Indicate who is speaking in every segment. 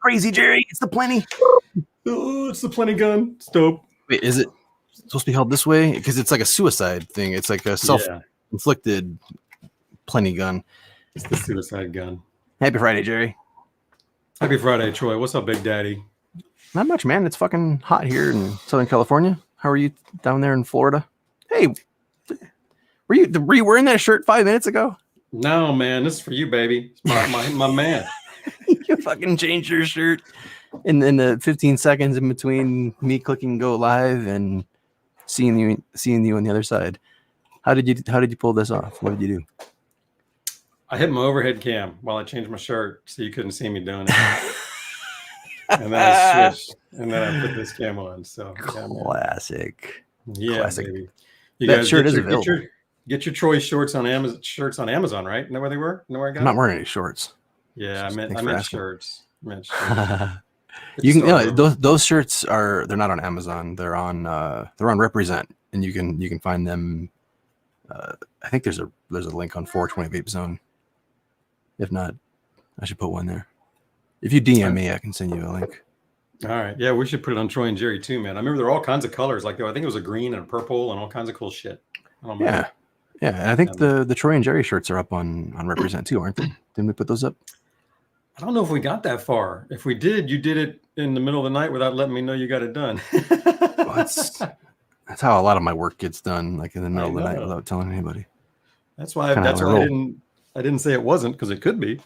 Speaker 1: Crazy Jerry, it's the plenty.
Speaker 2: Oh, it's the plenty gun. It's dope.
Speaker 1: Wait, is it supposed to be held this way? Because it's like a suicide thing. It's like a self-inflicted plenty gun.
Speaker 2: It's the suicide gun.
Speaker 1: Happy Friday, Jerry.
Speaker 2: Happy Friday, Troy. What's up, Big Daddy?
Speaker 1: Not much, man. It's fucking hot here in Southern California. How are you down there in Florida? Hey, were you wearing that shirt 5 minutes ago?
Speaker 2: No, man. This is for you, baby. It's my man.
Speaker 1: You fucking changed your shirt in the 15 seconds in between me clicking go live and seeing you on the other side. How did you pull this off? What did you do?
Speaker 2: I hit my overhead cam while I changed my shirt, so you couldn't see me doing it. And then I switched, and then I put this cam on. So
Speaker 1: classic.
Speaker 2: Yeah,
Speaker 1: classic.
Speaker 2: baby. You
Speaker 1: that
Speaker 2: guys
Speaker 1: shirt is available.
Speaker 2: Get your Troy shorts on Amazon, right? Know where they were? Know where I got?
Speaker 1: I'm not wearing any shorts.
Speaker 2: Yeah, I meant shirts.
Speaker 1: You can those shirts they're not on Amazon. They're on Represent, and you can find them. I think there's a link on 420 Vape Zone. If not, I should put one there. If you DM me, I can send you a link.
Speaker 2: All right. Yeah, we should put it on Troy and Jerry too, man. I remember there were all kinds of colors. Like I think it was a green and a purple and all kinds of cool shit.
Speaker 1: Yeah. And I think the Troy and Jerry shirts are up on Represent too, aren't they? Didn't we put those up?
Speaker 2: I don't know if we got that far. If we did, you did it in the middle of the night without letting me know you got it done.
Speaker 1: Well, that's how a lot of my work gets done, like in the middle of the night without telling anybody.
Speaker 2: That's why I didn't say it wasn't, because it could be.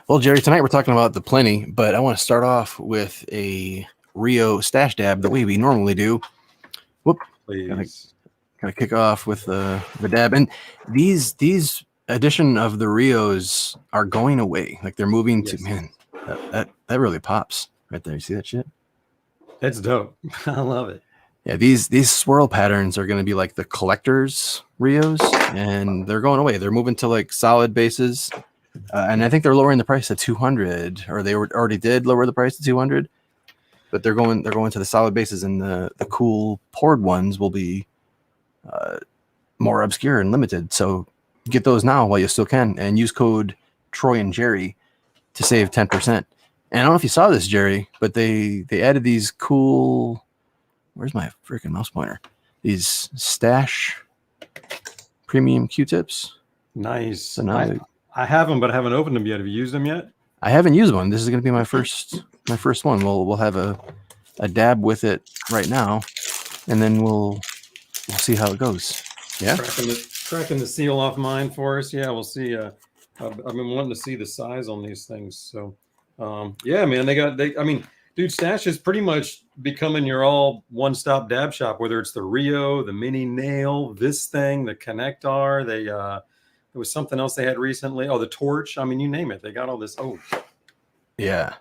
Speaker 1: Well, Jerry, tonight we're talking about the plenty, but I want to start off with a Rio stash dab the way we normally do. Whoop!
Speaker 2: Please.
Speaker 1: Gotta kick off with the dab, and these edition of the Rios are going away. Like they're moving to man. That really pops right there. You see that shit?
Speaker 2: That's dope. I love it.
Speaker 1: Yeah, these swirl patterns are going to be like the collectors Rios, and they're going away. They're moving to like solid bases, and I think they're lowering the price to 200, or they already did lower the price to 200. But they're going to the solid bases, and the cool poured ones will be more obscure and limited. So get those now while you still can, and use code Troy and Jerry to save 10%. And I don't know if you saw this, Jerry, but they added these cool. Where's my freaking mouse pointer? These stash premium Q-tips.
Speaker 2: Nice.
Speaker 1: So now
Speaker 2: I have them, but I haven't opened them yet. Have you used them yet?
Speaker 1: I haven't used one. This is going to be my first one. We'll have a dab with it right now, and then we'll see how it goes. Yeah.
Speaker 2: Cracking the seal off mine for us. Yeah, we'll see. I've been wanting to see the size on these things. So, yeah, man, dude, Stash is pretty much becoming your all one-stop dab shop, whether it's the Rio, the mini nail, this thing, the Connector. There was something else they had recently. Oh, the torch. I mean, you name it. They got all this. Oh,
Speaker 1: yeah.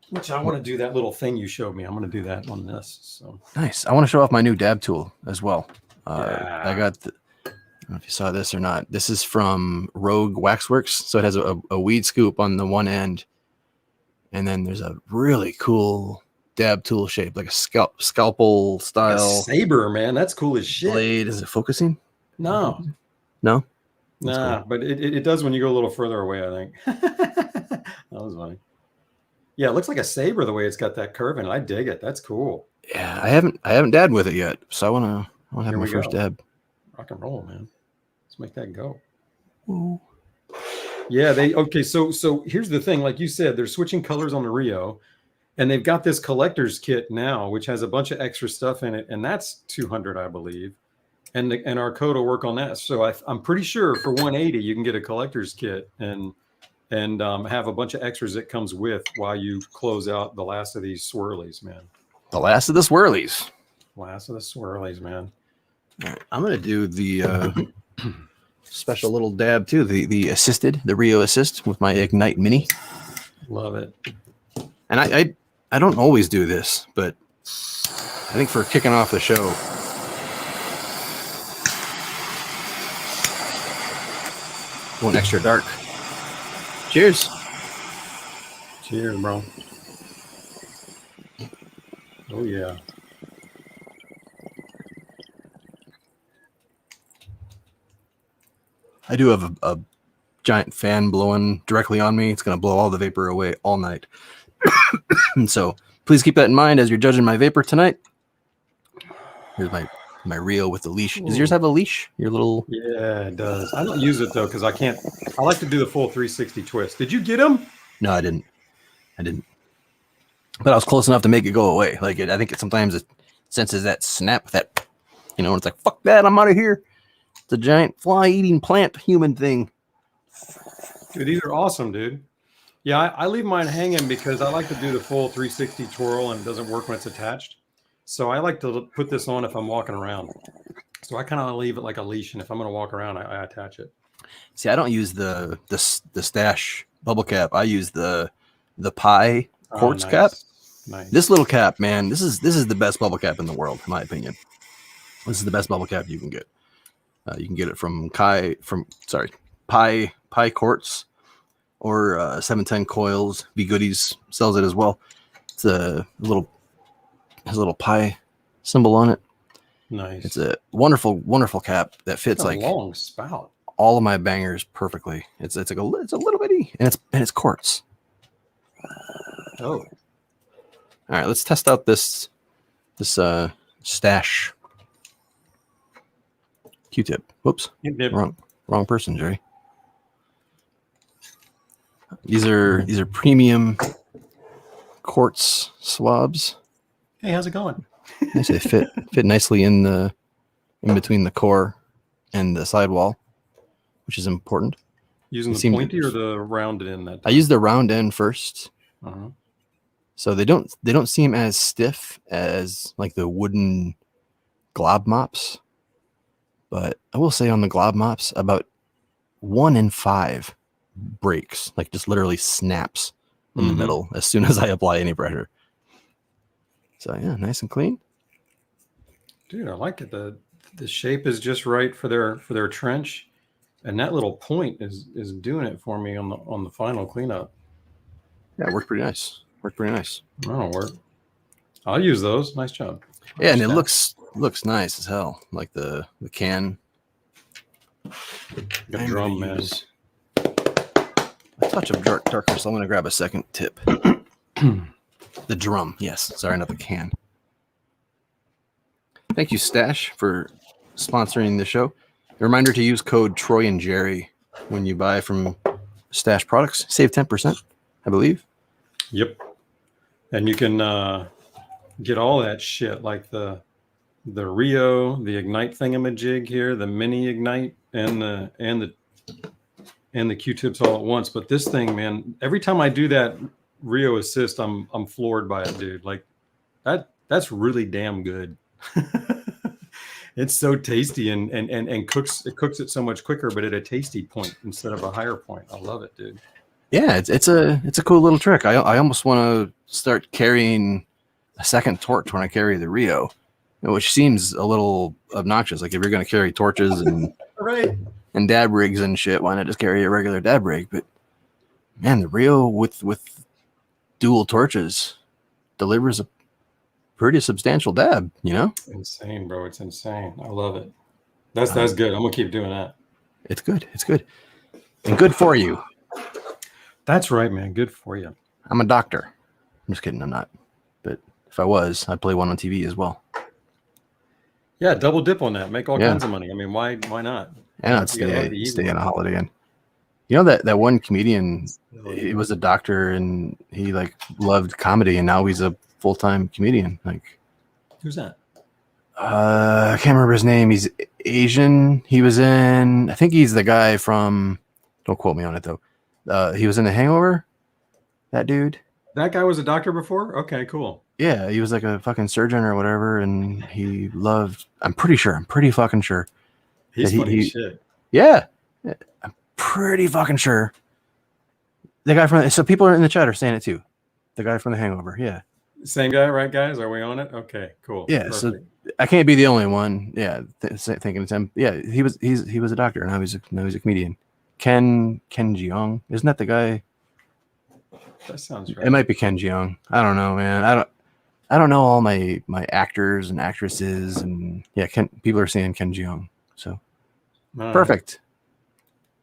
Speaker 2: Which I want to do that little thing you showed me. I'm going to do that on this. So
Speaker 1: nice. I want to show off my new dab tool as well.
Speaker 2: Yeah.
Speaker 1: I got I don't know if you saw this or not. This is from Rogue Waxworks. So it has a weed scoop on the one end. And then there's a really cool dab tool shape, like a scalpel style.
Speaker 2: A saber, man. That's cool as shit.
Speaker 1: Blade. Is it focusing?
Speaker 2: No.
Speaker 1: No?
Speaker 2: Nah, cool. But it does when you go a little further away, I think. That was funny. Yeah, it looks like a saber the way it's got that curve in it. I dig it. That's cool.
Speaker 1: Yeah, I haven't dabbed with it yet. So I wanna have my first dab.
Speaker 2: Rock and roll, man. Let's make that go.
Speaker 1: Ooh.
Speaker 2: Yeah, so here's the thing. Like you said, they're switching colors on the Rio, and they've got this collector's kit now, which has a bunch of extra stuff in it, and that's $200, I believe. And our code will work on that. So I'm pretty sure for $180 you can get a collector's kit and have a bunch of extras that comes with while you close out the last of these swirlies, man.
Speaker 1: The last of the swirlies.
Speaker 2: Last of the swirlies, man.
Speaker 1: All right, I'm gonna do the special little dab too. The assisted, the Rio Assist with my Ignite Mini.
Speaker 2: Love it.
Speaker 1: And I don't always do this, but I think for kicking off the show, going extra dark. Cheers.
Speaker 2: Cheers, bro. Oh yeah.
Speaker 1: I do have a giant fan blowing directly on me. It's going to blow all the vapor away all night. And so please keep that in mind as you're judging my vapor tonight. Here's my Rio with the leash. Does yours have a leash? Your little...
Speaker 2: Yeah, it does. I don't use it though because I can't. I like to do the full 360 twist. Did you get him?
Speaker 1: No, I didn't. But I was close enough to make it go away. Like I think sometimes it senses that snap, that, you know, and it's like, fuck that, I'm out of here. It's a giant fly-eating plant human thing.
Speaker 2: Dude, these are awesome, dude. Yeah, I leave mine hanging because I like to do the full 360 twirl and it doesn't work when it's attached. So I like to put this on if I'm walking around. So I kind of leave it like a leash, and if I'm going to walk around, I attach it.
Speaker 1: See, I don't use the stash bubble cap. I use the pie quartz cap.
Speaker 2: Nice.
Speaker 1: This little cap, man, this is the best bubble cap in the world, in my opinion. This is the best bubble cap you can get. You can get it from pie quartz or 710 coils. Be Goodies sells it as well. It's has a little pie symbol on it.
Speaker 2: Nice.
Speaker 1: It's a wonderful cap that fits like
Speaker 2: long spout.
Speaker 1: all of my bangers perfectly. It's a little bitty, and it's quartz.
Speaker 2: Oh.
Speaker 1: All right, let's test out this stash Q-tip. Whoops, wrong person, Jerry. These are premium quartz swabs.
Speaker 2: Hey, how's it going?
Speaker 1: Nice, they fit nicely in between the core and the sidewall, which is important.
Speaker 2: Using the pointy or the rounded end?
Speaker 1: I use the round end first.
Speaker 2: Uh-huh.
Speaker 1: So they don't seem as stiff as like the wooden glob mops, but I will say on the glob mops, about 1 in 5 breaks, like just literally snaps in the middle as soon as I apply any pressure. So yeah, nice and clean.
Speaker 2: Dude, I like it. The shape is just right for their trench, and that little point is doing it for me on the final cleanup.
Speaker 1: Yeah, it worked pretty nice.
Speaker 2: That'll work. I'll use those. Nice job.
Speaker 1: Yeah, and it looks nice as hell. Like the can.
Speaker 2: Got drum, man.
Speaker 1: A touch of darkness. I'm gonna grab a second tip. The drum, yes. Sorry, not the can. Thank you, Stash, for sponsoring the show. A reminder to use code Troy and Jerry when you buy from Stash products. Save 10%, I believe.
Speaker 2: Yep. And you can get all that shit like the Rio, the Ignite thingamajig here, the mini Ignite, and the Q-tips all at once. But this thing, man, every time I do that Rio Assist, I'm floored by it, dude. Like that's really damn good. It's so tasty and cooks it so much quicker, but at a tasty point instead of a higher point. I love it, dude.
Speaker 1: Yeah, it's a cool little trick. I almost want to start carrying a second torch when I carry the Rio, which seems a little obnoxious. Like if you're going to carry torches and
Speaker 2: right
Speaker 1: and dab rigs and shit, why not just carry a regular dab rig? But man, the Rio with dual torches delivers a pretty substantial dab, you know?
Speaker 2: Insane, bro. It's insane. I love it. That's good. I'm gonna keep doing that.
Speaker 1: It's good. And good for you.
Speaker 2: That's right, man. Good for you.
Speaker 1: I'm a doctor. I'm just kidding, I'm not. But if I was, I'd play one on TV as well.
Speaker 2: Yeah, double dip on that. Make all kinds of money. I mean, why not?
Speaker 1: And I'd stay on a Holiday Inn. You know that one comedian, he was a doctor and he like loved comedy and now he's a full-time comedian. Like,
Speaker 2: who's that?
Speaker 1: I can't remember his name. He's Asian. He was in, I think he's the guy from, don't quote me on it though. He was in The Hangover. That dude.
Speaker 2: That guy was a doctor before? Okay, cool.
Speaker 1: Yeah, he was like a fucking surgeon or whatever, and he loved, I'm pretty fucking sure.
Speaker 2: He's funny as shit.
Speaker 1: Yeah. I'm pretty fucking sure. The guy from so people in the chat are saying it too. The guy from The Hangover, yeah.
Speaker 2: Same guy, right, guys? Are we on it? Okay, cool.
Speaker 1: Yeah,
Speaker 2: Perfect.
Speaker 1: so I can't be the only one. Yeah, thinking it's him. Yeah, he was a doctor, and now he's a comedian. Ken Jeong, isn't that the guy?
Speaker 2: That sounds right.
Speaker 1: It might be Ken Jeong. I don't know, man. I don't know all my actors and actresses, and yeah, people are saying Ken Jeong. So perfect.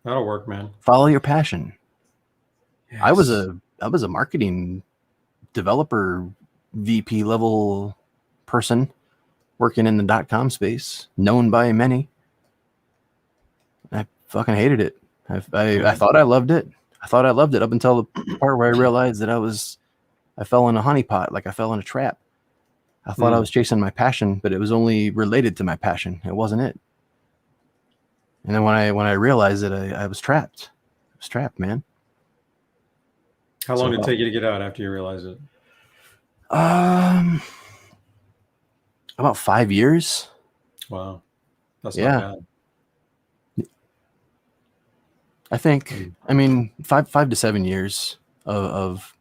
Speaker 2: That'll work, man.
Speaker 1: Follow your passion.
Speaker 2: Yes.
Speaker 1: I was a marketing developer VP level person working in the .com space, known by many. I fucking hated it. I thought I loved it. I thought I loved it up until the part where I realized that I fell in a honeypot, like I fell in a trap. I thought I was chasing my passion, but it was only related to my passion. It wasn't it. And then when I realized that I was trapped. I was trapped, man.
Speaker 2: How long did it take you to get out after you realized it?
Speaker 1: About 5 years.
Speaker 2: Wow. That's not bad.
Speaker 1: I think, I mean, 5 to 7 years of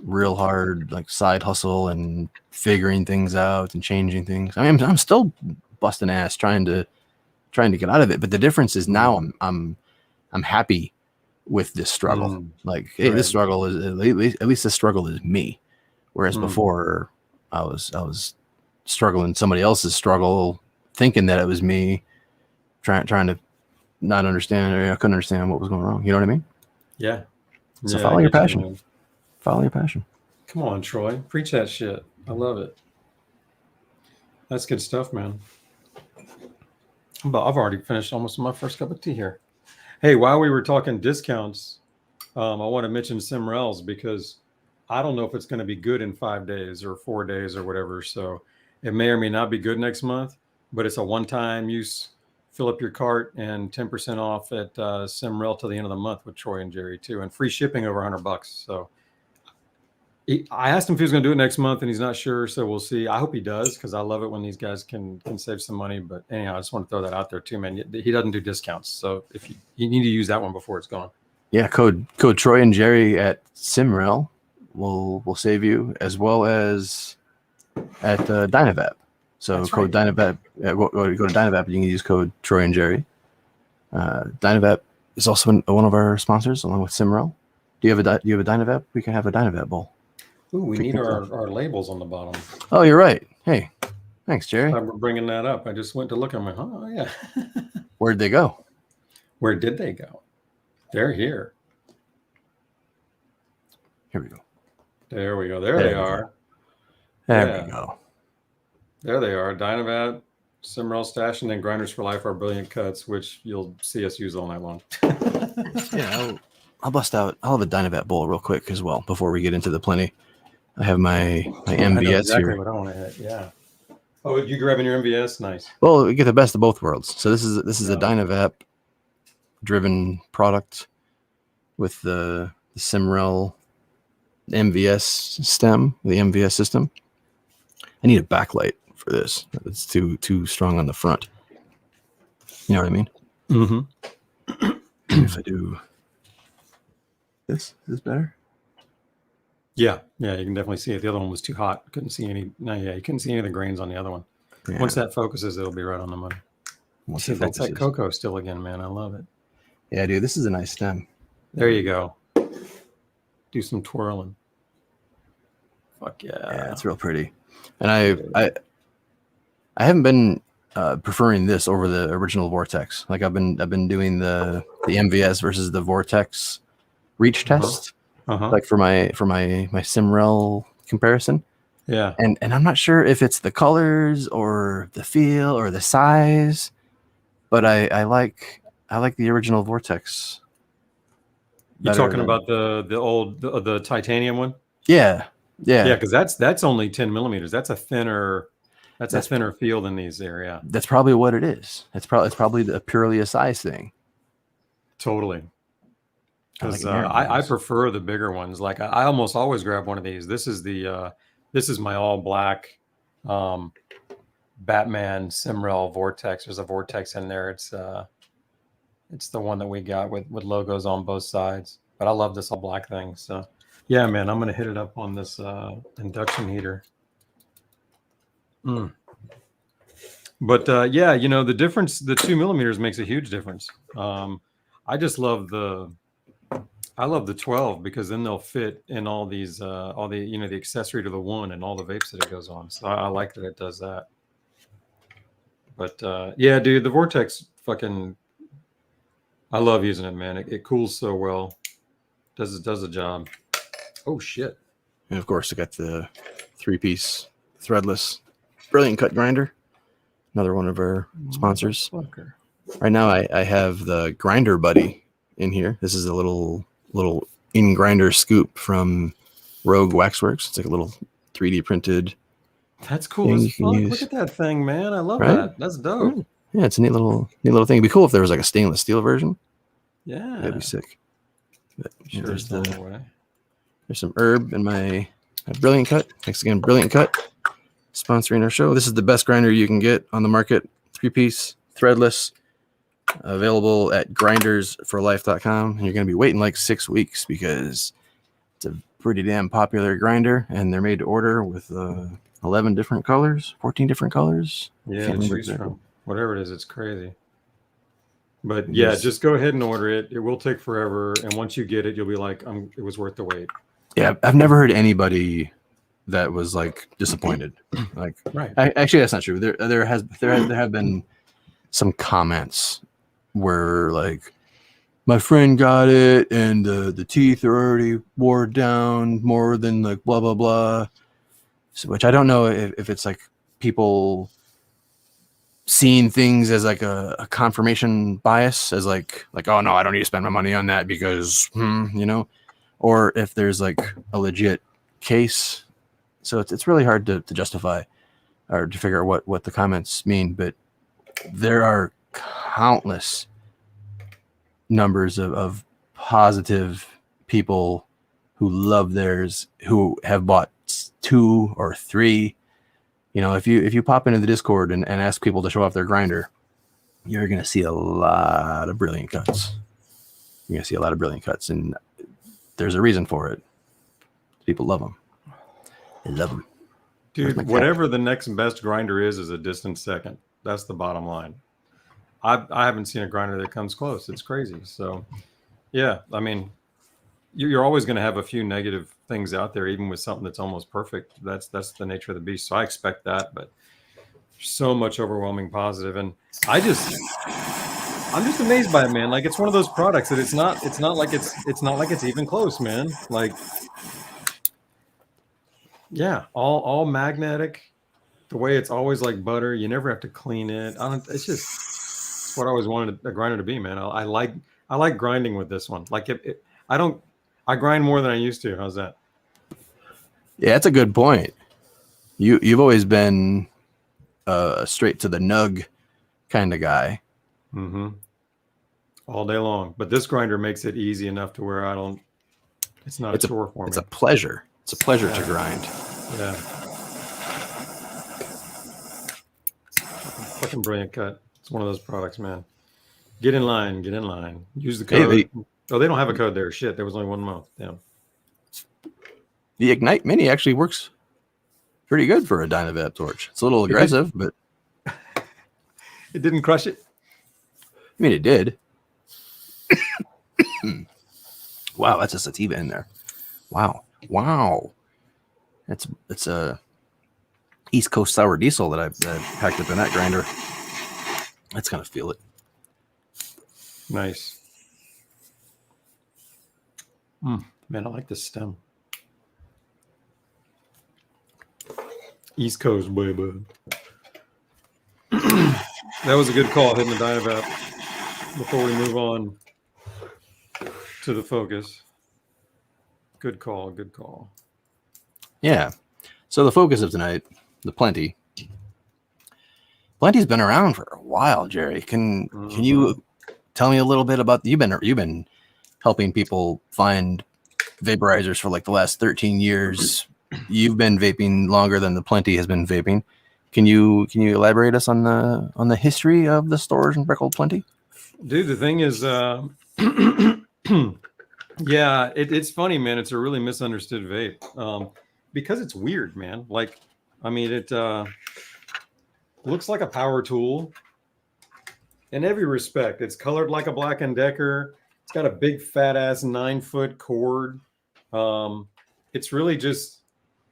Speaker 1: real hard, like side hustle and figuring things out and changing things. I mean, I'm still busting ass trying to get out of it. But the difference is now I'm happy with this struggle. Like, hey, this struggle is at least this struggle is me. Whereas before I was struggling somebody else's struggle, thinking that it was me, trying to not understand, or I couldn't understand what was going wrong. You know what I mean?
Speaker 2: Yeah.
Speaker 1: So follow your passion. Follow your passion.
Speaker 2: Come on, Troy. Preach that shit. I love it. That's good stuff, man. But I've already finished almost my first cup of tea here. Hey, while we were talking discounts, I want to mention Simrels because I don't know if it's going to be good in 5 days or 4 days or whatever. So it may or may not be good next month, but it's a one-time use. Fill up your cart and 10% off at Simrel till the end of the month with Troy and Jerry too, and free shipping over $100. So I asked him if he was going to do it next month, and he's not sure. So we'll see. I hope he does because I love it when these guys can save some money. But anyhow, I just want to throw that out there too, man. He doesn't do discounts, so if you need to use that one before it's gone.
Speaker 1: Yeah, code Troy and Jerry at Simrel will save you, as well as at Dynavap. So that's code right. Dynavap. Go to Dynavap. You can use code Troy and Jerry. Dynavap is also one of our sponsors, along with Simrel. Do you have a Dynavap? We can have a Dynavap bowl.
Speaker 2: Ooh, we need our labels on the bottom.
Speaker 1: Oh, you're right. Hey, thanks, Jerry.
Speaker 2: I'm bringing that up. I just went to look at them. Oh, yeah.
Speaker 1: Where'd they go?
Speaker 2: Where did they go? They're here.
Speaker 1: Here we go.
Speaker 2: There we go. There they are.
Speaker 1: There we go.
Speaker 2: There they are. Dynavap, Simrel Stash, and then Grinders for Life are brilliant cuts, which you'll see us use all night long.
Speaker 1: Yeah, I'll bust out. I'll have a Dynavap bowl real quick as well before we get into the plenty. I have my MVS
Speaker 2: exactly
Speaker 1: here.
Speaker 2: What I want to hit. Yeah. Oh, you grabbing your MVS? Nice.
Speaker 1: Well, we get the best of both worlds. So this is a Dynavap driven product with the Simrel MVS stem, the MVS system. I need a backlight for this. It's too strong on the front. You know what I mean?
Speaker 2: Mm-hmm.
Speaker 1: If I do this, is this better?
Speaker 2: Yeah, you can definitely see it. The other one was too hot. Couldn't see any. No, yeah, you couldn't see any of the grains on the other one. Yeah. Once that focuses, it'll be right on the money. See, that's that cocoa still again, man. I love it.
Speaker 1: Yeah, dude, this is a nice stem.
Speaker 2: There you go. Do some twirling. Fuck yeah.
Speaker 1: Yeah, it's real pretty. And I haven't been preferring this over the original Vortex. Like I've been doing the MVS versus the Vortex reach test. Like for my Simrel comparison.
Speaker 2: Yeah.
Speaker 1: And I'm not sure if it's the colors or the feel or the size, but I like the original Vortex.
Speaker 2: You're talking about the titanium one?
Speaker 1: Yeah.
Speaker 2: Because that's only 10 millimeters. That's a thinner feel than these there. Yeah.
Speaker 1: That's probably what it is. It's probably purely a size thing.
Speaker 2: Totally. Because I prefer the bigger ones. Like I almost always grab one of these. This is my all black Batman Simrel Vortex. There's a Vortex in there. It's It's the one that we got with logos on both sides. But I love this all black thing. So yeah, man, I'm gonna hit it up on this induction heater. But yeah, you know, the difference, the 2 millimeters makes a huge difference. I just love the 12 because then they'll fit in all these all the, you know, the accessory to the one and all the vapes that it goes on. So I like that it does that. But yeah, dude, the Vortex fucking, I love using it, man. It cools so well. Does the job. Oh shit.
Speaker 1: And of course, I got the 3-piece threadless brilliant cut grinder. Another one of our sponsors. Right now, I have the Grinder Buddy in here. This is a little in grinder scoop from Rogue Waxworks. It's like a little 3D printed.
Speaker 2: That's cool as fuck. Look at that thing, man. I love that. That's dope.
Speaker 1: Yeah, it's a neat little thing. It'd be cool if there was like a stainless steel version.
Speaker 2: Yeah,
Speaker 1: that'd be sick. But,
Speaker 2: sure,
Speaker 1: there's some herb in my Brilliant Cut. Thanks again, Brilliant Cut, sponsoring our show. This is the best grinder you can get on the market. 3-piece, threadless, available at grindersforlife.com. And you're going to be waiting like 6 weeks because it's a pretty damn popular grinder, and they're made to order with 11 different colors, 14 different colors.
Speaker 2: Yeah, choose from. Whatever it is, it's crazy. But yeah, just go ahead and order it. It will take forever, and once you get it, you'll be like, it was worth the wait.
Speaker 1: Yeah, I've never heard anybody that was like disappointed. Like,
Speaker 2: right?
Speaker 1: Actually, that's not true. There have been some comments where like, my friend got it and the teeth are already wore down more than like blah blah blah. So, which I don't know if it's like people seeing things as like a confirmation bias, as like oh no, I don't need to spend my money on that because you know, or if there's like a legit case. So it's really hard to justify or to figure out what the comments mean, but there are countless numbers of positive people who love theirs, who have bought 2 or 3. You know, if you pop into the Discord and ask people to show off their grinder, you're going to see a lot of brilliant cuts. You're going to see a lot of brilliant cuts, and there's a reason for it. People love them. They love them.
Speaker 2: Dude, whatever the next best grinder is a distant second. That's the bottom line. I haven't seen a grinder that comes close. It's crazy. So, yeah, I mean, you're always going to have a few negative things out there, even with something that's almost perfect. That's the nature of the beast. So I expect that, but so much overwhelming positive. And I'm just amazed by it, man. Like, it's one of those products that it's not like it's even close, man. Like, yeah, all magnetic. The way it's always like butter. You never have to clean it. It's what I always wanted a grinder to be, man. I like grinding with this one. Like, I grind more than I used to. How's that?
Speaker 1: Yeah, that's a good point. You've always been straight to the nug kind of guy.
Speaker 2: Mm-hmm. All day long. But this grinder makes it easy enough to where it's not a chore for me.
Speaker 1: It's a pleasure. It's a pleasure to grind.
Speaker 2: Yeah. Fucking brilliant cut. It's one of those products, man. Get in line. Use the code. Hey, they don't have a code there. Shit, there was only 1 month. Damn.
Speaker 1: The Ignite Mini actually works pretty good for a Dynavap torch. It's a little aggressive, but
Speaker 2: it didn't crush it.
Speaker 1: I mean, it did. Wow, that's a sativa in there. Wow. It's a East Coast sour diesel that I packed up in that grinder. That's gonna feel it.
Speaker 2: Nice. Man, I like this stem. East Coast, baby. That was a good call, hitting the Dynavap before we move on to the focus. Good call.
Speaker 1: Yeah. So the focus of tonight, the Plenty. Plenty's been around for a while, Jerry. Can you tell me a little bit about you've been helping people find vaporizers for like the last 13 years. You've been vaping longer than the Plenty has been vaping. Can you elaborate us on the history of the Storz Bickel Plenty?
Speaker 2: Dude, the thing is, yeah, it's funny, man. It's a really misunderstood vape because it's weird, man. Like, I mean, it looks like a power tool in every respect. It's colored like a Black and Decker. It's got a big fat ass 9-foot cord. It's really just,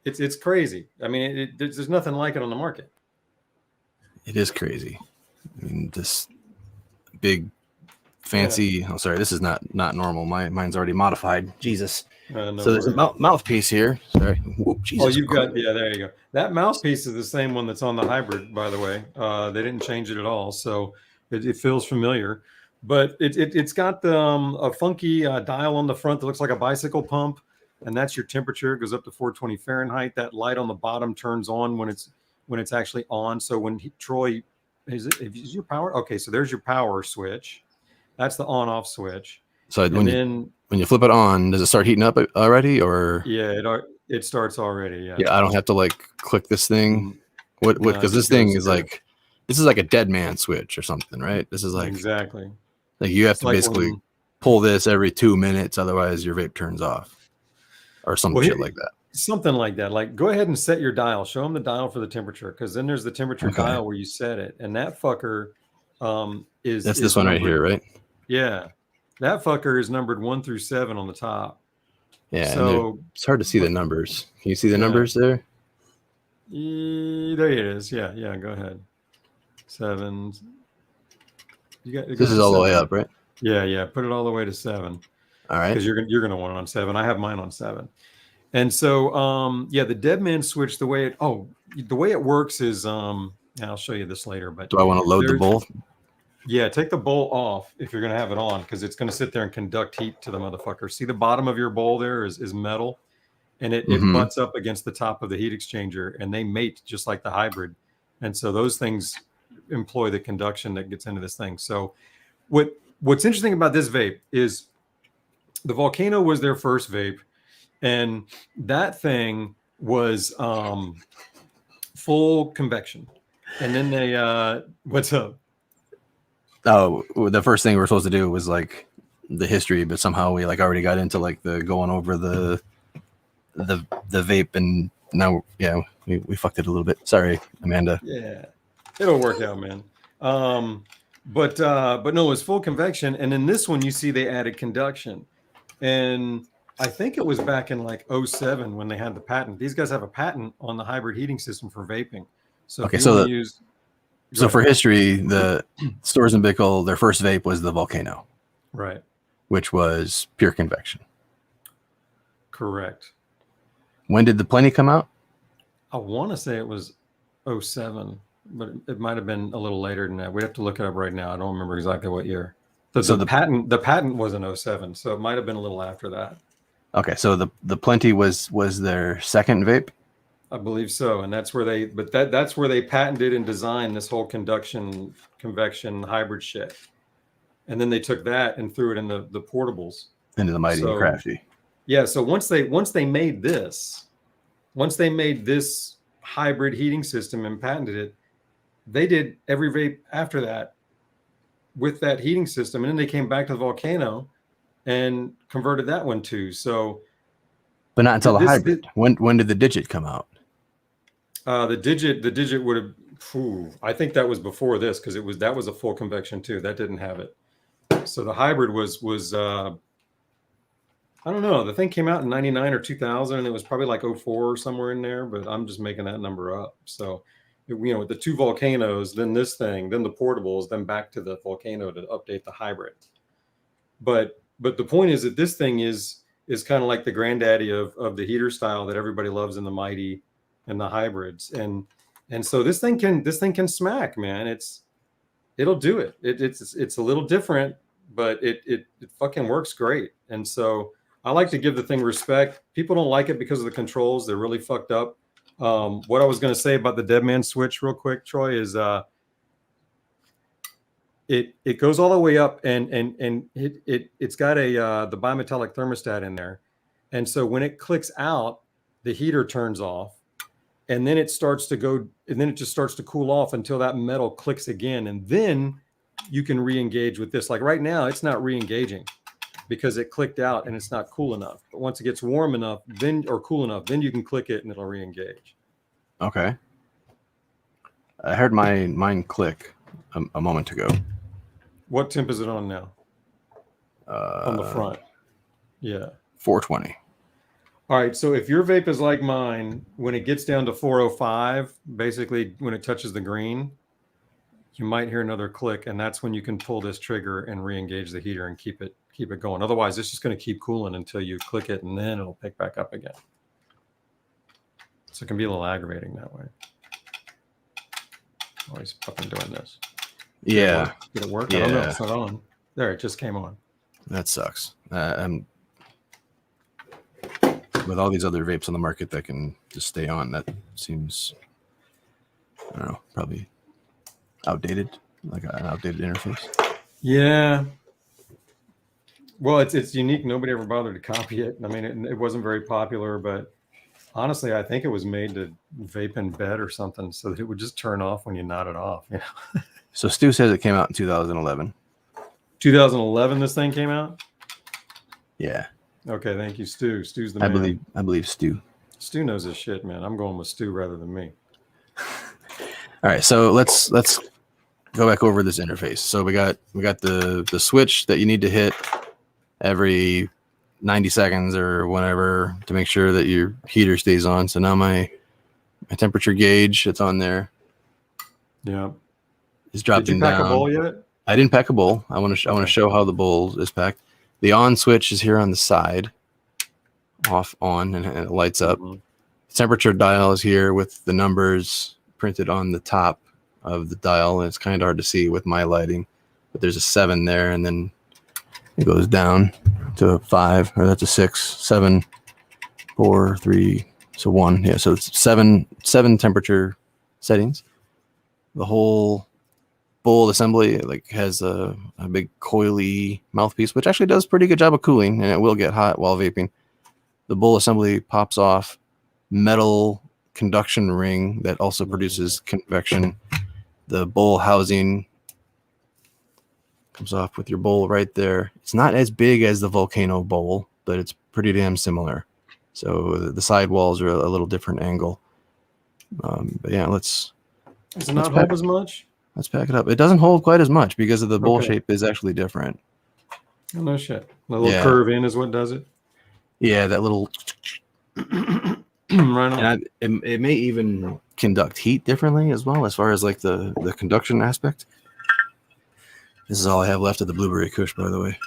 Speaker 2: it's crazy. I mean, there's nothing like it on the market.
Speaker 1: It is crazy. I mean, this big fancy. Yeah. Oh, sorry, this is not normal. Mine's already modified. Jesus.
Speaker 2: No
Speaker 1: so there's a mouthpiece here. Sorry.
Speaker 2: Whoop, Jesus. Oh, you've got, yeah, there you go. That mouthpiece is the same one that's on the hybrid, by the way. They didn't change it at all, so it feels familiar. But it's got a funky dial on the front that looks like a bicycle pump, and that's your temperature. It goes up to 420 Fahrenheit. That light on the bottom turns on when it's actually on. So when Troy, is your power? Okay, so there's your power switch. That's the on-off switch.
Speaker 1: So when you flip it on, does it start heating up already, or?
Speaker 2: Yeah, it starts already. Yeah.
Speaker 1: Yeah, I don't have to like click this thing. What? Because this thing is like, this is like a dead man switch or something, right? This is like
Speaker 2: exactly.
Speaker 1: Like you have to basically pull this every 2 minutes, otherwise your vape turns off, or some shit like that.
Speaker 2: Something like that. Like, go ahead and set your dial. Show them the dial for the temperature, because then there's the temperature dial where you set it, and that fucker is
Speaker 1: this one right here, right?
Speaker 2: Yeah, that fucker is numbered 1 through 7 on the top.
Speaker 1: Yeah, so it's hard to see the numbers. Can you see the numbers there?
Speaker 2: There it is. Yeah, go ahead. 7.
Speaker 1: This is all the way up, right?
Speaker 2: Yeah. Put it all the way to 7.
Speaker 1: All right,
Speaker 2: because you're gonna want it on 7. I have mine on 7. And so, yeah, the dead man switch, the way it works is, and I'll show you this later. But
Speaker 1: do I want to load the bowl?
Speaker 2: Yeah, take the bowl off if you're going to have it on, because it's going to sit there and conduct heat to the motherfucker. See the bottom of your bowl there is metal, and it butts up against the top of the heat exchanger, and they mate just like the hybrid. And so those things employ the conduction that gets into this thing. So what's interesting about this vape is the Volcano was their first vape, and that thing was full convection. And then they what's up?
Speaker 1: Oh, the first thing we're supposed to do was like the history, but somehow we like already got into like the going over the vape, and now we fucked it a little bit. Sorry, Amanda.
Speaker 2: Yeah, it'll work out, man. But no, it's full convection, and in this one you see they added conduction, and I think it was back in like 2007 when they had the patent. These guys have a patent on the hybrid heating system for vaping. So
Speaker 1: okay, so for history, the Storz and Bickel, their first vape was the Volcano,
Speaker 2: right?
Speaker 1: Which was pure convection.
Speaker 2: Correct.
Speaker 1: When did the Plenty come out?
Speaker 2: I want to say it was 2007, but it might have been a little later than that. We have to look it up right now. I don't remember exactly what year. So the patent was in 2007, so it might have been a little after that.
Speaker 1: Okay, so the Plenty was their second vape.
Speaker 2: I believe so, and that's where they patented and designed this whole convection hybrid shit. And then they took that and threw it in the portables,
Speaker 1: into the Mighty and Crafty.
Speaker 2: Yeah, so once they made this hybrid heating system and patented it, they did every vape after that with that heating system, and then they came back to the Volcano and converted that one too. So,
Speaker 1: but not until the hybrid. When did the Digit come out?
Speaker 2: The digit would have. I think that was before this, because that was a full convection too. That didn't have it. So the hybrid was I don't know. The thing came out in 99 or 2000, and it was probably like 04 or somewhere in there. But I'm just making that number up. So, with the two Volcanos, then this thing, then the portables, then back to the Volcano to update the hybrid. But the point is that this thing is kind of like the granddaddy of the heater style that everybody loves in the Mighty and the hybrids, and so this thing can smack, man. It'll do it. It's a little different, but it fucking works great. And so I like to give the thing respect. People don't like it because of the controls. They're really fucked up. What I was going to say about the dead man switch real quick, Troy, is it goes all the way up, and it's got the bimetallic thermostat in there, and so when it clicks out, the heater turns off. And then it starts to go, and then it just starts to cool off until that metal clicks again. And then you can re-engage with this. Like right now, it's not re-engaging because it clicked out and it's not cool enough. But once it gets warm enough, then or cool enough, then you can click it and it'll re-engage.
Speaker 1: Okay. I heard mine click a moment ago.
Speaker 2: What temp is it on now? On the front. Yeah.
Speaker 1: 420.
Speaker 2: All right. So if your vape is like mine, when it gets down to 405, basically when it touches the green, you might hear another click, and that's when you can pull this trigger and re-engage the heater and keep it going. Otherwise, it's just going to keep cooling until you click it, and then it'll pick back up again. So it can be a little aggravating that way. Always fucking doing this.
Speaker 1: Yeah.
Speaker 2: Did it work?
Speaker 1: Yeah.
Speaker 2: I don't know. It's not on. There, it just came on.
Speaker 1: That sucks. With all these other vapes on the market that can just stay on, that seems, I don't know, probably outdated, like an outdated interface.
Speaker 2: Yeah. Well, it's unique. Nobody ever bothered to copy it. I mean, it wasn't very popular, but honestly, I think it was made to vape in bed or something so that it would just turn off when you nod it off. You know?
Speaker 1: So Stu says it came out in 2011.
Speaker 2: 2011, this thing came out?
Speaker 1: Yeah.
Speaker 2: Okay, thank you, Stu. Stu's the man.
Speaker 1: I believe Stu.
Speaker 2: Stu knows his shit, man. I'm going with Stu rather than me.
Speaker 1: All right, so let's go back over this interface. So we got the switch that you need to hit every 90 seconds or whenever to make sure that your heater stays on. So now my temperature gauge, it's on there.
Speaker 2: Yeah.
Speaker 1: Is dropping down.
Speaker 2: Did you pack a bowl yet?
Speaker 1: I didn't pack a bowl. I want to show how the bowl is packed. The on switch is here on the side, off, on, and it lights up.
Speaker 2: Mm-hmm.
Speaker 1: Temperature dial is here with the numbers printed on the top of the dial. And it's kind of hard to see with my lighting, but there's a 7 there, and then it goes down to a 5, or that's a 6, 7, 4, 3, so 1. Yeah, so it's seven temperature settings. The whole bowl assembly like has a big coily mouthpiece, which actually does a pretty good job of cooling, and it will get hot while vaping. The bowl assembly pops off, metal conduction ring that also produces convection. The bowl housing comes off with your bowl right there. It's not as big as the Volcano bowl, but it's pretty damn similar. So the side walls are a little different angle. But yeah,
Speaker 2: Does it not hold as much?
Speaker 1: Let's pack it up. It doesn't hold quite as much because of the bowl shape is actually different.
Speaker 2: Oh, no shit. The little curve in is what does it?
Speaker 1: Yeah, that little...
Speaker 2: right on.
Speaker 1: And it may even conduct heat differently as well, as far as like the conduction aspect. This is all I have left of the Blueberry Kush, by the way.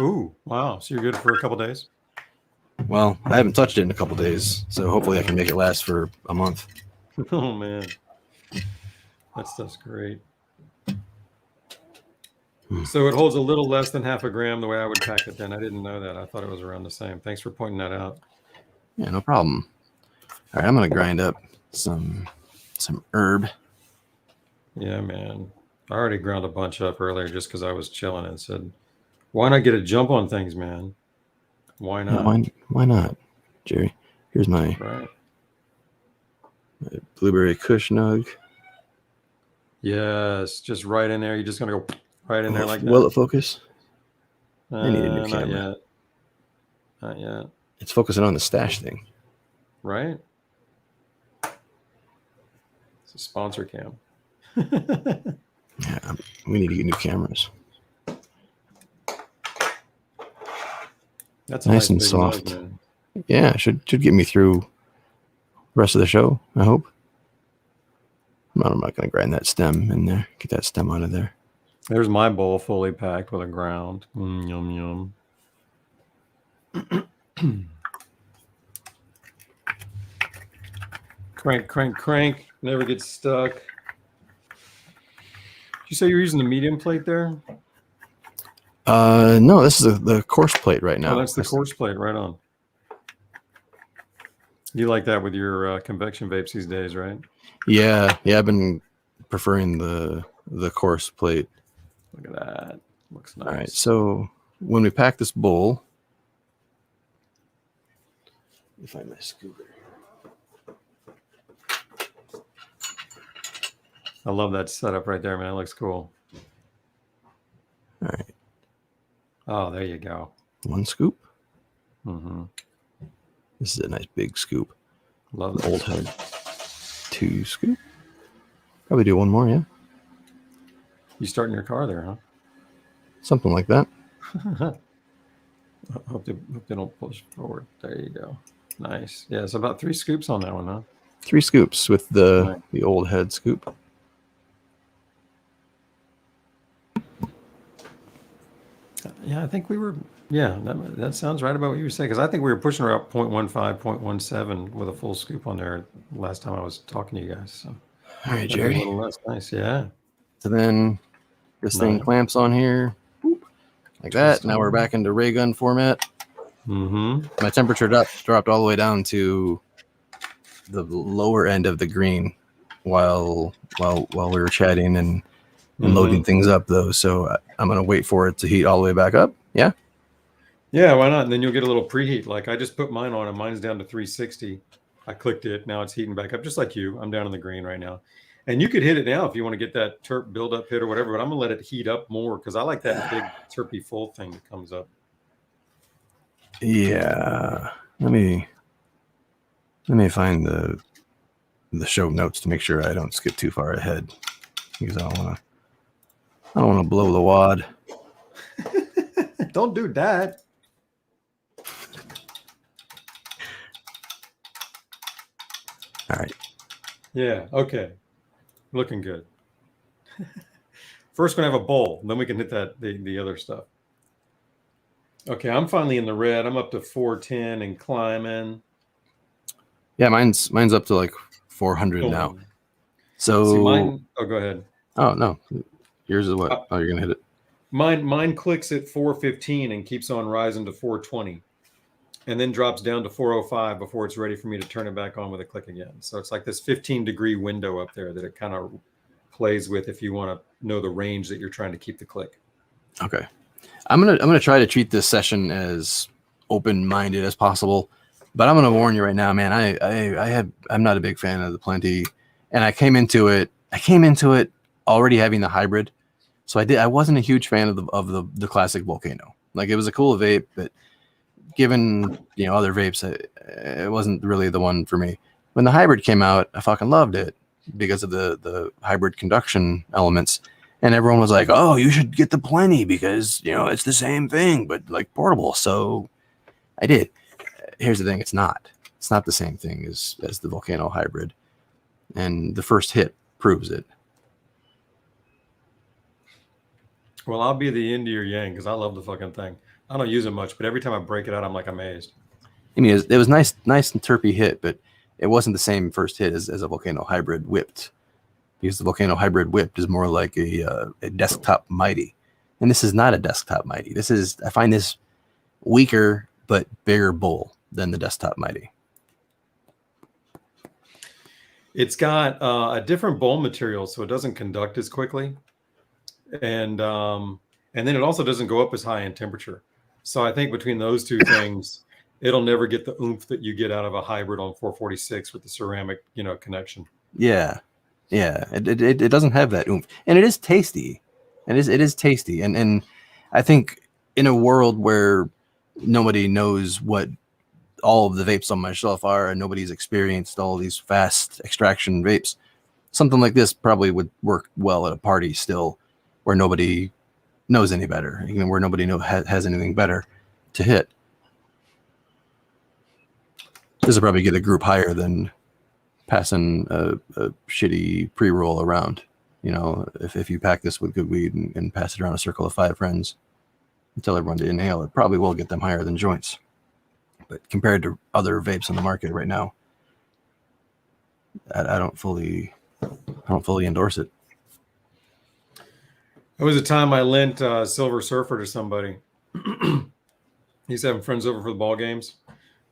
Speaker 2: Ooh, wow. So you're good for a couple days?
Speaker 1: Well, I haven't touched it in a couple days, so hopefully I can make it last for a month.
Speaker 2: Oh, man. That stuff's great. So it holds a little less than half a gram the way I would pack it then. I didn't know that. I thought it was around the same. Thanks for pointing that out.
Speaker 1: Yeah, no problem. All right, I'm going to grind up some herb.
Speaker 2: Yeah, man. I already ground a bunch up earlier just because I was chilling and said, why not get a jump on things, man? Why not?
Speaker 1: Why not, Jerry? Here's my Blueberry Kush nug.
Speaker 2: Yes, just right in there. You're just going to go right in there like that.
Speaker 1: Will it focus? I need a new camera.
Speaker 2: Not yet. Not yet.
Speaker 1: It's focusing on the stash thing.
Speaker 2: Right? It's a sponsor cam.
Speaker 1: Yeah, we need to get new cameras.
Speaker 2: That's
Speaker 1: nice and soft.
Speaker 2: Nug,
Speaker 1: yeah, should get me through the rest of the show, I hope. I'm not going to grind that stem in there. Get that stem out of there.
Speaker 2: There's my bowl fully packed with a ground. Yum, yum. Crank, crank, crank. Never gets stuck. Did you say you're using the medium plate there?
Speaker 1: No, this is the coarse plate right now.
Speaker 2: Oh, that's the coarse plate, right on. You like that with your convection vapes these days, right?
Speaker 1: Yeah, I've been preferring the coarse plate.
Speaker 2: Look at that. Looks nice.
Speaker 1: All right, so when we pack this bowl, let me find my scooter.
Speaker 2: I love that setup right there, man. It looks cool.
Speaker 1: All right.
Speaker 2: Oh, there you go.
Speaker 1: 1 scoop.
Speaker 2: Mm-hmm.
Speaker 1: This is a nice big scoop.
Speaker 2: Love
Speaker 1: The
Speaker 2: it.
Speaker 1: old head. 2 scoop. Probably do 1 more, yeah.
Speaker 2: You starting your car there, huh?
Speaker 1: Something like that.
Speaker 2: Hope they don't push forward. There you go. Nice. Yeah, it's about 3 scoops on that one, huh?
Speaker 1: 3 scoops with the
Speaker 2: Nice.
Speaker 1: the old head scoop.
Speaker 2: Yeah, I think we were. Yeah, that sounds right about what you were saying. Because I think we were pushing around 0.15, 0.17 with a full scoop on there last time I was talking to you guys. So
Speaker 1: All right,
Speaker 2: might be a
Speaker 1: Jerry.
Speaker 2: little less. Nice. Yeah.
Speaker 1: So then this thing
Speaker 2: Nice.
Speaker 1: clamps on here like that. Now we're back into ray gun format.
Speaker 2: Mm-hmm.
Speaker 1: My temperature dropped all the way down to the lower end of the green while we were chatting and loading things up though. So I'm gonna wait for it to heat all the way back up. Yeah.
Speaker 2: Yeah, why not? And then you'll get a little preheat. Like I just put mine on and mine's down to 360. I clicked it. Now it's heating back up just like you. I'm down in the green right now. And you could hit it now if you want to get that terp buildup hit or whatever, but I'm gonna let it heat up more because I like that big terpy full thing that comes up.
Speaker 1: Yeah. Let me find the show notes to make sure I don't skip too far ahead because I don't wanna blow the wad.
Speaker 2: Don't do that.
Speaker 1: All right.
Speaker 2: Yeah, okay. Looking good. First, we're gonna have a bowl, then we can hit that the other stuff. Okay, I'm finally in the red. I'm up to 410 and climbing.
Speaker 1: Yeah, mine's up to like 400 now. So
Speaker 2: see mine. Oh, go ahead.
Speaker 1: Oh no, yours is what? Oh, you're gonna hit it.
Speaker 2: Mine clicks at 415 and keeps on rising to 420, and then drops down to 405 before it's ready for me to turn it back on with a click again. So it's like this 15-degree window up there that it kind of plays with if you want to know the range that you're trying to keep the click.
Speaker 1: Okay, I'm gonna try to treat this session as open-minded as possible, but I'm gonna warn you right now, man. I'm not a big fan of the Plenty, and I came into it already having the hybrid, so I wasn't a huge fan of the classic Volcano. Like it was a cool vape, but given other vapes, it wasn't really the one for me. When the hybrid came out, I fucking loved it because of the hybrid conduction elements. And everyone was like, "Oh, you should get the Plenty because it's the same thing, but like portable." So I did. Here's the thing: it's not the same thing as the Volcano hybrid, and the first hit proves it.
Speaker 2: Well, I'll be the yin to your yang because I love the fucking thing. I don't use it much, but every time I break it out, I'm like amazed.
Speaker 1: I mean, it was nice and terpy hit, but it wasn't the same first hit as a Volcano hybrid whipped. Because the Volcano hybrid whipped is more like a desktop mighty, and this is not a desktop mighty. I find this weaker but bigger bowl than the desktop mighty.
Speaker 2: It's got a different bowl material, so it doesn't conduct as quickly, and then it also doesn't go up as high in temperature. So I think between those two things, it'll never get the oomph that you get out of a hybrid on 446 with the ceramic, connection.
Speaker 1: Yeah. It doesn't have that oomph, and it is tasty. It is tasty, and I think in a world where nobody knows what all of the vapes on my shelf are, and nobody's experienced all these fast extraction vapes, something like this probably would work well at a party still, where nobody knows any better, where nobody has anything better to hit. This will probably get a group higher than passing a shitty pre-roll around. If you pack this with good weed and pass it around a circle of 5 friends and tell everyone to inhale, it probably will get them higher than joints. But compared to other vapes on the market right now, I don't fully endorse it.
Speaker 2: There was a time I lent Silver Surfer to somebody. He's having friends over for the ball games.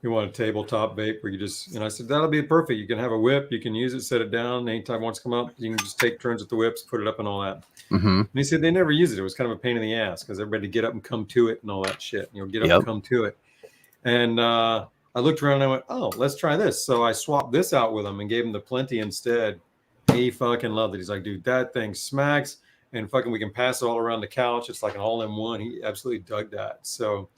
Speaker 2: He wanted a tabletop vape where you just, I said, that'll be perfect. You can have a whip, you can use it, set it down. Anytime it wants to come up, you can just take turns with the whips, put it up and all that.
Speaker 1: Mm-hmm.
Speaker 2: And he said they never used it. It was kind of a pain in the ass because everybody get up and come to it and all that shit. Get up and come to it. And I looked around and I went, oh, let's try this. So I swapped this out with him and gave him the Plenty instead. He fucking loved it. He's like, dude, that thing smacks. and fucking we can pass it all around the couch. It's like an all-in-one. He absolutely dug that. So,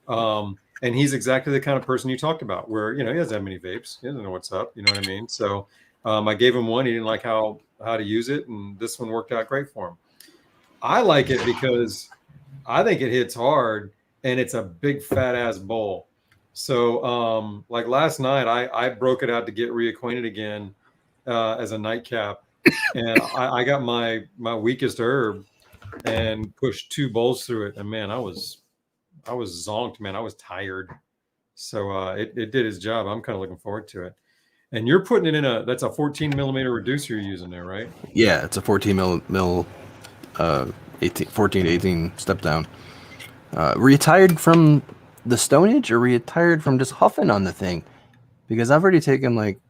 Speaker 2: and he's exactly the kind of person you talked about, where he doesn't have many vapes. He doesn't know what's up. You know what I mean? So, I gave him one. He didn't like how to use it, and this one worked out great for him. I like it because I think it hits hard, and it's a big fat ass bowl. So, like last night, I broke it out to get reacquainted again as a nightcap, and I got my weakest herb and pushed 2 bowls through it, and man, I was zonked, man. I was tired. So it did its job. I'm kind of looking forward to it. And you're putting it in that's a 14 millimeter reducer you're using there, right?
Speaker 1: Yeah, it's a 14 mil 14 to 18 step down. Were you tired from the stonage, or were you tired from just huffing on the thing? Because I've already taken like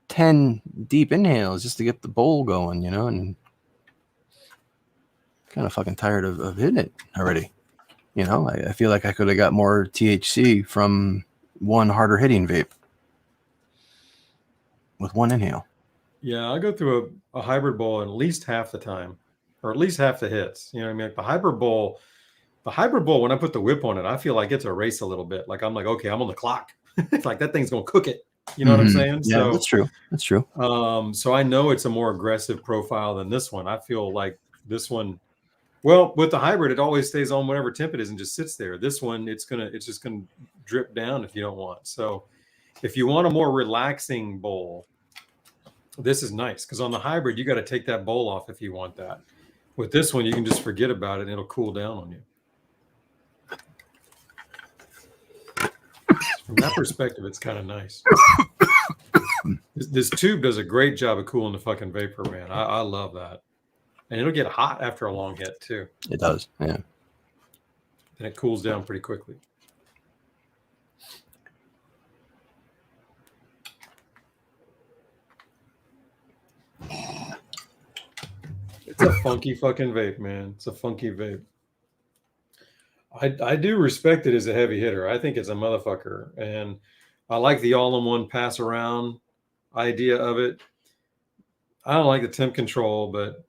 Speaker 1: 10 deep inhales just to get the bowl going, and kind of fucking tired of hitting it already. I feel like I could have got more THC from one harder hitting vape with one inhale.
Speaker 2: Yeah, I go through a hybrid bowl at least half the time, or at least half the hits. You know what I mean? Like the hybrid bowl, when I put the whip on it, I feel like it's a race a little bit. Like I'm like, okay, I'm on the clock. It's like that thing's gonna cook it. You know what I'm saying?
Speaker 1: Yeah,
Speaker 2: so,
Speaker 1: that's true. That's true.
Speaker 2: So I know it's a more aggressive profile than this one. I feel like this one, well, with the hybrid, it always stays on whatever temp it is and just sits there. This one, it's just gonna drip down if you don't want. So if you want a more relaxing bowl, this is nice, because on the hybrid, you got to take that bowl off if you want that. With this one, you can just forget about it and it'll cool down on you. From that perspective, it's kind of nice. This tube does a great job of cooling the fucking vapor, man. I love that. And it'll get hot after a long hit too.
Speaker 1: It does, yeah.
Speaker 2: And it cools down pretty quickly. It's a funky fucking vape, man. It's a funky vape. I do respect it as a heavy hitter. I think it's a motherfucker. And I like the all-in-one pass around idea of it. I don't like the temp control, but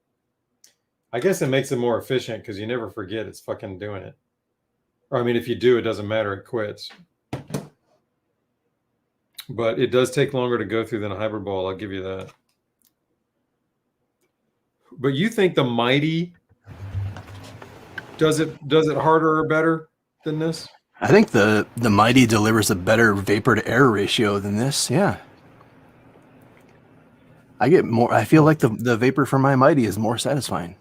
Speaker 2: I guess it makes it more efficient because you never forget it's fucking doing it. Or I mean, if you do, it doesn't matter, it quits. But it does take longer to go through than a hybrid ball, I'll give you that. But you think the Mighty does it harder or better than this?
Speaker 1: I think the Mighty delivers a better vapor to air ratio than this. Yeah. I get more. I feel like the vapor from my Mighty is more satisfying.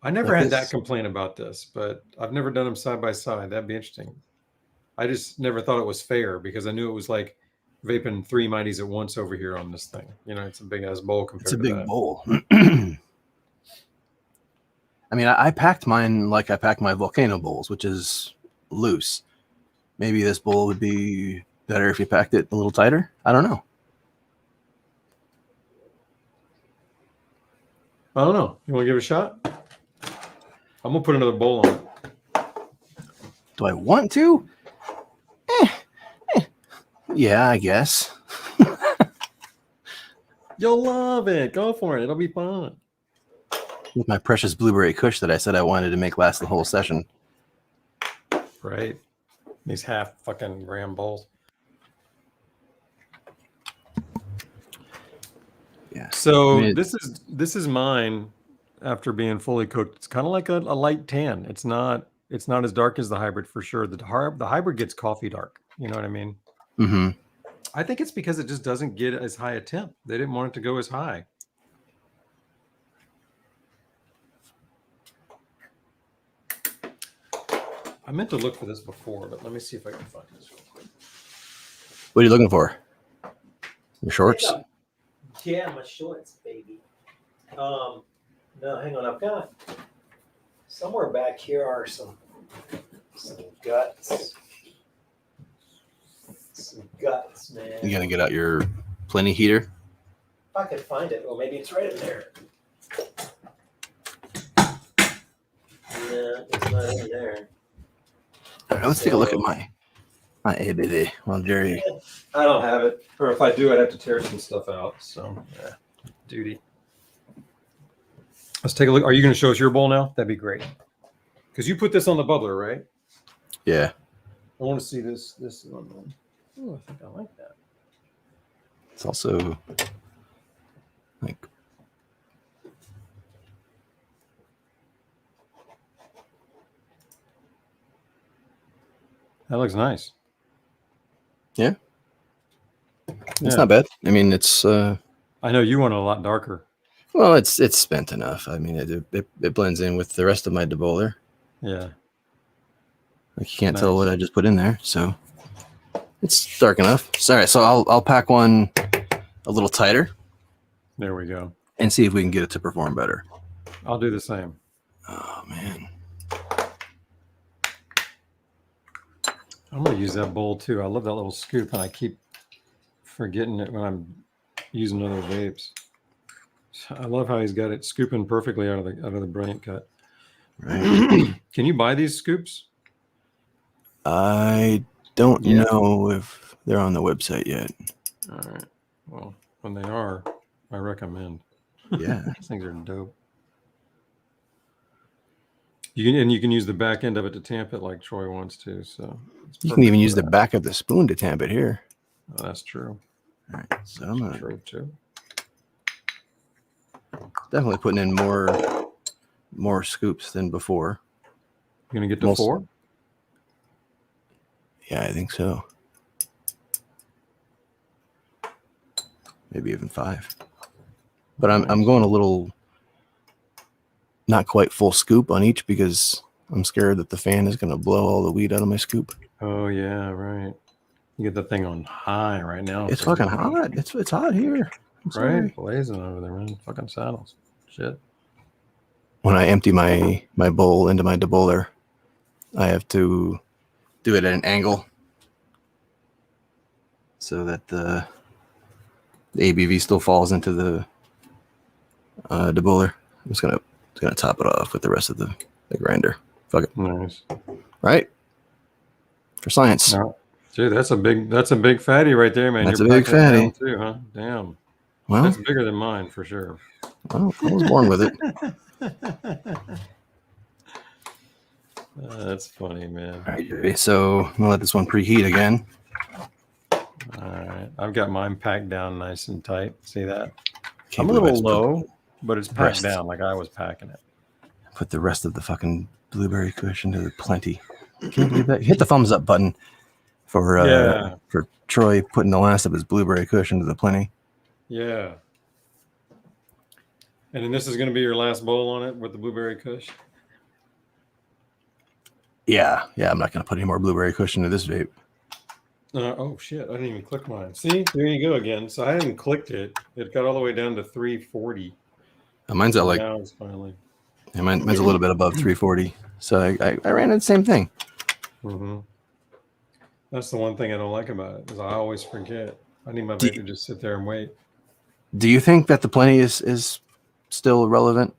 Speaker 2: I never had that complaint about this, but I've never done them side by side. That'd be interesting. I just never thought it was fair because I knew it was like vaping 3 Mighties at once over here on this thing. It's a big ass bowl compared to that. It's a big
Speaker 1: bowl. I mean, I packed mine like I packed my Volcano bowls, which is loose. Maybe this bowl would be better if you packed it a little tighter. I don't know.
Speaker 2: I don't know. You want to give it a shot? I'm going to put another bowl on it.
Speaker 1: Do I want to? Yeah, I guess.
Speaker 2: You'll love it. Go for it. It'll be fun.
Speaker 1: With my precious blueberry kush that I said I wanted to make last the whole session.
Speaker 2: Right. These half fucking gram bowls. Yeah. So this is mine after being fully cooked. It's kind of like a light tan. It's not as dark as the hybrid for sure. The hybrid gets coffee dark. You know what I mean?
Speaker 1: Mm-hmm.
Speaker 2: I think it's because it just doesn't get as high a temp. They didn't want it to go as high. I meant to look for this before, but let me see if I can find this real quick.
Speaker 1: What are you looking for? Your shorts?
Speaker 3: Yeah, my shorts, baby. No, hang on. I've got somewhere back here are some guts. Some guts, man.
Speaker 1: You gonna get out your plenty heater?
Speaker 3: If I could find it, well, maybe it's right in there. Yeah, it's not in there.
Speaker 1: All right, let's take a look at my ABD while Jerry.
Speaker 2: I don't have it, or if I do, I'd have to tear some stuff out. So, yeah, duty. Let's take a look. Are you going to show us your bowl now? That'd be great. Because you put this on the bubbler, right?
Speaker 1: Yeah.
Speaker 2: I want to see this. This one. Oh, I think I like that.
Speaker 1: It's also like
Speaker 2: that looks nice.
Speaker 1: yeah. It's not bad. I mean, it's
Speaker 2: I know you want it a lot darker.
Speaker 1: well, it's spent enough. I mean, it blends in with the rest of my debowler.
Speaker 2: Yeah.
Speaker 1: Like you can't tell what I just put in there, so it's dark enough. Sorry, so I'll pack one a little tighter.
Speaker 2: There we go.
Speaker 1: And see if we can get it to perform better.
Speaker 2: I'll do the same.
Speaker 1: Oh man.
Speaker 2: I'm gonna use that bowl too. I love that little scoop, and I keep forgetting it when I'm using other vapes. I love how he's got it scooping perfectly out of the brilliant cut.
Speaker 1: Right.
Speaker 2: Can you buy these scoops?
Speaker 1: I don't know if they're on the website yet.
Speaker 2: All right. Well, when they are, I recommend.
Speaker 1: Yeah.
Speaker 2: These things are dope. You can use the back end of it to tamp it like Troy wants to. So
Speaker 1: You can even use the back of the spoon to tamp it here.
Speaker 2: Oh, that's true.
Speaker 1: All right. So I'm gonna
Speaker 2: True too.
Speaker 1: definitely putting in more scoops than before.
Speaker 2: You gonna get to 4?
Speaker 1: Yeah, I think so. Maybe even 5. But I'm going a little not quite full scoop on each because I'm scared that the fan is going to blow all the weed out of my scoop.
Speaker 2: Oh yeah, right. You get the thing on high right now.
Speaker 1: It's fucking hot. It's hot here.
Speaker 2: Right, blazing over there, man. Fucking saddles. Shit.
Speaker 1: When I empty my bowl into my debowler, I have to do it at an angle so that the ABV still falls into the debowler. I'm just gonna top it off with the rest of the grinder. Fuck it.
Speaker 2: Nice.
Speaker 1: Right? For science.
Speaker 2: No. Dude, that's a big fatty right there, man.
Speaker 1: That's
Speaker 2: You're
Speaker 1: a big
Speaker 2: packing it
Speaker 1: fatty
Speaker 2: down too, huh? Damn.
Speaker 1: Well,
Speaker 2: That's bigger than mine for sure.
Speaker 1: well, I was born with it.
Speaker 2: That's funny, man.
Speaker 1: All right, so I'm gonna let this one preheat again.
Speaker 2: All right, I've got mine packed down nice and tight. See that?
Speaker 1: Can't
Speaker 2: I'm a
Speaker 1: believe
Speaker 2: little
Speaker 1: I
Speaker 2: low, but it's packed
Speaker 1: Rest.
Speaker 2: down like I was packing it.
Speaker 1: put the rest of the fucking blueberry cushion to the plenty. Can't believe that. Hit the thumbs up button for Troy putting the last of his blueberry cushion to the plenty.
Speaker 2: Yeah. And then this is going to be your last bowl on it with the blueberry kush.
Speaker 1: Yeah, I'm not gonna put any more blueberry cushion to this vape.
Speaker 2: Oh shit! I didn't even click mine. See, there you go again. So I hadn't clicked it. It got all the way down to 340.
Speaker 1: Mine's at like
Speaker 2: now it's finally.
Speaker 1: yeah, mine's a little bit above 340. So I ran the same thing.
Speaker 2: Mm-hmm. That's the one thing I don't like about it is I always forget. I need my vape to just sit there and wait.
Speaker 1: Do you think that the plenty is still relevant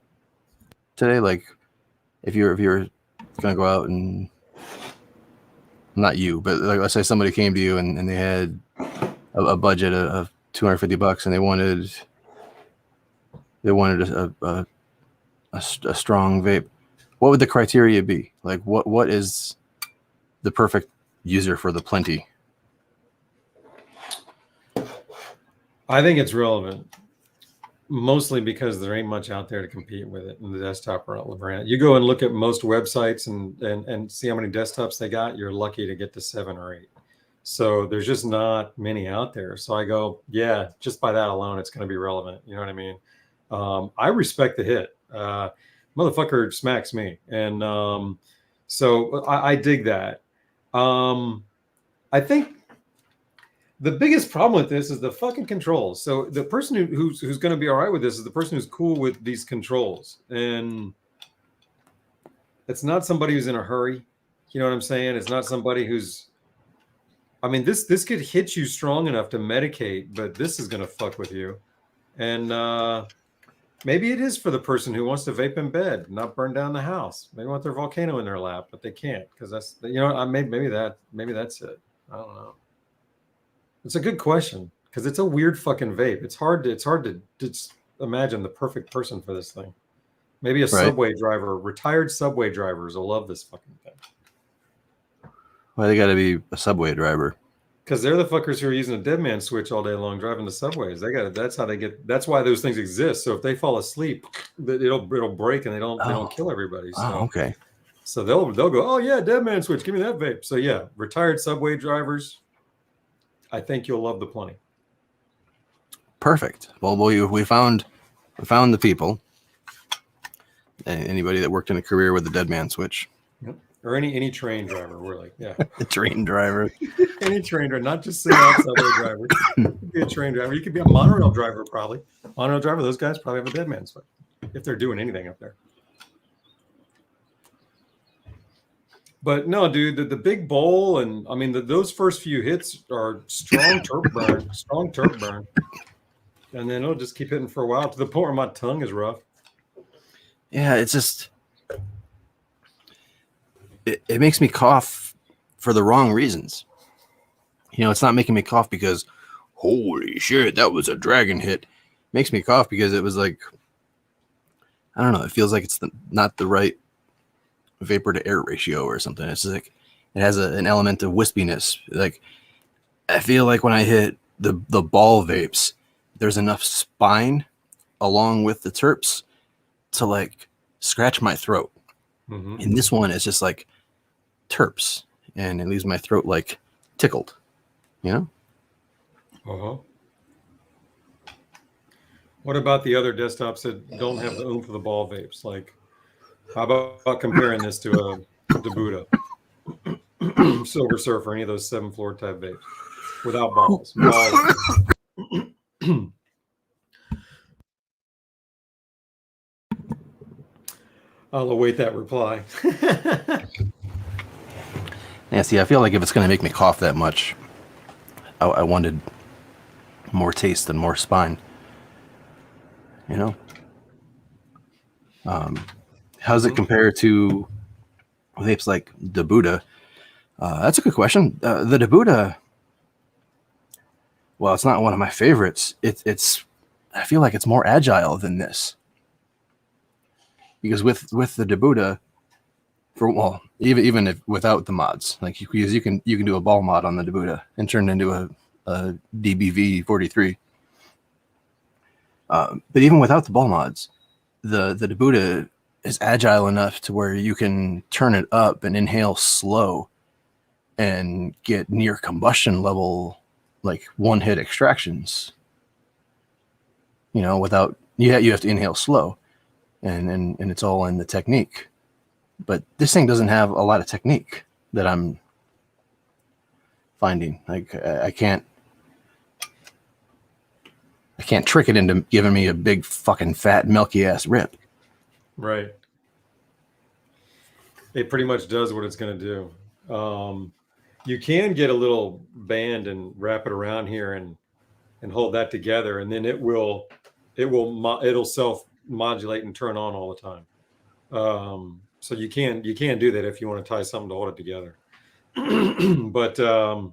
Speaker 1: today? Like, if you're gonna go out and not you, but like let's say somebody came to you and they had a budget of $250 and they wanted a strong vape, what would the criteria be? Like, what is the perfect user for the plenty?
Speaker 2: I think it's relevant, mostly because there ain't much out there to compete with it in the desktop brand. You go and look at most websites and see how many desktops they got. You're lucky to get to 7 or 8. So there's just not many out there. So I go, yeah, just by that alone, it's going to be relevant. You know what I mean? I respect the hit. Motherfucker smacks me. And so I dig that. I think the biggest problem with this is the fucking controls. So the person who's going to be all right with this is the person who's cool with these controls. And it's not somebody who's in a hurry. You know what I'm saying? It's not somebody who's, I mean, this could hit you strong enough to medicate, but this is going to fuck with you. And maybe it is for the person who wants to vape in bed, not burn down the house. They want their volcano in their lap, but they can't because that's, you know, maybe that's it. I don't know. It's a good question because it's a weird fucking vape. It's hard to just imagine the perfect person for this thing. Maybe a
Speaker 1: Right.
Speaker 2: subway driver, retired subway drivers will love this fucking thing.
Speaker 1: Why they got to be a subway driver?
Speaker 2: Because they're the fuckers who are using a dead man switch all day long driving the subways. They got it. That's how they get. That's why those things exist. So if they fall asleep, it'll break and they don't kill everybody. So,
Speaker 1: Oh, okay.
Speaker 2: So they'll go, oh yeah, dead man switch, give me that vape. So yeah, retired subway drivers, I think you'll love the plenty.
Speaker 1: Perfect. Well, we found the people. Anybody that worked in a career with the dead man switch.
Speaker 2: Yep. Or any train driver. We're like, yeah.
Speaker 1: The train driver.
Speaker 2: Any train driver, not just sitting out subway driver. You could be a train driver. You could be a monorail driver, probably. Monorail driver, those guys probably have a dead man switch if they're doing anything up there. But no, dude, the big bowl, and I mean, those first few hits are strong turp burn, and then it'll just keep hitting for a while to the point where my tongue is rough.
Speaker 1: Yeah, it's just it makes me cough for the wrong reasons. You know, it's not making me cough because holy shit, that was a dragon hit. It makes me cough because it was like, I don't know, it feels like it's not the right vapor to air ratio or something. It's like it has an element of wispiness. Like I feel like when I hit the ball vapes, there's enough spine along with the terps to like scratch my throat.
Speaker 2: Mm-hmm.
Speaker 1: And this one is just like terps, and it leaves my throat like tickled, you know?
Speaker 2: Uh-huh. What about the other desktops that don't have the oomph of the ball vapes? Like, how about comparing this to a Debuda, Silver Surfer, any of those 7 floor type vapes without balls? I'll await that reply.
Speaker 1: Yeah, see, I feel like if it's going to make me cough that much, I wanted more taste and more spine, you know? How's it compare to vapes like Debuda? That's a good question. The Debuda, well, it's not one of my favorites. It's I feel like it's more agile than this. Because with the Debuda, even if without the mods, like you can do a ball mod on the Debuda and turn it into a DBV 43. But even without the ball mods, the Debuda is agile enough to where you can turn it up and inhale slow and get near combustion level, like one hit extractions. You know, without you have to inhale slow, and it's all in the technique. But this thing doesn't have a lot of technique that I'm finding. Like I can't trick it into giving me a big fucking fat milky ass rip.
Speaker 2: Right. It pretty much does what it's going to do. You can get a little band and wrap it around here and hold that together, and then it'll self modulate and turn on all the time. So you can do that if you want to tie something to hold it together. But I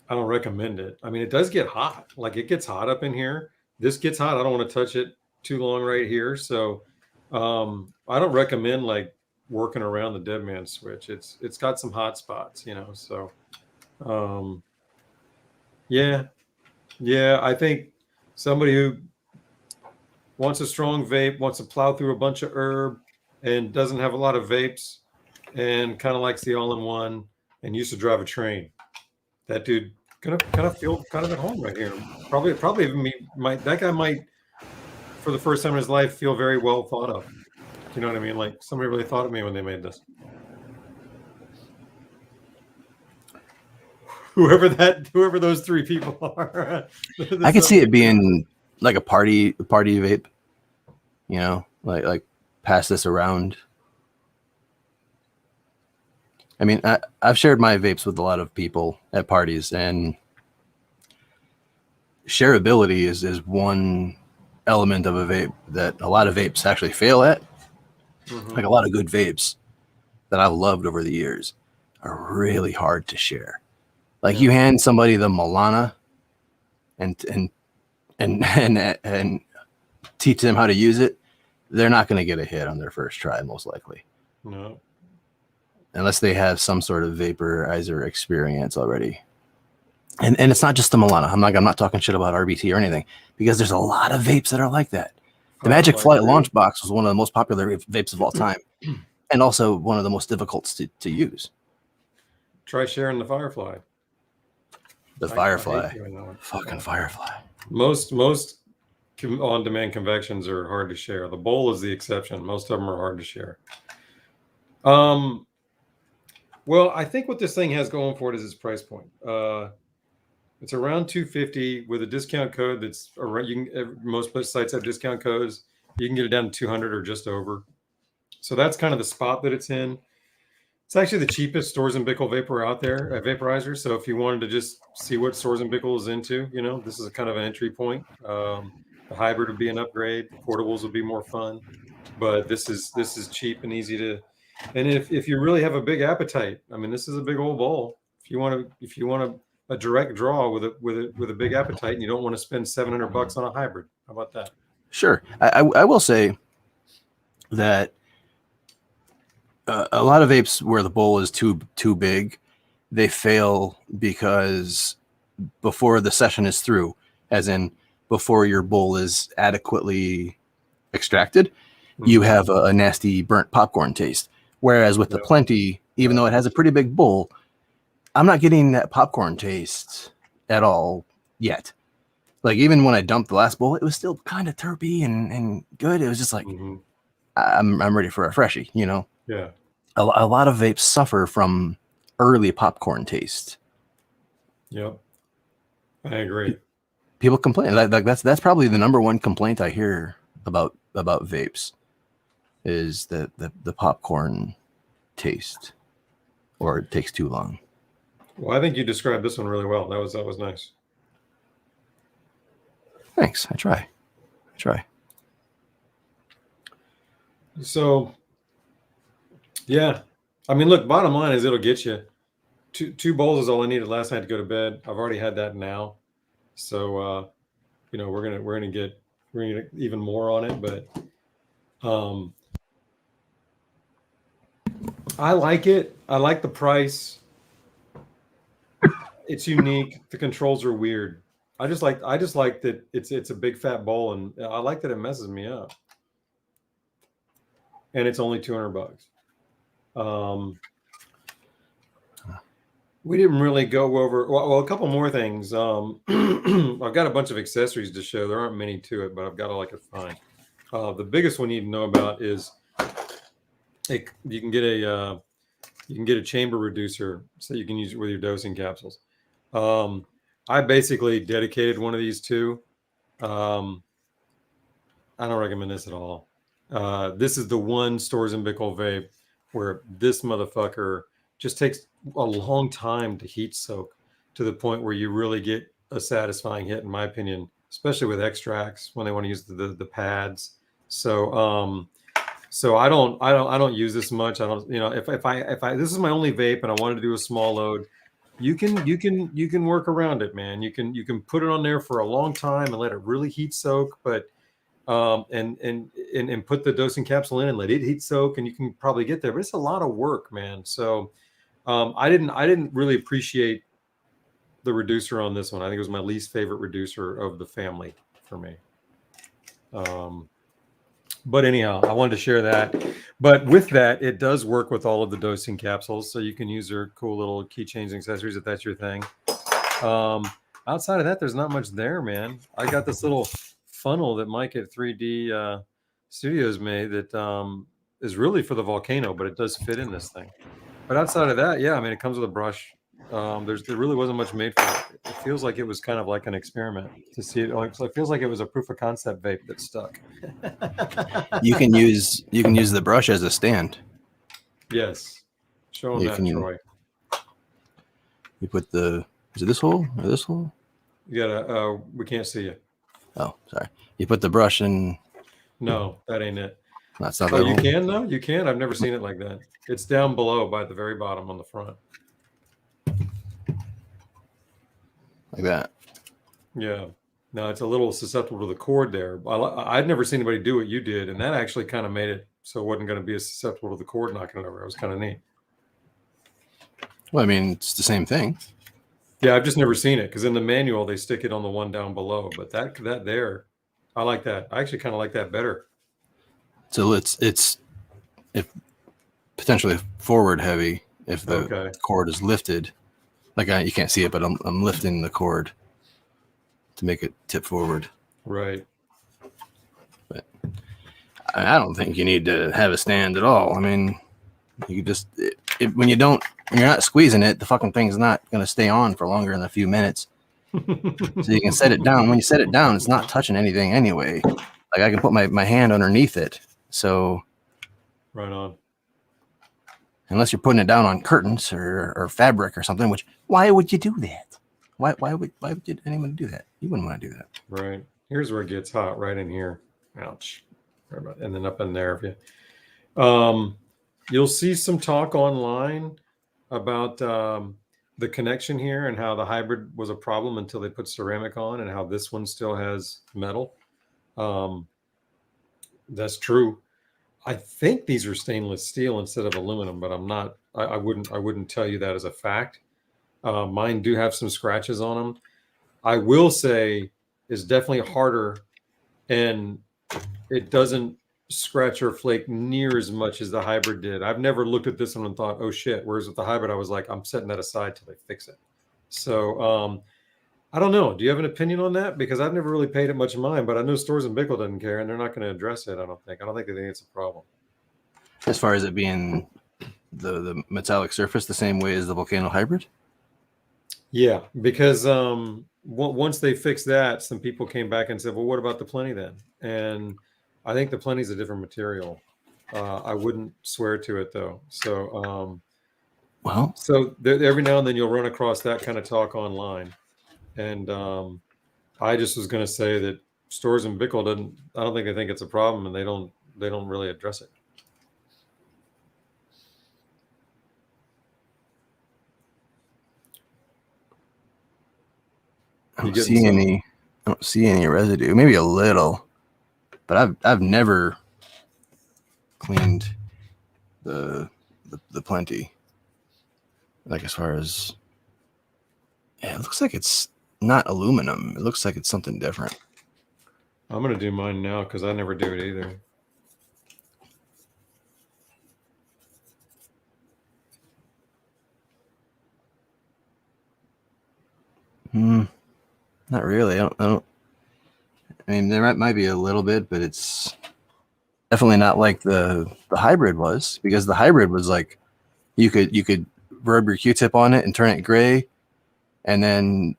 Speaker 2: don't recommend it. I mean, it does get hot. Like it gets hot up in here. This gets hot. I don't want to touch it too long right here. So I don't recommend like working around the dead man switch. It's got some hot spots, you know. So yeah, I think somebody who wants a strong vape, wants to plow through a bunch of herb and doesn't have a lot of vapes and kind of likes the all-in-one and used to drive a train. That dude gonna kind of feel kind of at home right here. Probably even that guy might, for the first time in his life, feel very well thought of. You know what I mean? Like somebody really thought of me when they made this. Whoever those 3 people are.
Speaker 1: I could see it being like a party vape, you know, like pass this around. I mean, I've shared my vapes with a lot of people at parties, and shareability is one element of a vape that a lot of vapes actually fail at. Mm-hmm. Like a lot of good vapes that I've loved over the years are really hard to share. Like you hand somebody the Milana and teach them how to use it, they're not going to get a hit on their first try, most likely.
Speaker 2: No.
Speaker 1: Unless they have some sort of vaporizer experience already. And it's not just the Milana. I'm not talking shit about RBT or anything, because there's a lot of vapes that are like that. The Magic Flight Launch Box was one of the most popular vapes of all time, and also one of the most difficult to use.
Speaker 2: Try sharing the Firefly.
Speaker 1: The Firefly. Fucking Firefly.
Speaker 2: Most on-demand convections are hard to share. The bowl is the exception. Most of them are hard to share. Well, I think what this thing has going for it is its price point. It's around $250 with a discount code that's around. Most sites have discount codes. You can get it down to $200 or just over. So that's kind of the spot that it's in. It's actually the cheapest Storz Bickel vapor out there, vaporizer. So if you wanted to just see what Storz Bickel is into, this is a kind of an entry point. The hybrid would be an upgrade. Portables would be more fun, but this is cheap and easy to. And if you really have a big appetite, I mean, this is a big old bowl. If you want a direct draw with a big appetite, and you don't want to spend $700 on a hybrid, how about that?
Speaker 1: Sure, I will say that a lot of vapes where the bowl is too big, they fail because before the session is through, as in before your bowl is adequately extracted, you have a nasty burnt popcorn taste. Whereas with the Plenty, even though it has a pretty big bowl, I'm not getting that popcorn taste at all yet. Like, even when I dumped the last bowl, it was still kind of terpy and good. It was just like, I'm ready for a freshie,
Speaker 2: Yeah.
Speaker 1: A lot of vapes suffer from early popcorn taste.
Speaker 2: Yep. I agree.
Speaker 1: People complain. That's probably the number one complaint I hear about vapes is that the popcorn taste, or it takes too long.
Speaker 2: Well, I think you described this one really well. That was nice.
Speaker 1: Thanks. I try.
Speaker 2: So, yeah. I mean, look, bottom line is it'll get you. Two bowls is all I needed last night to go to bed. I've already had that now. So, we're gonna get even more on it, but I like it. I like the price. It's unique. The controls are weird. I just like that it's a big fat bowl, and I like that it messes me up. And it's only $200. We didn't really go over a couple more things. I've got a bunch of accessories to show. There aren't many to it, but I've got to find. The biggest one you need to know about is you can get a chamber reducer so you can use it with your dosing capsules. I basically dedicated one of these to. I don't recommend this at all. This is the one Storz Bickel vape where this motherfucker just takes a long time to heat soak to the point where you really get a satisfying hit, in my opinion, especially with extracts when they want to use the pads. So I don't use this much. I don't, if I this is my only vape and I wanted to do a small load, you can work around it, man. You can put it on there for a long time and let it really heat soak, but and put the dosing capsule in and let it heat soak, and you can probably get there, but it's a lot of work, man. So I didn't really appreciate the reducer on this one. I think it was my least favorite reducer of the family for me. But anyhow, I wanted to share that. But with that, it does work with all of the dosing capsules, so you can use their cool little keychains and accessories if that's your thing. Outside of that, there's not much there, man. I got this little funnel that Mike at 3D Studios made that is really for the volcano, but it does fit in this thing. But outside of that, yeah, I mean, it comes with a brush. There really wasn't much made for it. It feels like it was kind of like an experiment to see it. So it feels like it was a proof of concept vape that stuck.
Speaker 1: You can use the brush as a stand.
Speaker 2: Yes. Show them that, Troy.
Speaker 1: You put is it this hole or this hole?
Speaker 2: You gotta. We can't see you.
Speaker 1: Oh, sorry. You put the brush in.
Speaker 2: No, that ain't it.
Speaker 1: That's not.
Speaker 2: Oh, you can though. You can. I've never seen it like that. It's down below by the very bottom on the front.
Speaker 1: Like that.
Speaker 2: Yeah. No, it's a little susceptible to the cord there. I'd never seen anybody do what you did, and that actually kind of made it so it wasn't going to be as susceptible to the cord knocking it over. It was kind of neat.
Speaker 1: Well, I mean, it's the same thing.
Speaker 2: Yeah, I've just never seen it because in the manual they stick it on the one down below. But that there, I like that. I actually kind of like that better.
Speaker 1: So it's if potentially forward heavy if the cord is lifted. Like you can't see it, but I'm lifting the cord to make it tip forward.
Speaker 2: Right.
Speaker 1: But I don't think you need to have a stand at all. I mean, you just when you're not squeezing it, the fucking thing's not going to stay on for longer than a few minutes. So you can set it down. When you set it down, it's not touching anything anyway. Like I can put my hand underneath it. So
Speaker 2: right on.
Speaker 1: Unless you're putting it down on curtains or fabric or something, which why would you do that? Why would anyone do that? You wouldn't want to do that.
Speaker 2: Right. Here's where it gets hot, right in here. Ouch. And then up in there. If you you'll see some talk online about the connection here and how the hybrid was a problem until they put ceramic on, and how this one still has metal. That's true. I think these are stainless steel instead of aluminum, but I'm not. I wouldn't tell you that as a fact. Mine do have some scratches on them. I will say it's definitely harder, and it doesn't scratch or flake near as much as the hybrid did. I've never looked at this one and thought, oh shit. Whereas with the hybrid, I was like, I'm setting that aside till they fix it. So I don't know. Do you have an opinion on that? Because I've never really paid it much mind, but I know Storz Bickel doesn't care, and they're not going to address it. I don't think they think it's a problem.
Speaker 1: As far as it being the metallic surface the same way as the Volcano hybrid?
Speaker 2: Yeah, because once they fixed that, some people came back and said, well, what about the Plenty then? And I think the Plenty's a different material. I wouldn't swear to it though. So, every now and then you'll run across that kind of talk online. And I just was going to say that Storz and Bickel I don't think they think it's a problem, and they don't really address it.
Speaker 1: I don't see any residue. Maybe a little, but I've never cleaned the Plenty. Like as far as it looks like it's not aluminum. It looks like it's something different.
Speaker 2: I'm gonna do mine now because I never do it either.
Speaker 1: Not really. I don't. I mean, there might be a little bit, but it's definitely not like the hybrid was, because the hybrid was like you could rub your Q-tip on it and turn it gray, and then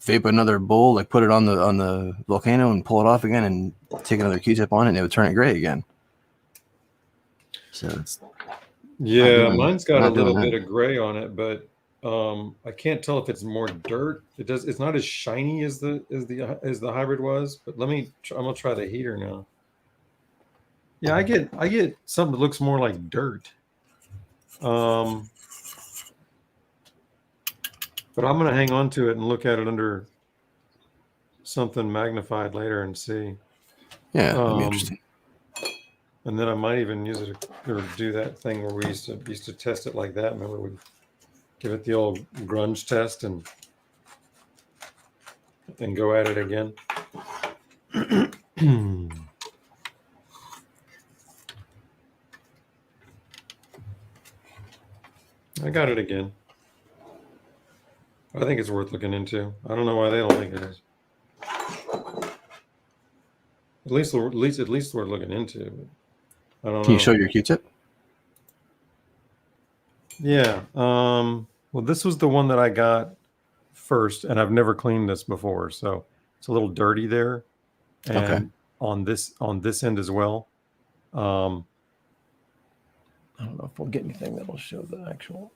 Speaker 1: vape another bowl, like put it on the Volcano and pull it off again, and take another Q-tip on it, and it would turn it gray again. So it's
Speaker 2: mine's got a little bit of gray on it, but I can't tell if it's more dirt. It's not as shiny as the hybrid was. But I'm gonna try the heater now. Yeah, I get something that looks more like dirt. But I'm gonna hang on to it and look at it under something magnified later and see.
Speaker 1: Yeah, that'd be interesting.
Speaker 2: And then I might even use it or do that thing where we used to test it like that. Remember, we give it the old grunge test and go at it again. I got it again. I think it's worth looking into. I don't know why they don't think it is. At least worth looking into. I don't know.
Speaker 1: Can you show your Q-tip?
Speaker 2: Yeah. Well, this was the one that I got first, and I've never cleaned this before, so it's a little dirty there. And on this end as well. I don't know if we'll get anything that'll show the actual.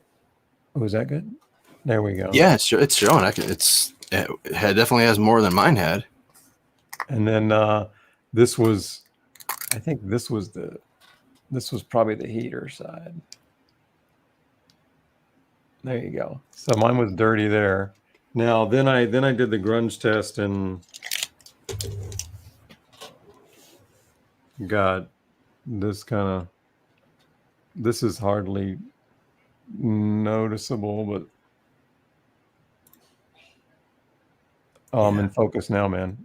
Speaker 2: Oh, is that good? There we go.
Speaker 1: Yeah, it's showing. It definitely has more than mine had.
Speaker 2: And then this was, I think this was probably the heater side. There you go. So mine was dirty there. Now, then I did the grunge test and got this kind of. This is hardly noticeable, but I'm in focus now, man.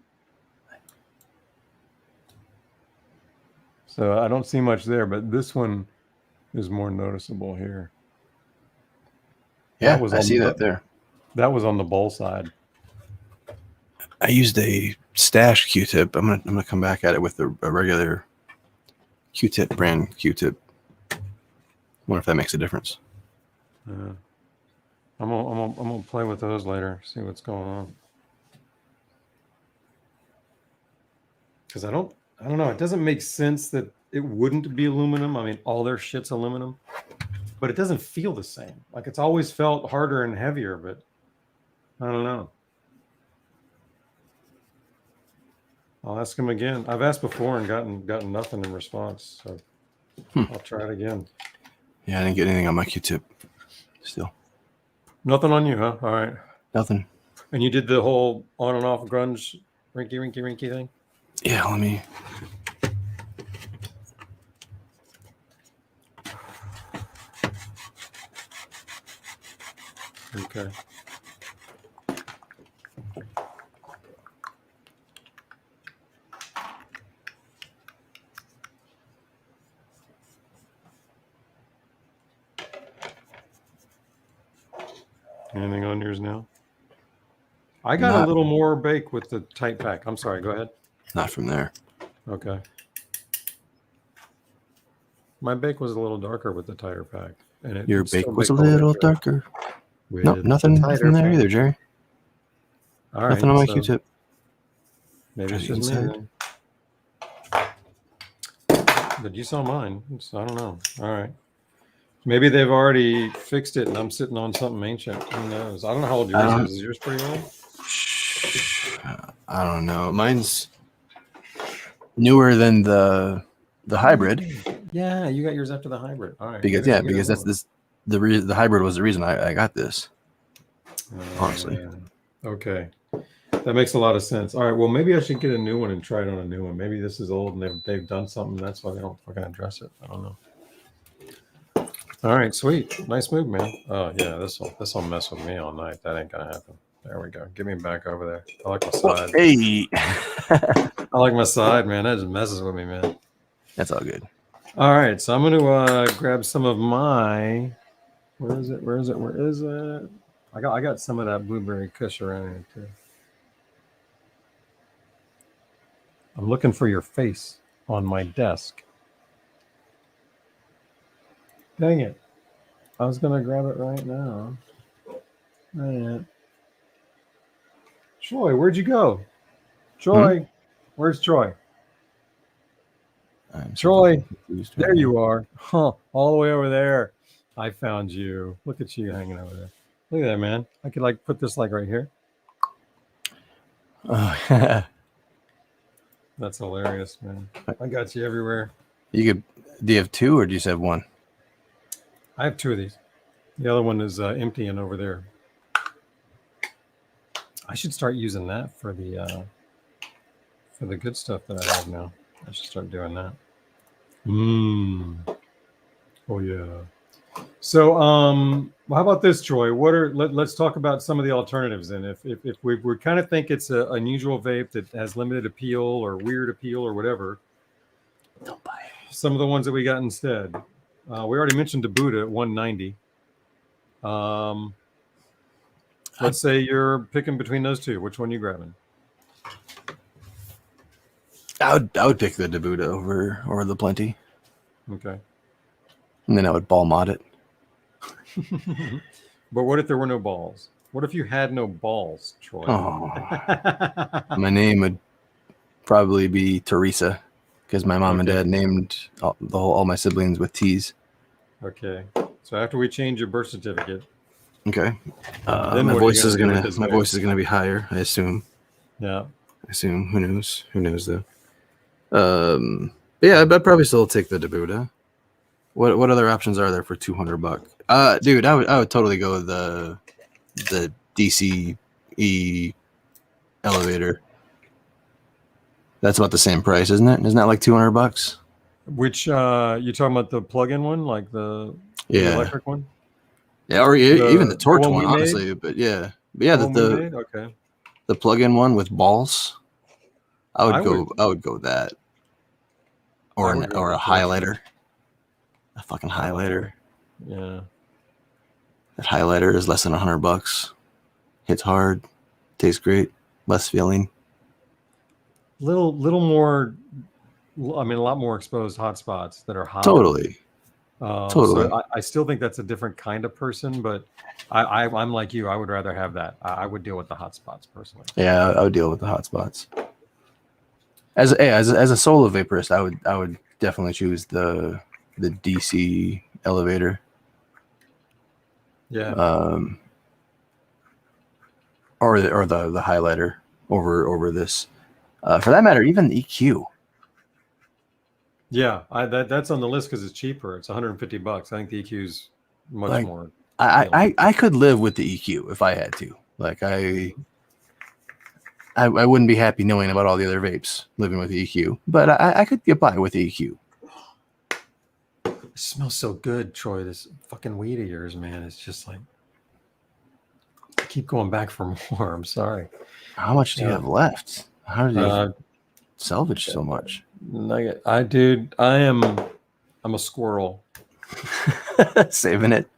Speaker 2: So I don't see much there, but this one is more noticeable here.
Speaker 1: Yeah, I see that there.
Speaker 2: That was on the bowl side.
Speaker 1: I used a stash Q-tip. I'm gonna come back at it with a regular Q-tip brand Q-tip. Wonder if that makes a difference.
Speaker 2: I'm gonna play with those later. See what's going on. Because I don't know. It doesn't make sense that it wouldn't be aluminum. I mean, all their shit's aluminum, but it doesn't feel the same. Like it's always felt harder and heavier, but I don't know. I'll ask him again. I've asked before and gotten nothing in response. So I'll try it again.
Speaker 1: Yeah, I didn't get anything on my Q-tip. Still.
Speaker 2: Nothing on you, huh? All right.
Speaker 1: Nothing.
Speaker 2: And you did the whole on and off grunge rinky thing?
Speaker 1: Yeah, let me.
Speaker 2: Okay. Anything on yours now? I got a little more bake with the tight pack. I'm sorry. Go ahead.
Speaker 1: Not from there.
Speaker 2: Okay. My bake was a little darker with the tighter pack. And
Speaker 1: Your bake was a little darker. No, nothing from there either, Jerry.
Speaker 2: All right.
Speaker 1: Nothing on my Q-tip.
Speaker 2: Maybe it's just me then. But you saw mine, so I don't know. All right. Maybe they've already fixed it and I'm sitting on something ancient. Who knows? I don't know how old yours is. Is yours pretty old?
Speaker 1: I don't know. Mine's newer than the hybrid.
Speaker 2: Yeah, you got yours after the hybrid. All right.
Speaker 1: Because that's the hybrid was the reason I got this. Honestly.
Speaker 2: Okay. That makes a lot of sense. All right. Well, maybe I should get a new one and try it on a new one. Maybe this is old and they've done something. That's why they don't fucking address it. I don't know. All right, sweet. Nice move, man. Oh yeah, this'll mess with me all night. That ain't gonna happen. There we go. Get me back over there. I like my side.
Speaker 1: Hey.
Speaker 2: I like my side, man. That just messes with me, man.
Speaker 1: That's all good.
Speaker 2: All right, so I'm gonna grab some of my. Where is it? I got some of that blueberry kush around here too. I'm looking for your face on my desk. Dang it. I was going to grab it right now. Man. Troy, where'd you go? Troy, where's Troy? Troy, there you are. Huh, all the way over there. I found you. Look at you hanging over there. Look at that, man. I could like put this like right here.
Speaker 1: Oh,
Speaker 2: that's hilarious, man. I got you everywhere.
Speaker 1: Do you have two or do you just have one?
Speaker 2: I have two of these. The other one is empty and over there. I should start using that for the good stuff that I have now. I should start doing that. Oh yeah. So how about this, Troy? Let's talk about some of the alternatives. And if we kind of think it's an unusual vape that has limited appeal or weird appeal or whatever,
Speaker 1: don't buy it.
Speaker 2: Some of the ones that we got instead. We already mentioned the Buddha at 190. Let's say you're picking between those two. Which one are you grabbing?
Speaker 1: I would pick the Buddha over the Plenty.
Speaker 2: Okay.
Speaker 1: And then I would ball mod it.
Speaker 2: But what if there were no balls? What if you had no balls, Troy?
Speaker 1: Oh. My name would probably be Teresa. Because my mom and dad named all my siblings with T's.
Speaker 2: Okay. So after we change your birth certificate.
Speaker 1: Okay. My voice is gonna be higher, I assume.
Speaker 2: Yeah.
Speaker 1: I assume. Who knows? Who knows though? Yeah, I'd probably still take the Buddha. What other options are there for $200? Dude, I would totally go the DC E elevator. That's about the same price, isn't it? Isn't that like $200?
Speaker 2: Which you talking about the plug-in one, like the
Speaker 1: Yeah,
Speaker 2: electric one?
Speaker 1: yeah, or even the torch
Speaker 2: one
Speaker 1: one,
Speaker 2: we made?
Speaker 1: honestly. But yeah,
Speaker 2: The one we made? Okay.
Speaker 1: the plug-in one with balls. I would
Speaker 2: I
Speaker 1: go with that, or
Speaker 2: I would go
Speaker 1: or
Speaker 2: with
Speaker 1: a
Speaker 2: the torch
Speaker 1: highlighter. A fucking highlighter.
Speaker 2: Yeah.
Speaker 1: That highlighter is less than $100. Hits hard, tastes great, less feeling.
Speaker 2: Little more. I mean, a lot more exposed hot spots that are hot.
Speaker 1: Totally.
Speaker 2: So I still think that's a different kind of person, but I'm like you. I would rather have that. I would deal with the hot spots personally.
Speaker 1: Yeah, I would deal with the hot spots. As a solo vaporist, I would definitely choose the DC elevator.
Speaker 2: Yeah.
Speaker 1: Or the highlighter over this. For that matter, even the EQ.
Speaker 2: Yeah, that's on the list because it's cheaper. It's $150. I think the EQ's much more.
Speaker 1: I could live with the EQ if I had to. Like I wouldn't be happy knowing about all the other vapes living with the EQ, but I could get by with the EQ.
Speaker 2: It smells so good, Troy. This fucking weed of yours, man. It's just like I keep going back for more. I'm sorry.
Speaker 1: How much do you have left? How did you salvage so much?
Speaker 2: I'm a squirrel.
Speaker 1: Saving it.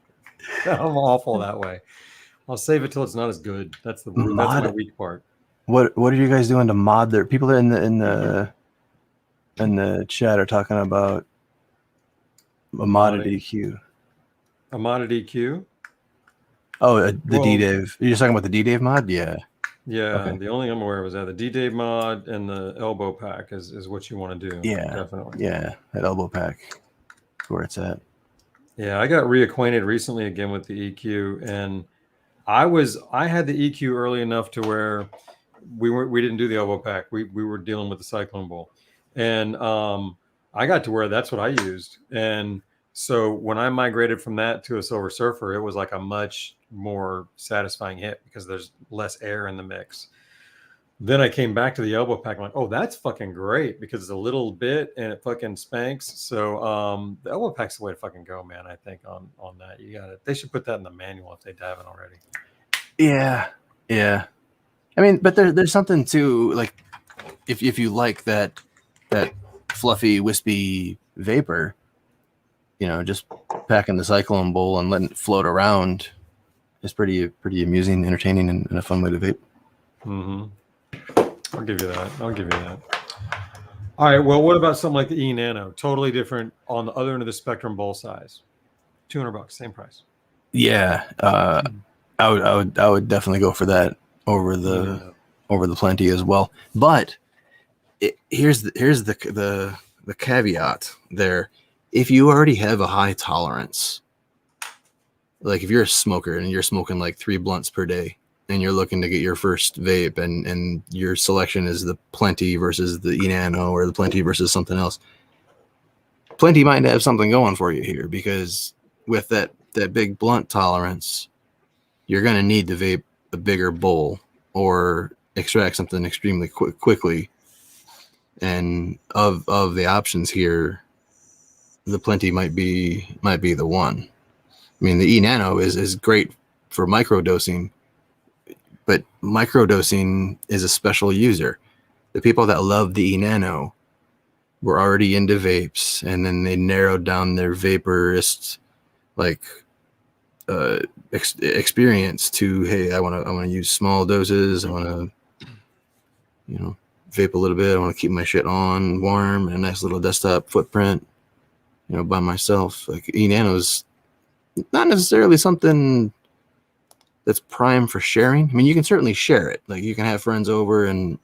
Speaker 2: I'm awful that way. I'll save it till it's not as good. That's my weak part.
Speaker 1: What are you guys doing to mod their people in the chat are talking about a modded EQ.
Speaker 2: A modded EQ?
Speaker 1: Oh, D-Dave. You're just talking about the D-Dave mod? Yeah.
Speaker 2: Yeah,
Speaker 1: Okay.
Speaker 2: the only thing I'm aware of is that the D-Dave mod and the elbow pack is what you want to do.
Speaker 1: Yeah,
Speaker 2: definitely.
Speaker 1: Yeah, that elbow pack is where it's at.
Speaker 2: Yeah, I got reacquainted recently again with the EQ, and I had the EQ early enough to where we didn't do the elbow pack. We were dealing with the cyclone bowl, and I got to where that's what I used. And so when I migrated from that to a Silver Surfer, it was like a much more satisfying hit because there's less air in the mix. Then I came back to the elbow pack. I'm like, oh, that's fucking great because it's a little bit and it fucking spanks. So the elbow pack's the way to fucking go, man. I think on that, they should put that in the manual if they haven't already.
Speaker 1: Yeah. I mean, but there's something to like if you like that fluffy, wispy vapor, just packing the cyclone bowl and letting it float around is pretty amusing, entertaining, and a fun way to vape.
Speaker 2: Mm-hmm. I'll give you that. All right. Well, what about something like the E-Nano? Totally different on the other end of the spectrum, bowl size. $200, same price.
Speaker 1: Yeah, I would definitely go for that over the Plenty as well. But here's the caveat there. If you already have a high tolerance, like if you're a smoker and you're smoking like 3 blunts per day and you're looking to get your first vape and your selection is the Plenty versus the E-Nano or the Plenty versus something else, Plenty might have something going for you here because with that big blunt tolerance, you're going to need to vape a bigger bowl or extract something extremely quickly. And of the options here, the Plenty might be the one. I mean, the E-Nano is great for microdosing, but microdosing is a special user. The people that love the E-Nano were already into vapes, and then they narrowed down their vaporist experience to, hey, I want to use small doses. I want to, vape a little bit. I want to keep my shit on warm and a nice little desktop footprint, by myself. Like E-Nano's not necessarily something that's prime for sharing. I mean, you can certainly share it. Like you can have friends over and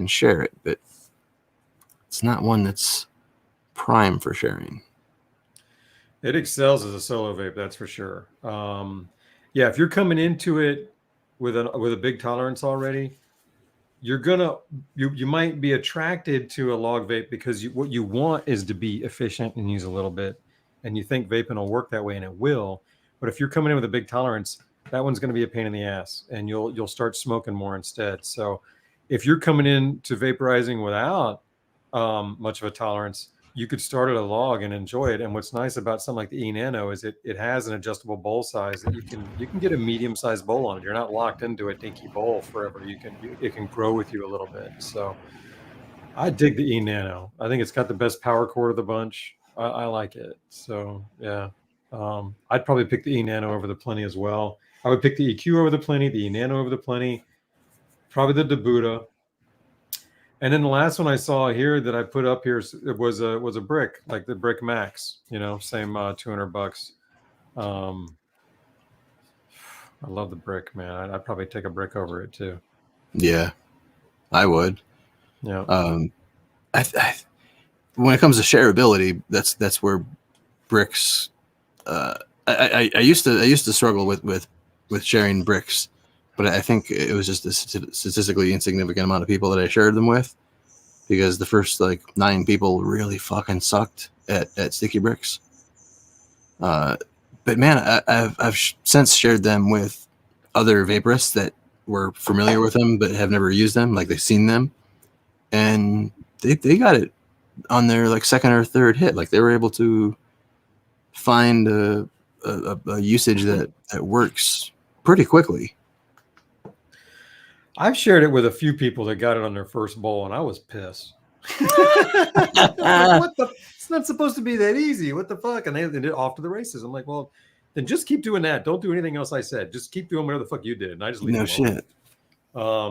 Speaker 1: share it, but it's not one that's prime for sharing.
Speaker 2: It excels as a solo vape, that's for sure. Yeah, if you're coming into it with a big tolerance already, you might be attracted to a log vape because what you want is to be efficient and use a little bit, and you think vaping will work that way, and it will. But if you're coming in with a big tolerance, that one's going to be a pain in the ass, and you'll start smoking more instead. So if you're coming in to vaporizing without much of a tolerance, you could start at a log and enjoy it. And what's nice about something like the E-Nano is it has an adjustable bowl size that you can get a medium-sized bowl on it. You're not locked into a dinky bowl forever. It can grow with you a little bit. So I dig the E-Nano. I think it's got the best power cord of the bunch. I like it. So yeah, I'd probably pick the E-Nano over the Plenty as well. I would pick the EQ over the Plenty, the E-Nano over the Plenty, probably the Debuta. And then the last one I saw here that I put up here was a brick, like the Brick Max, same $200. I love the brick, man. I'd probably take a brick over it too.
Speaker 1: Yeah, I would.
Speaker 2: Yeah.
Speaker 1: When it comes to shareability, that's where bricks. I used to struggle with sharing bricks, but I think it was just a statistically insignificant amount of people that I shared them with, because the first like 9 people really fucking sucked at sticky bricks. But man, I've since shared them with other vaporists that were familiar with them but have never used them, like they've seen them, and they got it on their like second or third hit. Like they were able to find a usage that works pretty quickly.
Speaker 2: I've shared it with a few people that got it on their first bowl, and I was pissed. It's not supposed to be that easy. What the fuck? And they did off to the races. I'm like, well, then just keep doing that. Don't do anything else I said. Just keep doing whatever the fuck you did. And I just leave
Speaker 1: No
Speaker 2: it alone.
Speaker 1: shit.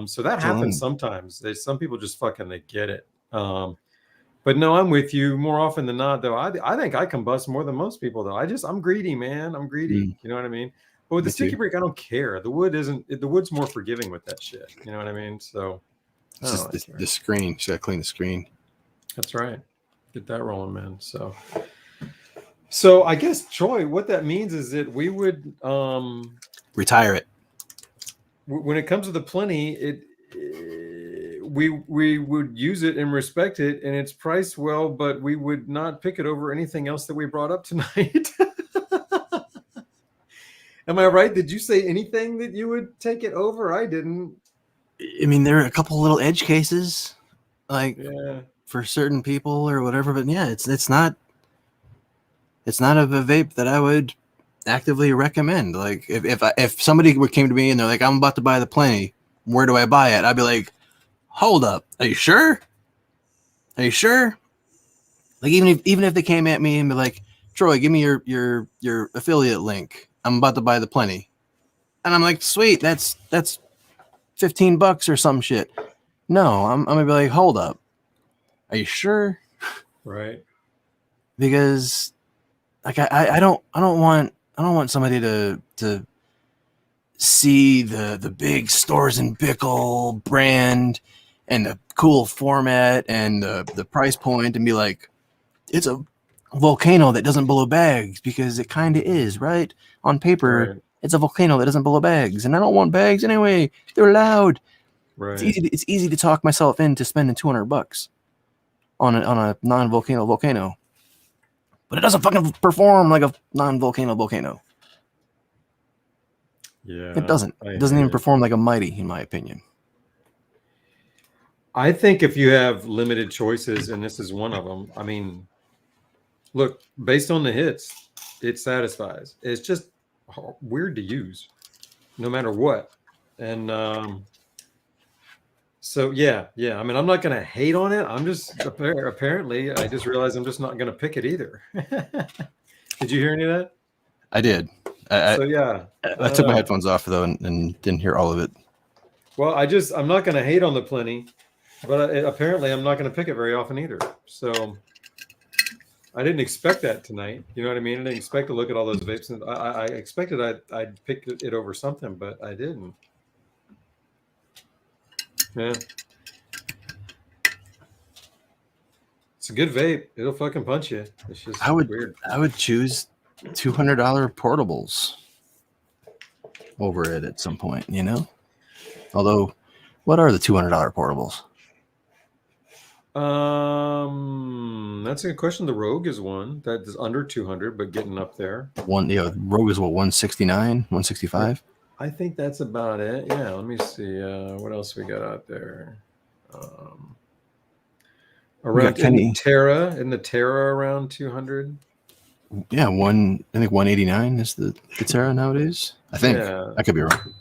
Speaker 2: So that happens sometimes. Some people just fucking, they get it. But no, I'm with you more often than not, though. I think I combust more than most people, though. I'm greedy, man. I'm greedy. You know what I mean? But with the sticky brick, I don't care. The wood's more forgiving with that shit. You know what I mean? So
Speaker 1: it's just the screen. You gotta clean the screen.
Speaker 2: That's right. Get that rolling, man. So I guess, Troy, what that means is that we would
Speaker 1: retire it.
Speaker 2: When it comes to the Plenty, we would use it and respect it, and it's priced well, but we would not pick it over anything else that we brought up tonight. Am I right? Did you say anything that you would take it over? I didn't.
Speaker 1: I mean, there are a couple little edge cases, like for certain people or whatever, but yeah, it's not a vape that I would actively recommend. Like if somebody came to me and they're like, I'm about to buy the Plenty, where do I buy it? I'd be like, hold up, are you sure? Are you sure? Like even if they came at me and be like, Troy, give me your affiliate link, I'm about to buy the Plenty, and I'm like, sweet, that's $15 or some shit. No, I'm gonna be like, hold up, are you sure?
Speaker 2: Right.
Speaker 1: Because like I don't want somebody to see the big Storz Bickel brand and the cool format and the price point and be like, it's a volcano that doesn't blow bags, because it kind of is, right? On paper, right. It's a volcano that doesn't blow bags, and I don't want bags anyway. They're loud.
Speaker 2: Right.
Speaker 1: It's easy to talk myself into spending $200 on a non-volcano volcano, but it doesn't fucking perform like a non-volcano volcano.
Speaker 2: Yeah,
Speaker 1: it doesn't. It doesn't even perform like a mighty, in my opinion.
Speaker 2: I think if you have limited choices, and this is one of them, I mean, look, based on the hits, it satisfies. It's just weird to use, no matter what. And so yeah. I mean, I'm not going to hate on it. I'm just apparently, I just realized I'm just not going to pick it either. Did you hear any of that?
Speaker 1: I did.
Speaker 2: I
Speaker 1: took my headphones off though and didn't hear all of it.
Speaker 2: Well, I'm not going to hate on the Plenty, but apparently I'm not going to pick it very often either. So I didn't expect that tonight. You know what I mean? I didn't expect to look at all those vapes. And I expected I'd pick it over something, but I didn't. Yeah. It's a good vape. It'll fucking punch you. It's just weird.
Speaker 1: I would choose $200 portables over it at some point, you know? Although, what are the $200 portables?
Speaker 2: That's a good question. The Rogue is one that is under 200, but getting up there.
Speaker 1: Rogue is what, 169, 165?
Speaker 2: I think that's about it. Yeah, let me see. What else we got out there? Around
Speaker 1: Kenny.
Speaker 2: in the Terra around 200.
Speaker 1: Yeah, I think 189 is the Terra nowadays. I think.
Speaker 2: Yeah.
Speaker 1: I could be wrong.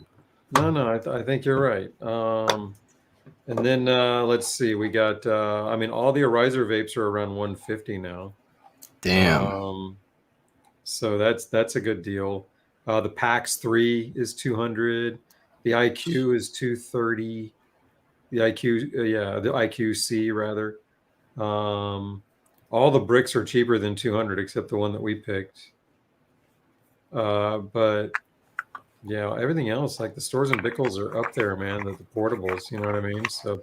Speaker 2: No, I think you're right. And then let's see, we got I mean, all the Orizer vapes are around 150 now.
Speaker 1: Damn.
Speaker 2: So that's a good deal. The PAX 3 is 200. The IQ is 230. The IQ, the IQC rather. All the bricks are cheaper than 200 except the one that we picked. But yeah, everything else, like the Storz and Bickels are up there, man. The portables, you know what I mean? So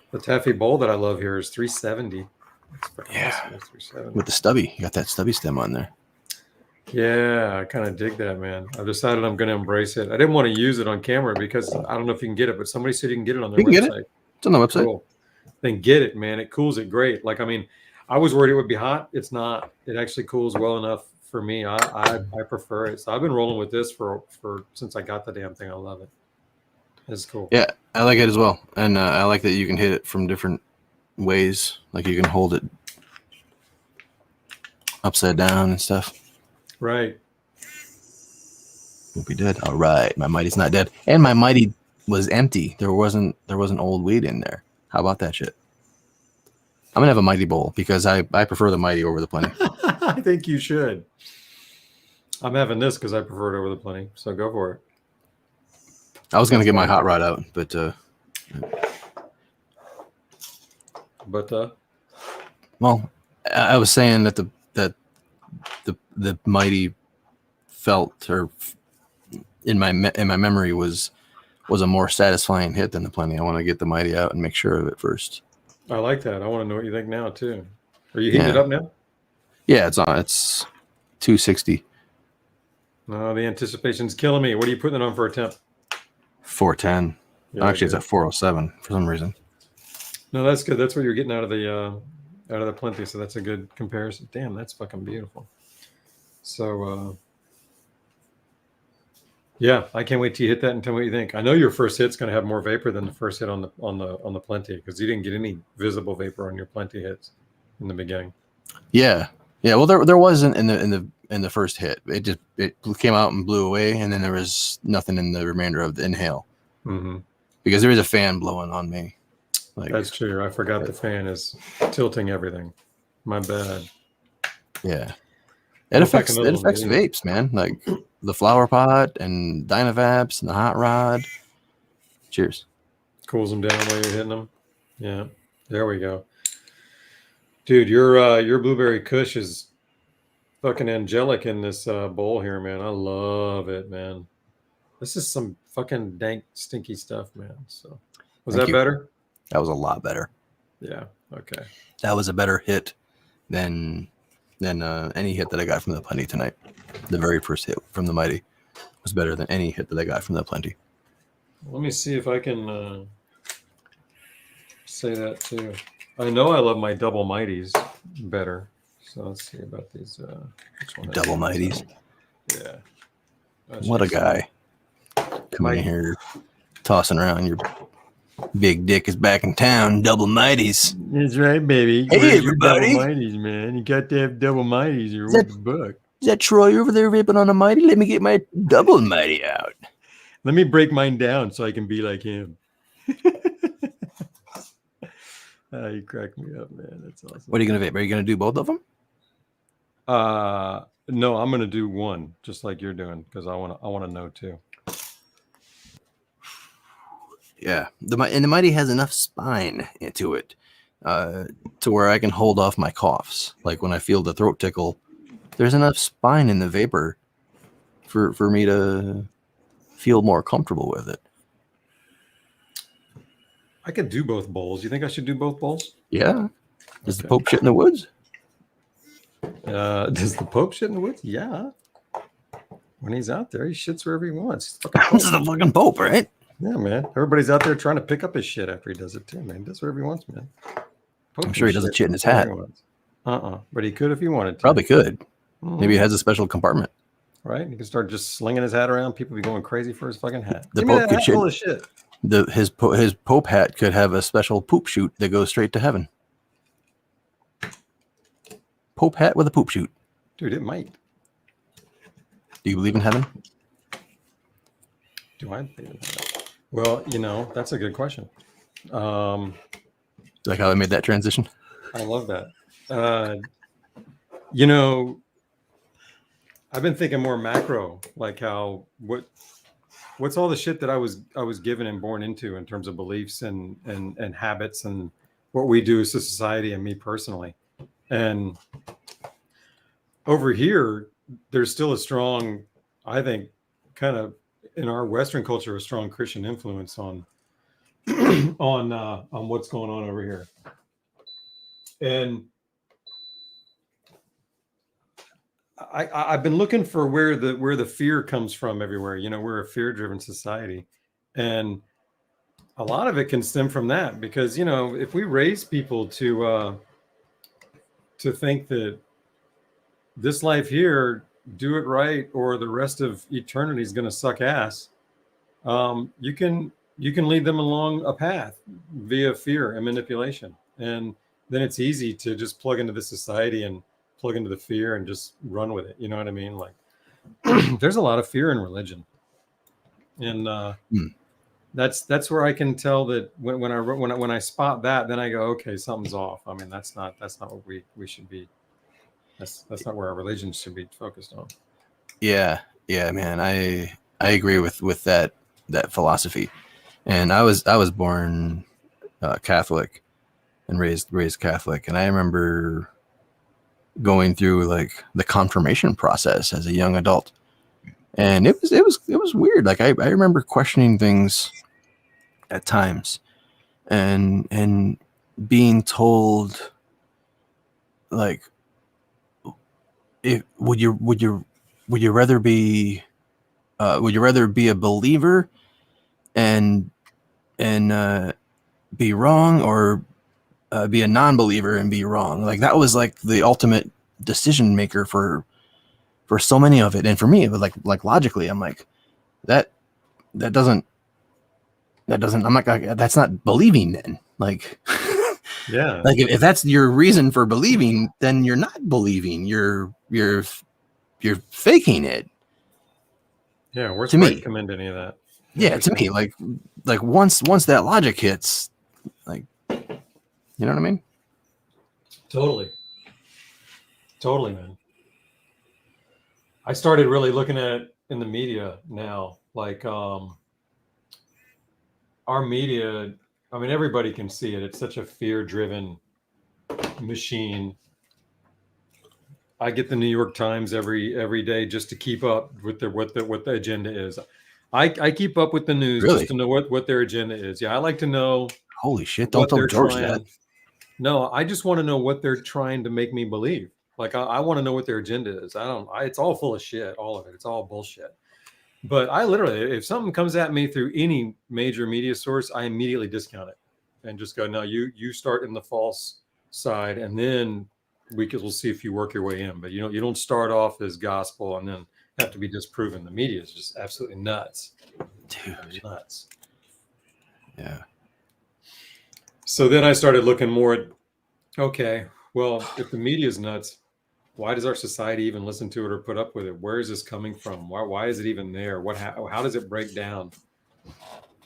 Speaker 2: the Taffy bowl that I love here is 370. That's freaking awesome. It's 370.
Speaker 1: With the stubby. You got that stubby stem on there.
Speaker 2: Yeah, I kind of dig that, man. I've decided I'm going to embrace it. I didn't want to use it on camera because I don't know if you can get it, but somebody said you can get it on their
Speaker 1: You can
Speaker 2: website.
Speaker 1: get it. It's on the website.
Speaker 2: Cool. Then get it, man. It cools it great. Like, I mean, I was worried it would be hot. It's not. It actually cools well enough for me. I prefer it. So I've been rolling with this for since I got the damn thing. I love it. It's cool.
Speaker 1: Yeah, I like it as well. And I like that you can hit it from different ways. Like you can hold it upside down and stuff.
Speaker 2: Right.
Speaker 1: Won't be dead. All right, my mighty's not dead, and my mighty was empty. There wasn't old weed in there. How about that shit? I'm gonna have a mighty bowl because I prefer the mighty over the plenty.
Speaker 2: I think you should. I'm having this because I prefer it over the plenty. So go for it.
Speaker 1: I was gonna get my hot rod out, but well, I was saying that the mighty felt, or in my memory was a more satisfying hit than the plenty. I want to get the mighty out and make sure of it first.
Speaker 2: I like that. I want to know what you think now too. Are you heating it up now?
Speaker 1: Yeah, it's on. It's 260.
Speaker 2: No, the anticipation's killing me. What are you putting it on for a temp?
Speaker 1: 410.
Speaker 2: Yeah,
Speaker 1: actually, it's at 407 for some reason.
Speaker 2: No, that's good. That's what you're getting out of the plenty. So that's a good comparison. Damn, that's fucking beautiful. So yeah, I can't wait till you hit that and tell me what you think. I know your first hit's going to have more vapor than the first hit on the plenty because you didn't get any visible vapor on your plenty hits in the beginning.
Speaker 1: Yeah. Well, there wasn't in the first hit. It came out and blew away, and then there was nothing in the remainder of the inhale.
Speaker 2: Mm-hmm.
Speaker 1: Because there is a fan blowing on me. Like,
Speaker 2: that's true. I forgot the fan is tilting everything. My bad.
Speaker 1: Yeah. It affects vapes, man. Like the flower pot and Dynavaps and the hot rod. Cheers.
Speaker 2: Cools them down while you're hitting them. Yeah. There we go. Dude, your blueberry kush is fucking angelic in this bowl here, man. I love it, man. This is some fucking dank, stinky stuff, man. So was that better?
Speaker 1: That was a lot better.
Speaker 2: Yeah. Okay.
Speaker 1: That was a better hit than any hit that I got from the plenty tonight. The very first hit from the mighty was better than any hit that I got from the plenty.
Speaker 2: Let me see if I can say that too. I know I love my double mighties better. So let's see about these. Which one
Speaker 1: double mighties.
Speaker 2: Yeah.
Speaker 1: What a guy. Coming in here, tossing around your big dick is back in town. Double mighties.
Speaker 2: That's right, baby.
Speaker 1: Hey, everybody.
Speaker 2: Double mighties, man. You got to have double mighties. You're with the book.
Speaker 1: Is that Troy over there vaping on a mighty? Let me get my double mighty out.
Speaker 2: Let me break mine down so I can be like him. You crack me up, man. That's awesome.
Speaker 1: What are you going to vape? Are you going to do both of them?
Speaker 2: No, I'm going to do one, just like you're doing, because I want to know too.
Speaker 1: Yeah, the mighty has enough spine into it to where I can hold off my coughs. Like when I feel the throat tickle, there's enough spine in the vapor for me to feel more comfortable with it.
Speaker 2: I could do both bowls. You think I should do both bowls?
Speaker 1: Yeah. Does the Pope shit in the woods?
Speaker 2: Does the Pope shit in the woods? Yeah. When he's out there, he shits wherever he wants.
Speaker 1: This is the fucking Pope, right?
Speaker 2: Yeah, man. Everybody's out there trying to pick up his shit after he does it too, man. He does whatever he wants, man.
Speaker 1: I'm sure he doesn't shit in his hat.
Speaker 2: But he could if he wanted to.
Speaker 1: Probably could. Maybe it has a special compartment.
Speaker 2: right? He can start just slinging his hat around. People be going crazy for his fucking hat.
Speaker 1: The
Speaker 2: Give me
Speaker 1: Pope
Speaker 2: that
Speaker 1: could
Speaker 2: hat full of shit.
Speaker 1: his Pope hat could have a special poop chute that goes straight to heaven. Pope hat with a poop chute.
Speaker 2: Dude, it might.
Speaker 1: Do you believe in heaven?
Speaker 2: Do I believe in that? Well, that's a good question.
Speaker 1: Like how I made that transition?
Speaker 2: I love that. I've been thinking more macro, like what's all the shit that I was given and born into in terms of beliefs and habits and what we do as a society and me personally. And over here, there's still a strong, I think, kind of in our Western culture, a strong Christian influence on on what's going on over here. And I've been looking for where the fear comes from everywhere. We're a fear-driven society, and a lot of it can stem from that because if we raise people to think that this life here, do it right, or the rest of eternity is going to suck ass, you can lead them along a path via fear and manipulation, and then it's easy to just plug into the society and plug into the fear and just run with it. You know what I mean? Like there's a lot of fear in religion, and that's where I can tell that when I spot that, then I go, okay, something's off. I mean, that's not what we should be. That's not where our religion should be focused on.
Speaker 1: Yeah, man. I agree with that philosophy, and I was born Catholic and raised Catholic, and I remember going through like the confirmation process as a young adult, and it was weird. Like I remember questioning things at times, and being told like, would you rather be a believer and be wrong, or be a non-believer and be wrong? Like that was like the ultimate decision maker for so many of it. And for me, it was like logically, I'm like, that doesn't, I'm like, that's not believing then. Like,
Speaker 2: yeah,
Speaker 1: like if that's your reason for believing, then you're not believing. You're faking it.
Speaker 2: Yeah, where's
Speaker 1: to me
Speaker 2: come into any of that?
Speaker 1: Yeah, to me, like once that logic hits, like, you know what I mean?
Speaker 2: Totally, man. I started really looking at it in the media now, like our media. I mean, everybody can see it. It's such a fear-driven machine. I get the New York Times every day just to keep up with what the agenda is. I keep up with the news just to know what their agenda is. Yeah, I like to know.
Speaker 1: Holy shit! Don't tell George that.
Speaker 2: No, I just want to know what they're trying to make me believe. Like I want to know what their agenda is. It's all full of shit, all of it. It's all bullshit. But I literally, if something comes at me through any major media source, I immediately discount it and just go, no, you start in the false side, and then we'll see if you work your way in. But you don't start off as gospel and then have to be disproven. The media is just absolutely nuts.
Speaker 1: Dude,
Speaker 2: it's nuts.
Speaker 1: Yeah.
Speaker 2: So then I started looking more at, okay, well, if the media is nuts, why does our society even listen to it or put up with it? Where is this coming from? Why is it even there? How does it break down?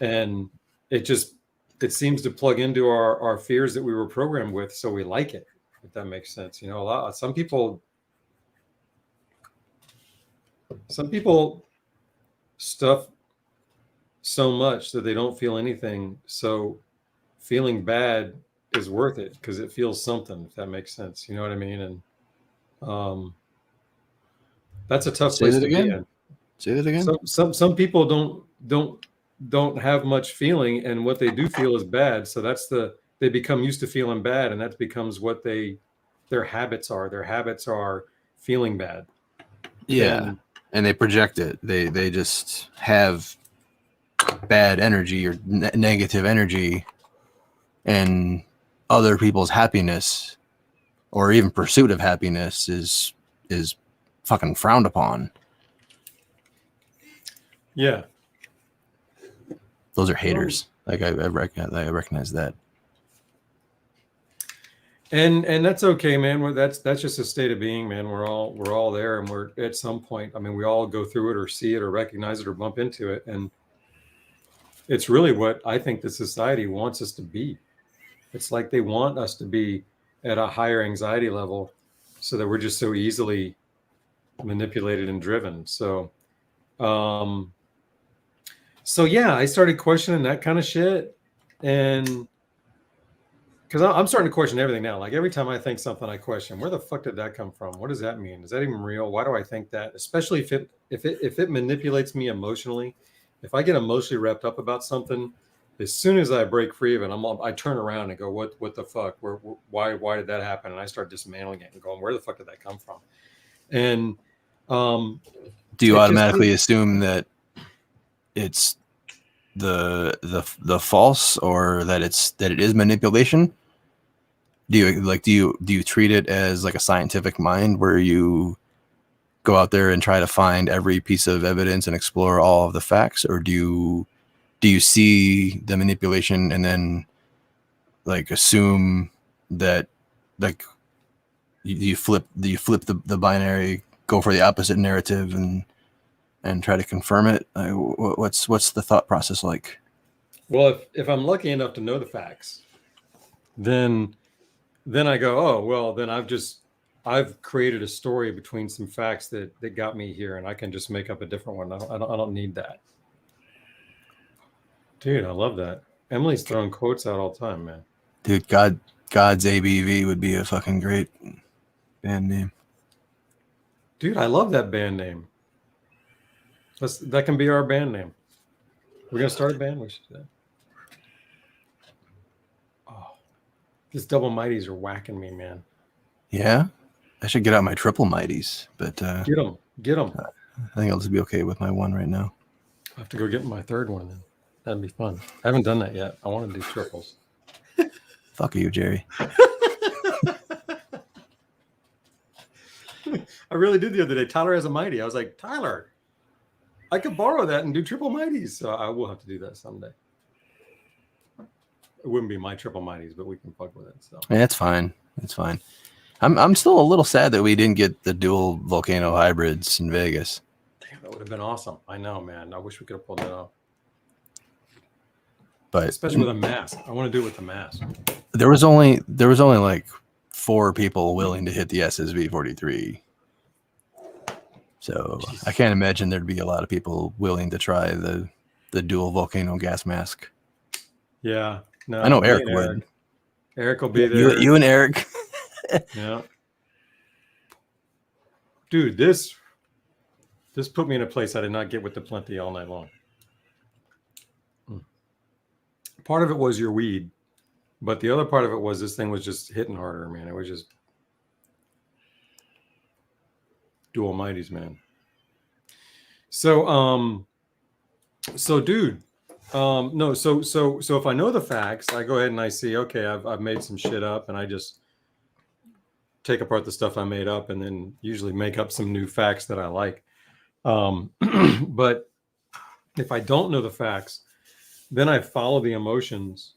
Speaker 2: And it seems to plug into our fears that we were programmed with, so we like it, if that makes sense. Some people stuff so much that they don't feel anything. So feeling bad is worth it because it feels something, if that makes sense. You know what I mean? And that's a tough place to be in.
Speaker 1: Say that again.
Speaker 2: Some people don't have much feeling, and what they do feel is bad. So they become used to feeling bad, and that becomes what their habits are. Their habits are feeling bad.
Speaker 1: Yeah, and they project it. They just have bad energy or negative energy, and other people's happiness or even pursuit of happiness is fucking frowned upon.
Speaker 2: Yeah.
Speaker 1: Those are haters. Like I recognize that.
Speaker 2: And that's okay, man. That's just a state of being, man. We're all there, and we're at some point. I mean, we all go through it, or see it, or recognize it, or bump into it, and it's really what I think the society wants us to be. It's like they want us to be at a higher anxiety level, so that we're just so easily manipulated and driven. So yeah, I started questioning that kind of shit, and because I'm starting to question everything now. Like every time I think something, I question, where the fuck did that come from? What does that mean? Is that even real? Why do I think that? Especially if it manipulates me emotionally. If I get emotionally wrapped up about something, as soon as I break free of it, I turn around and go, what the fuck? Why did that happen? And I start dismantling it and going, where the fuck did that come from? And
Speaker 1: do you automatically assume that it's the false, or that it is manipulation? Do you treat it as like a scientific mind where you go out there and try to find every piece of evidence and explore all of the facts, or do you see the manipulation and then like assume that like you flip the binary, go for the opposite narrative and try to confirm it? What's the thought process like?
Speaker 2: Well, if I'm lucky enough to know the facts, then I go, oh, well, then I've created a story between some facts that got me here, and I can just make up a different one. I don't need that. Dude, I love that. Emily's throwing quotes out all the time, man.
Speaker 1: Dude, God's ABV would be a fucking great band name.
Speaker 2: Dude, I love that band name. That can be our band name. We're gonna start a band. We should do that. Oh, these double mighties are whacking me, man.
Speaker 1: Yeah, I should get out my triple mighties, but
Speaker 2: get them.
Speaker 1: I think I'll just be okay with my one right now.
Speaker 2: I have to go get my third one then. That'd be fun. I haven't done that yet. I want to do triples.
Speaker 1: Fuck you, Jerry.
Speaker 2: I really did the other day. Tyler has a mighty. I was like, Tyler, I could borrow that and do triple mighties. So I will have to do that someday. It wouldn't be my triple mighties, but we can fuck with it. So
Speaker 1: yeah, it's fine. It's fine. I'm still a little sad that we didn't get the dual volcano hybrids in Vegas.
Speaker 2: Damn, that would have been awesome. I know, man. I wish we could have pulled that off.
Speaker 1: But
Speaker 2: especially with a mask. I want to do it with the mask.
Speaker 1: There was only like 4 people willing to hit the SSV 43. So Jesus. I can't imagine there'd be a lot of people willing to try the dual volcano gas mask.
Speaker 2: Yeah. No,
Speaker 1: I know Eric would.
Speaker 2: Eric will be there.
Speaker 1: You and Eric.
Speaker 2: Yeah. Dude, this put me in a place I did not get with the Plenty all night long. Part of it was your weed, but the other part of it was this thing was just hitting harder, man. It was just dual mighties, man. So dude, no, so if I know the facts, I go ahead and I see, okay, I've made some shit up, and I just take apart the stuff I made up, and then usually make up some new facts that I like. But if I don't know the facts, then I follow the emotions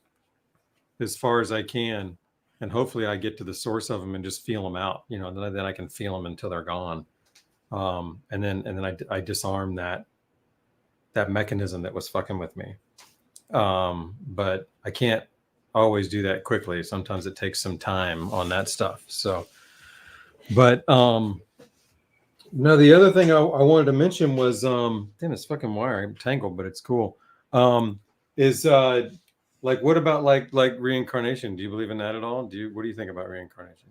Speaker 2: as far as I can, and hopefully I get to the source of them and just feel them out. You know, then I can feel them until they're gone, and then I disarm that mechanism that was fucking with me. But I can't always do that quickly. Sometimes it takes some time on that stuff. So, but no, the other thing I wanted to mention was damn, this fucking wire, I'm tangled, but it's cool. Is like, what about like reincarnation? Do you believe in that at all? What do you think about reincarnation?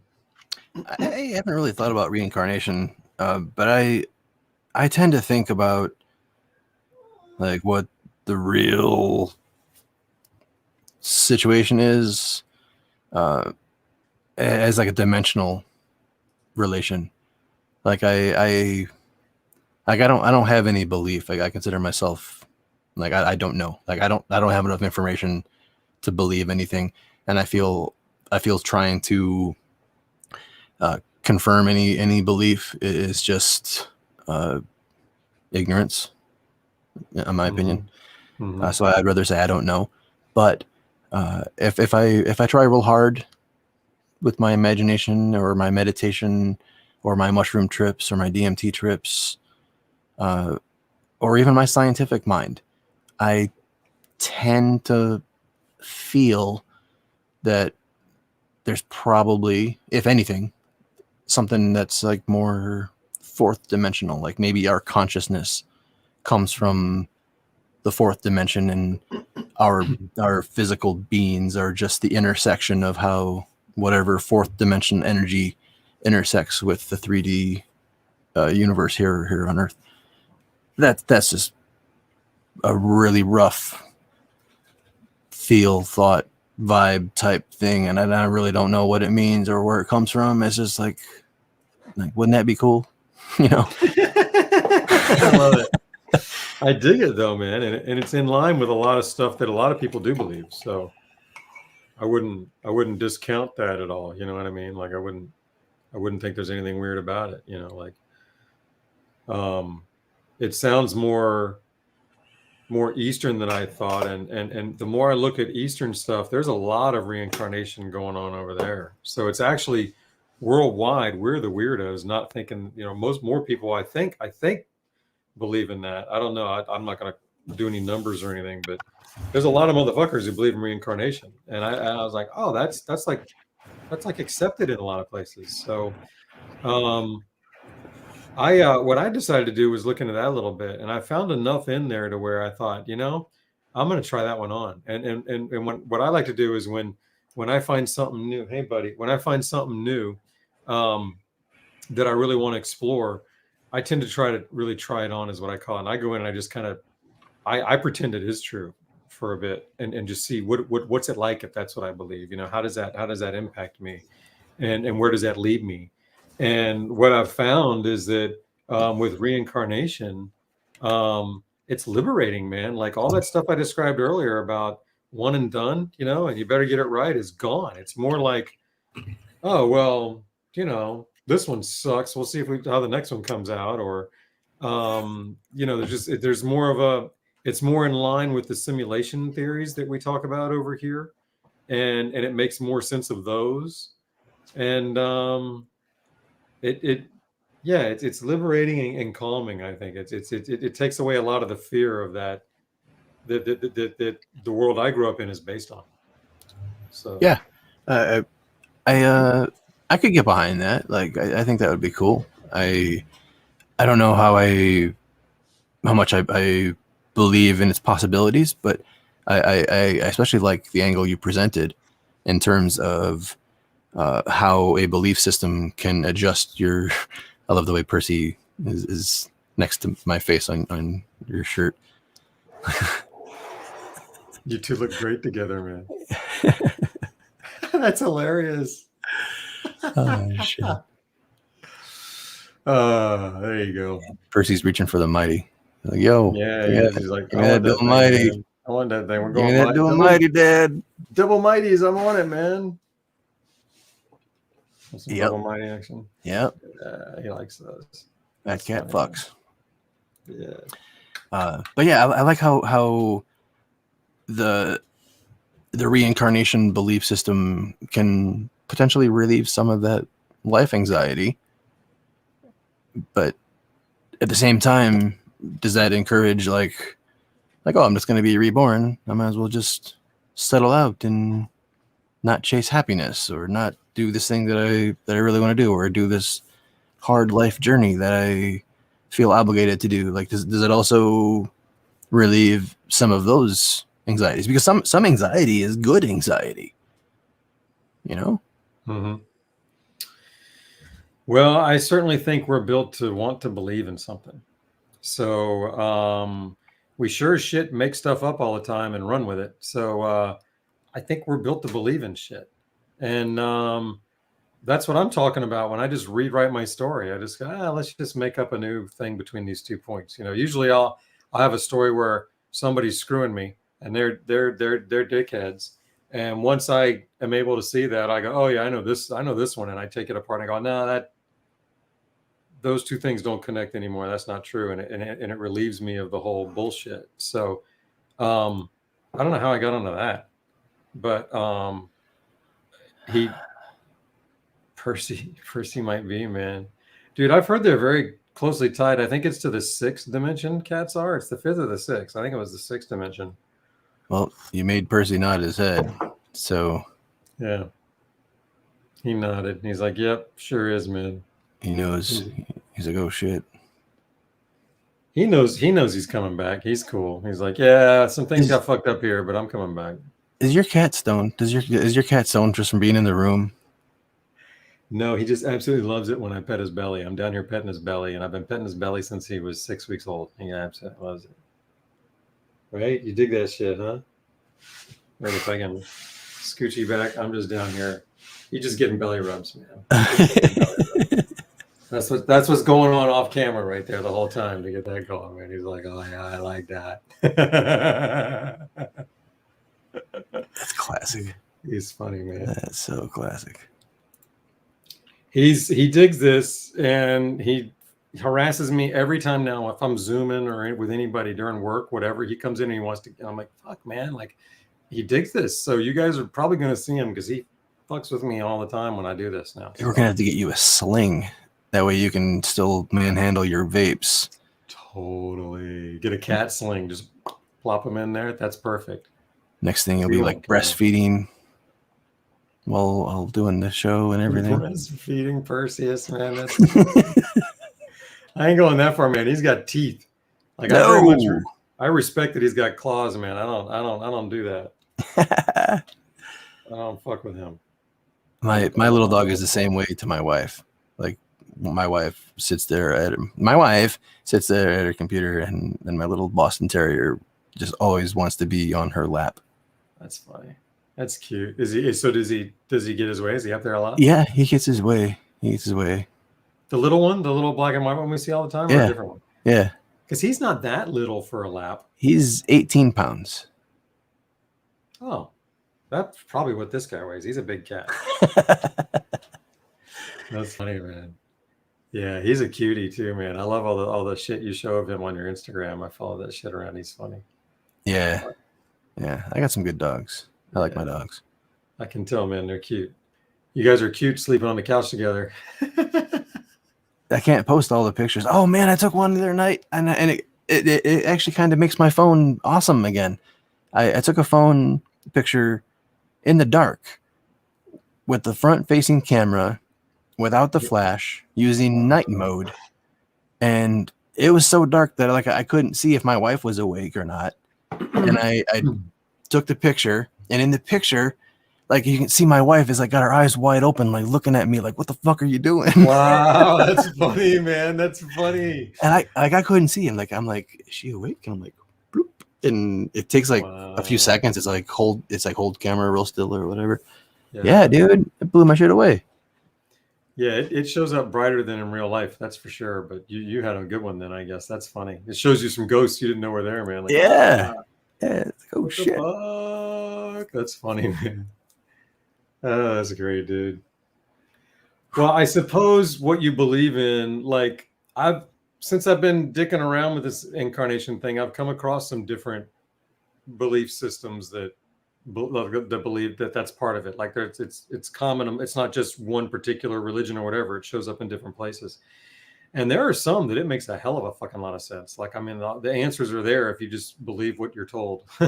Speaker 1: I haven't really thought about reincarnation, but I tend to think about like what the real situation is as like a dimensional relation. Like I don't have any belief. Like I consider myself like I don't know. Like I don't have enough information to believe anything, and I feel trying to confirm any belief is just ignorance. in my opinion.
Speaker 2: Mm-hmm.
Speaker 1: So I'd rather say I don't know. But if I try real hard with my imagination or my meditation or my mushroom trips or my DMT trips, or even my scientific mind, I tend to feel that there's probably, if anything, something that's like more fourth dimensional, like maybe our consciousness comes from the fourth dimension, and our physical beings are just the intersection of how whatever fourth dimension energy intersects with the 3D universe here on Earth. That's just a really rough thought vibe type thing, and I really don't know what it means or where it comes from. It's just like wouldn't that be cool? You know?
Speaker 2: I love it. I dig it though, man, and it's in line with a lot of stuff that a lot of people do believe. So I wouldn't discount that at all. You know what I mean? Like I wouldn't think there's anything weird about it. You know, like it sounds more Eastern than I thought, and the more I look at Eastern stuff, there's a lot of reincarnation going on over there. So it's actually worldwide. We're the weirdos, not thinking. You know, more people I think believe in that. I don't know. I'm not going to do any numbers or anything, but there's a lot of motherfuckers who believe in reincarnation, and I was like, oh, that's like accepted in a lot of places. So, what I decided to do was look into that a little bit, and I found enough in there to where I thought, you know, I'm going to try that one on. And what I like to do is when I find something new, hey buddy, when I find something new that I really want to explore, I tend to try to really try it on, is what I call it. And I go in and I just kind of, I pretend it is true for a bit and just see what's it like if that's what I believe. You know, how does that impact me, and where does that lead me? And what I've found is that with reincarnation, it's liberating, man. Like all that stuff I described earlier about one and done, you know, and you better get it right, is gone. It's more like, oh well, you know, this one sucks. We'll see how the next one comes out, or you know, there's more of a, it's more in line with the simulation theories that we talk about over here, and it makes more sense of those, and it's liberating and calming. I think it takes away a lot of the fear of that the world I grew up in is based on. So
Speaker 1: Yeah, I could get behind that. Like I think that would be cool. I don't know how much I believe in its possibilities, but I especially like the angle you presented in terms of how a belief system can adjust your. I love the way Percy is next to my face on your shirt.
Speaker 2: you two look great together, man. That's hilarious.
Speaker 1: Oh, shit.
Speaker 2: There you go.
Speaker 1: Percy's reaching for the mighty. Like, yo,
Speaker 2: Yeah, he's like,
Speaker 1: give me that dual mighty.
Speaker 2: Man. I want that thing. We're
Speaker 1: Give me
Speaker 2: going
Speaker 1: that dual mighty, Dad.
Speaker 2: double mighties. I'm on it, man. Some
Speaker 1: Yep.
Speaker 2: double mighty action.
Speaker 1: Yep.
Speaker 2: He likes those.
Speaker 1: That cat fucks.
Speaker 2: Yeah.
Speaker 1: But yeah, I like how the reincarnation belief system can potentially relieve some of that life anxiety. But at the same time, does that encourage like, oh, I'm just going to be reborn. I might as well just settle out and not chase happiness, or not do this thing that I really want to do, or do this hard life journey that I feel obligated to do. Like, does it also relieve some of those anxieties? Because some anxiety is good anxiety, you know?
Speaker 2: Mm-hmm. Well, I certainly think we're built to want to believe in something. So we sure as shit make stuff up all the time and run with it. So I think we're built to believe in shit. And that's what I'm talking about when I just rewrite my story. I just go, let's just make up a new thing between these 2 points. You know, usually I'll have a story where somebody's screwing me and they're dickheads. And once I am able to see that, I go, oh yeah, I know this one, and I take it apart and I go, no, those two things don't connect anymore. That's not true, and it relieves me of the whole bullshit. So I don't know how I got onto that, but Percy might be, man, dude. I've heard they're very closely tied. I think it's to the 6th dimension. Cats are. It's the 5th or the 6th. I think it was the 6th dimension.
Speaker 1: Well, you made Percy nod his head, so
Speaker 2: yeah, he nodded. He's like, "Yep, sure is, man."
Speaker 1: he knows. He's like, "Oh shit."
Speaker 2: He knows he's coming back. He's cool. He's like, "Yeah, some things got fucked up here, but I'm coming back."
Speaker 1: Is your cat stoned? Is your cat stoned just from being in the room?
Speaker 2: No, he just absolutely loves it when I pet his belly. I'm down here petting his belly, and I've been petting his belly since he was 6 weeks old. He absolutely loves it. Right? You dig that shit, huh? Wait, if I can scooch you back, I'm just down here. You're just getting belly rubs, man. That's what's going on off camera right there the whole time to get that going, man. He's like, "Oh yeah, I like that."
Speaker 1: That's classic.
Speaker 2: He's funny, man.
Speaker 1: That's so classic.
Speaker 2: He digs this, and he harasses me every time now. If I'm zooming or with anybody during work, whatever, he comes in and he wants to. And I'm like, "Fuck, man!" Like, he digs this. So you guys are probably going to see him because he fucks with me all the time when I do this now.
Speaker 1: We're gonna have to get you a sling. That way you can still manhandle your vapes.
Speaker 2: Totally. Get a cat sling. Just plop them in there. That's perfect.
Speaker 1: Next thing you'll be like breastfeeding while doing the show and everything.
Speaker 2: Breastfeeding Perseus, man. That's I ain't going that far, man. He's got teeth. Like I respect that he's got claws, man. I don't do that. I don't fuck with him.
Speaker 1: My little dog is the same way to my wife. Like my wife sits there at her computer, and my little Boston Terrier just always wants to be on her lap.
Speaker 2: That's funny. That's cute. Does he get his way? Is he up there a lot?
Speaker 1: Yeah, he gets his way. The
Speaker 2: little one, the little black and white one we see all the time, or a different one?
Speaker 1: Yeah.
Speaker 2: Because he's not that little for a lap.
Speaker 1: He's 18 pounds.
Speaker 2: Oh, that's probably what this guy weighs. He's a big cat. That's funny, man. Yeah, he's a cutie too, man. I love all the shit you show of him on your Instagram. I follow that shit around. He's funny.
Speaker 1: Yeah. I got some good dogs. I like my dogs.
Speaker 2: I can tell, man. They're cute. You guys are cute sleeping on the couch together.
Speaker 1: I can't post all the pictures. Oh man, I took one the other night, and it actually kind of makes my phone awesome again. I took a phone picture in the dark with the front facing camera without the flash using night mode, and it was so dark that I couldn't see if my wife was awake or not. And I took the picture, and in the picture, like, you can see my wife is like got her eyes wide open, like looking at me like, "What the fuck are you doing?"
Speaker 2: Wow, that's funny, man. That's funny.
Speaker 1: And I couldn't see him. Like, I'm like, "Is she awake?" And I'm like, bloop. And it takes like a few seconds. It's like hold camera real still or whatever. Yeah, dude, it blew my shit away.
Speaker 2: Yeah, it shows up brighter than in real life, that's for sure. But you had a good one then, I guess. That's funny. It shows you some ghosts you didn't know were there, man. Like,
Speaker 1: yeah. It's like, oh
Speaker 2: what
Speaker 1: shit.
Speaker 2: The fuck? That's funny, man. Oh, that's great, dude. Well, I suppose what you believe in, like, since I've been dicking around with this incarnation thing, I've come across some different belief systems that believe that that's part of it. Like, it's common. It's not just one particular religion or whatever. It shows up in different places. And there are some that it makes a hell of a fucking lot of sense. Like, I mean, the answers are there if you just believe what you're told. You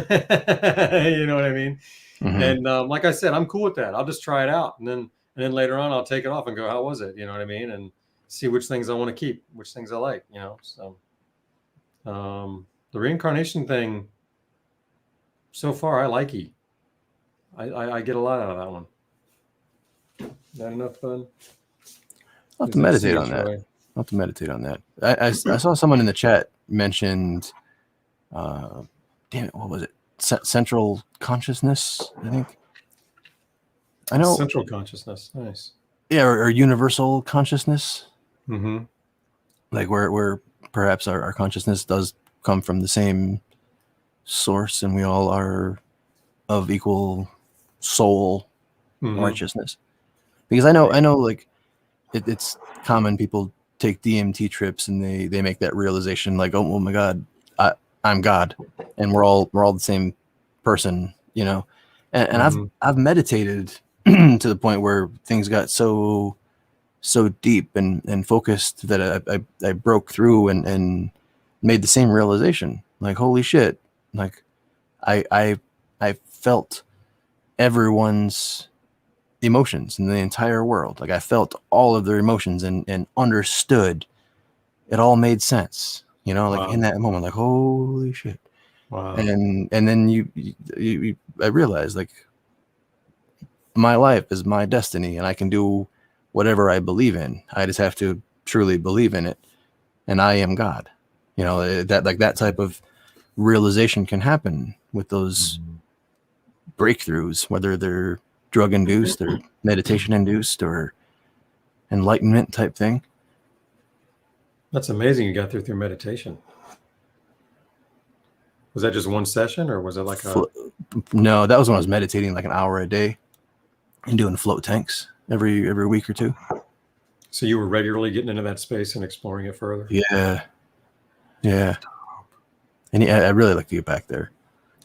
Speaker 2: know what I mean? Mm-hmm. And like I said, I'm cool with that. I'll just try it out, and then later on, I'll take it off and go, "How was it?" You know what I mean? And see which things I want to keep, which things I like. You know, so the reincarnation thing. So far, I like it. I get a lot out of that one. Not enough fun.
Speaker 1: I'll have to meditate on that. I'll have to meditate on that. I saw someone in the chat mentioned, damn it, what was it? Central consciousness, I think. I know.
Speaker 2: Central consciousness, nice.
Speaker 1: Yeah, or universal consciousness.
Speaker 2: Mm-hmm.
Speaker 1: Like where perhaps our consciousness does come from the same source, and we all are of equal soul righteousness. Because I know, like it's common people take DMT trips and they make that realization like, oh my God, I'm God, and we're all the same person, you know. And I've meditated to the point where things got so deep and focused that I broke through and made the same realization. Like, holy shit, like I felt everyone's emotions in the entire world. Like I felt all of their emotions and understood. It all made sense, you know, like in that moment, like, holy shit.
Speaker 2: Wow.
Speaker 1: And then I realized like my life is my destiny and I can do whatever I believe in. I just have to truly believe in it. And I am God, you know, that type of realization can happen with those breakthroughs, whether they're drug induced or meditation induced or enlightenment type thing.
Speaker 2: That's amazing. You got through meditation. Was that just one session or was it like
Speaker 1: No, that was when I was meditating like an hour a day and doing float tanks every week or two.
Speaker 2: So you were regularly getting into that space and exploring it further?
Speaker 1: Yeah. And I really like to get back there.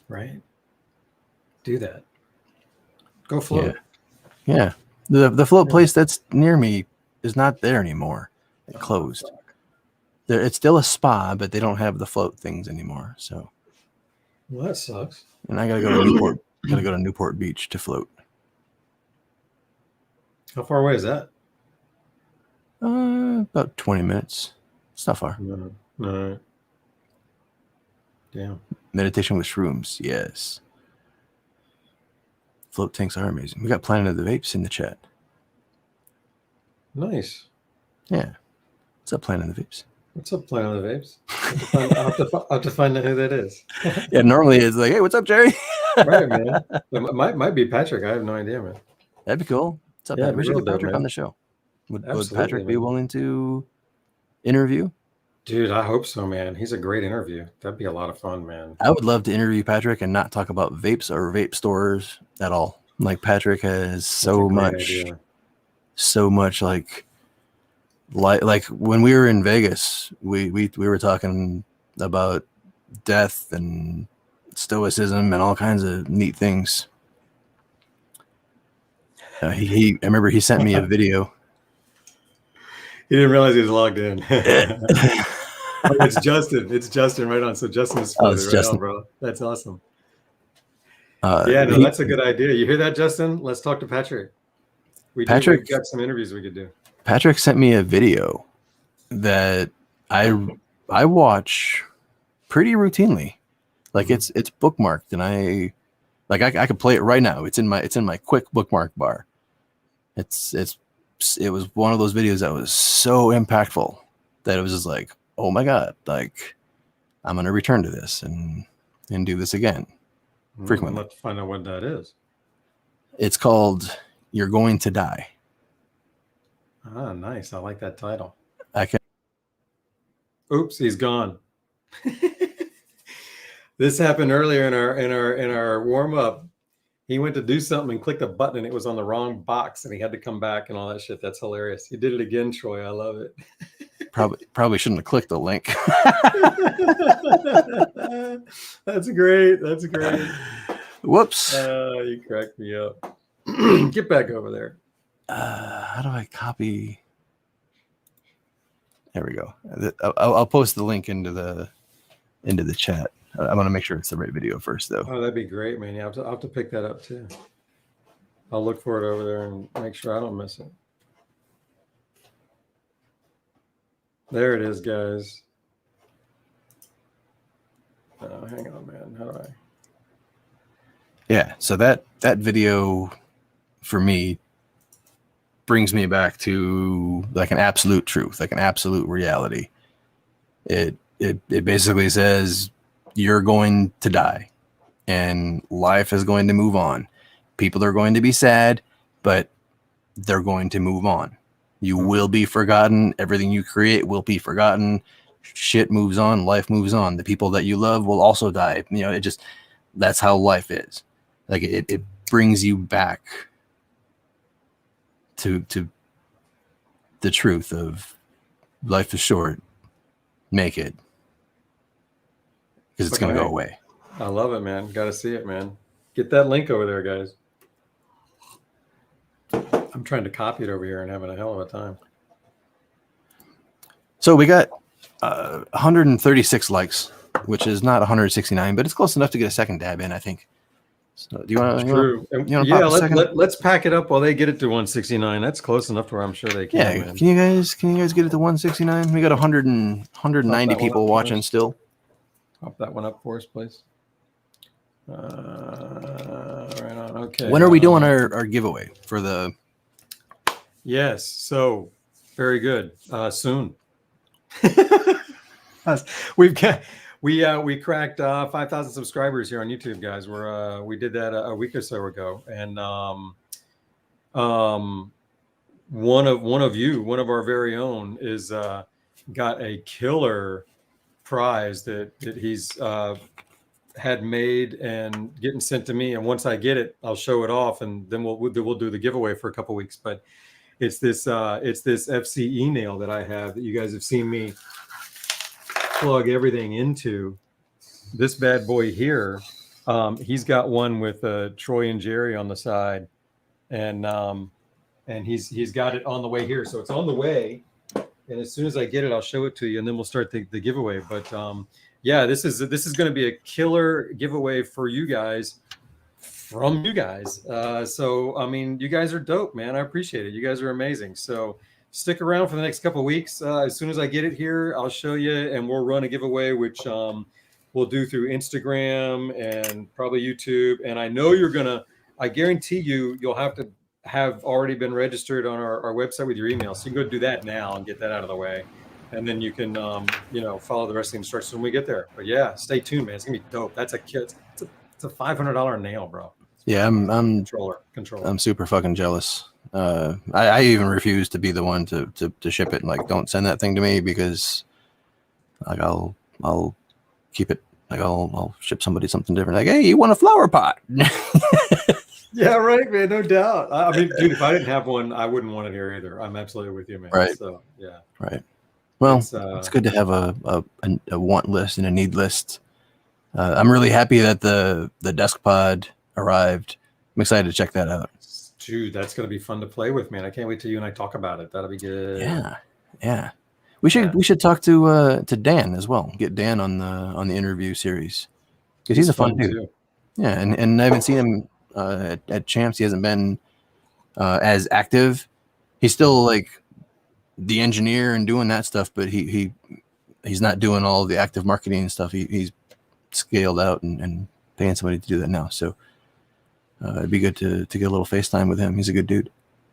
Speaker 2: Right. Do that. Go float.
Speaker 1: Yeah. The float place that's near me is not there anymore. It closed. It's still a spa, but they don't have the float things anymore. So.
Speaker 2: Well, that sucks.
Speaker 1: And I gotta go to Newport. Gotta go to Newport Beach to float.
Speaker 2: How far away is that?
Speaker 1: About 20 minutes. It's not far.
Speaker 2: No. Damn.
Speaker 1: Meditation with shrooms. Yes. Float tanks are amazing. We got Planet of the Vapes in the chat.
Speaker 2: Nice.
Speaker 1: Yeah. What's up, Planet of the Vapes?
Speaker 2: What's up, Planet of the Vapes? I'll have to find out who that is.
Speaker 1: Yeah, normally it's like, hey, what's up, Jerry?
Speaker 2: Right, man. It might be Patrick. I have no idea, man.
Speaker 1: That'd be cool. What's up,
Speaker 2: Yeah,
Speaker 1: Patrick? We should get
Speaker 2: real dope,
Speaker 1: Patrick
Speaker 2: man.
Speaker 1: on the show. Would Patrick be
Speaker 2: man.
Speaker 1: willing to interview?
Speaker 2: Dude, I hope so, man. He's a great interview. That'd be a lot of fun, man.
Speaker 1: I would love to interview Patrick and not talk about vapes or vape stores at all. Like Patrick has so much like when we were in Vegas, we were talking about death and stoicism and all kinds of neat things. I remember he sent me a video.
Speaker 2: He didn't realize he was logged in. Oh, it's Justin. It's Justin right on. So Justin is right on, bro. That's awesome. That's a good idea. You hear that, Justin? Let's talk to Patrick. We've got some interviews we could do.
Speaker 1: Patrick sent me a video that I watch pretty routinely. Like it's bookmarked, and I could play it right now. It's in my quick bookmark bar. It was one of those videos that was so impactful that it was just like, oh my God, like I'm gonna return to this and do this again frequently.
Speaker 2: Let's find out what that is.
Speaker 1: It's called "You're Going to Die."
Speaker 2: Ah, nice. I like that title.
Speaker 4: Oops, he's gone.
Speaker 2: This happened earlier in our warm up. He went to do something and clicked a button and it was on the wrong box and he had to come back and all that shit. That's hilarious. He did it again, Troy. I love it.
Speaker 1: Probably shouldn't have clicked the link.
Speaker 2: That's great. That's great.
Speaker 1: Whoops.
Speaker 2: You cracked me up. Get back over there.
Speaker 1: How do I copy? There we go. I'll post the link into the chat. I want to make sure it's the right video first, though.
Speaker 2: Oh, that'd be great, man. Yeah, I'll have to pick that up too. I'll look for it over there and make sure I don't miss it. There it is, guys. Oh, hang on, man. How do I?
Speaker 1: Yeah, so that video for me brings me back to like an absolute truth, like an absolute reality. It basically says you're going to die and life is going to move on. People are going to be sad, but they're going to move on. You will be forgotten. Everything you create will be forgotten. Shit moves on. Life moves on. The people that you love will also die. You know, that's how life is. Like it brings you back to the truth of life is short. Make it. Because it's going to go away.
Speaker 2: I love it, man. Got to see it, man. Get that link over there, guys. I'm trying to copy it over here and having a hell of a time.
Speaker 1: So we got 136 likes, which is not 169, but it's close enough to get a second dab in, I think. So do you want
Speaker 2: to? Yeah, let's pack it up while they get it to 169. That's close enough to where I'm sure they can.
Speaker 1: Yeah, man. Can you guys get it to 169? We got 190 people watching still.
Speaker 2: Pop that one up for us, please. Right on. Okay.
Speaker 1: When are we doing our giveaway for the?
Speaker 2: Yes. So very good. Soon. We cracked 5,000 subscribers here on YouTube, guys. We did that a week or so ago, and one of our very own is got a killer prize that he's had made and getting sent to me, and once I get it, I'll show it off, and then we'll do the giveaway for a couple weeks. But it's this FCE nail that I have that you guys have seen me plug everything into. This bad boy here, he's got one with Troy and Jerry on the side, and he's got it on the way here, so it's on the way. And as soon as I get it, I'll show it to you, and then we'll start the giveaway. But yeah, this is going to be a killer giveaway for you guys, from you guys. So I mean, you guys are dope, man. I appreciate it. You guys are amazing. So stick around for the next couple of weeks. As soon as I get it here, I'll show you, and we'll run a giveaway, which we'll do through Instagram and probably YouTube. And I know I guarantee you'll have to have already been registered on our website with your email. So you can go do that now and get that out of the way. And then you can, follow the rest of the instructions when we get there. But yeah, stay tuned, man. It's going to be dope. That's it's a $500 nail, bro.
Speaker 1: Yeah, I'm
Speaker 2: controller.
Speaker 1: I'm super fucking jealous. I even refuse to be the one to ship it. Like, don't send that thing to me, because like I'll keep it. Like I'll ship somebody something different. Like, hey, you want a flower pot?
Speaker 2: Yeah, right, man. No doubt. I mean, dude, if I didn't have one, I wouldn't want it here either. I'm absolutely with you, man.
Speaker 1: Right.
Speaker 2: So yeah.
Speaker 1: Right. Well, it's good to have a want list and a need list. I'm really happy that the desk pod arrived. I'm excited to check that out.
Speaker 2: Dude, that's going to be fun to play with, man. I can't wait till you and I talk about it. That'll be good.
Speaker 1: Yeah. We should talk to Dan as well. Get Dan on the interview series, because he's a fun dude. Too. Yeah, and I haven't seen him at Champs. He hasn't been as active. He's still like the engineer and doing that stuff, but he's not doing all the active marketing and stuff. He's scaled out and paying somebody to do that now. So it'd be good to get a little FaceTime with him. He's a good dude.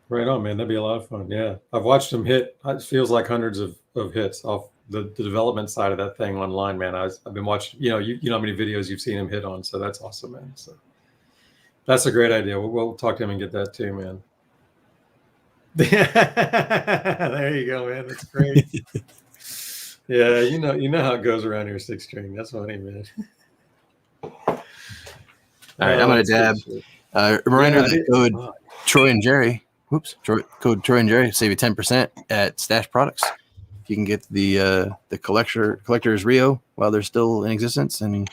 Speaker 2: Right on, man. That'd be a lot of fun. Yeah, I've watched him hit. It feels like hundreds of hits off the development side of that thing online, man. I've been watching. You know how many videos you've seen him hit on. So that's awesome, man. So that's a great idea. We'll talk to him and get that too, man. There you go, man. That's great. Yeah, you know how it goes around here, Six String. That's funny, man.
Speaker 1: All right, I'm gonna dab. Reminder: the code Troy and Jerry. Code Troy and Jerry save you 10% at Stash Products. You can get the collector's Rio while they're still in existence, and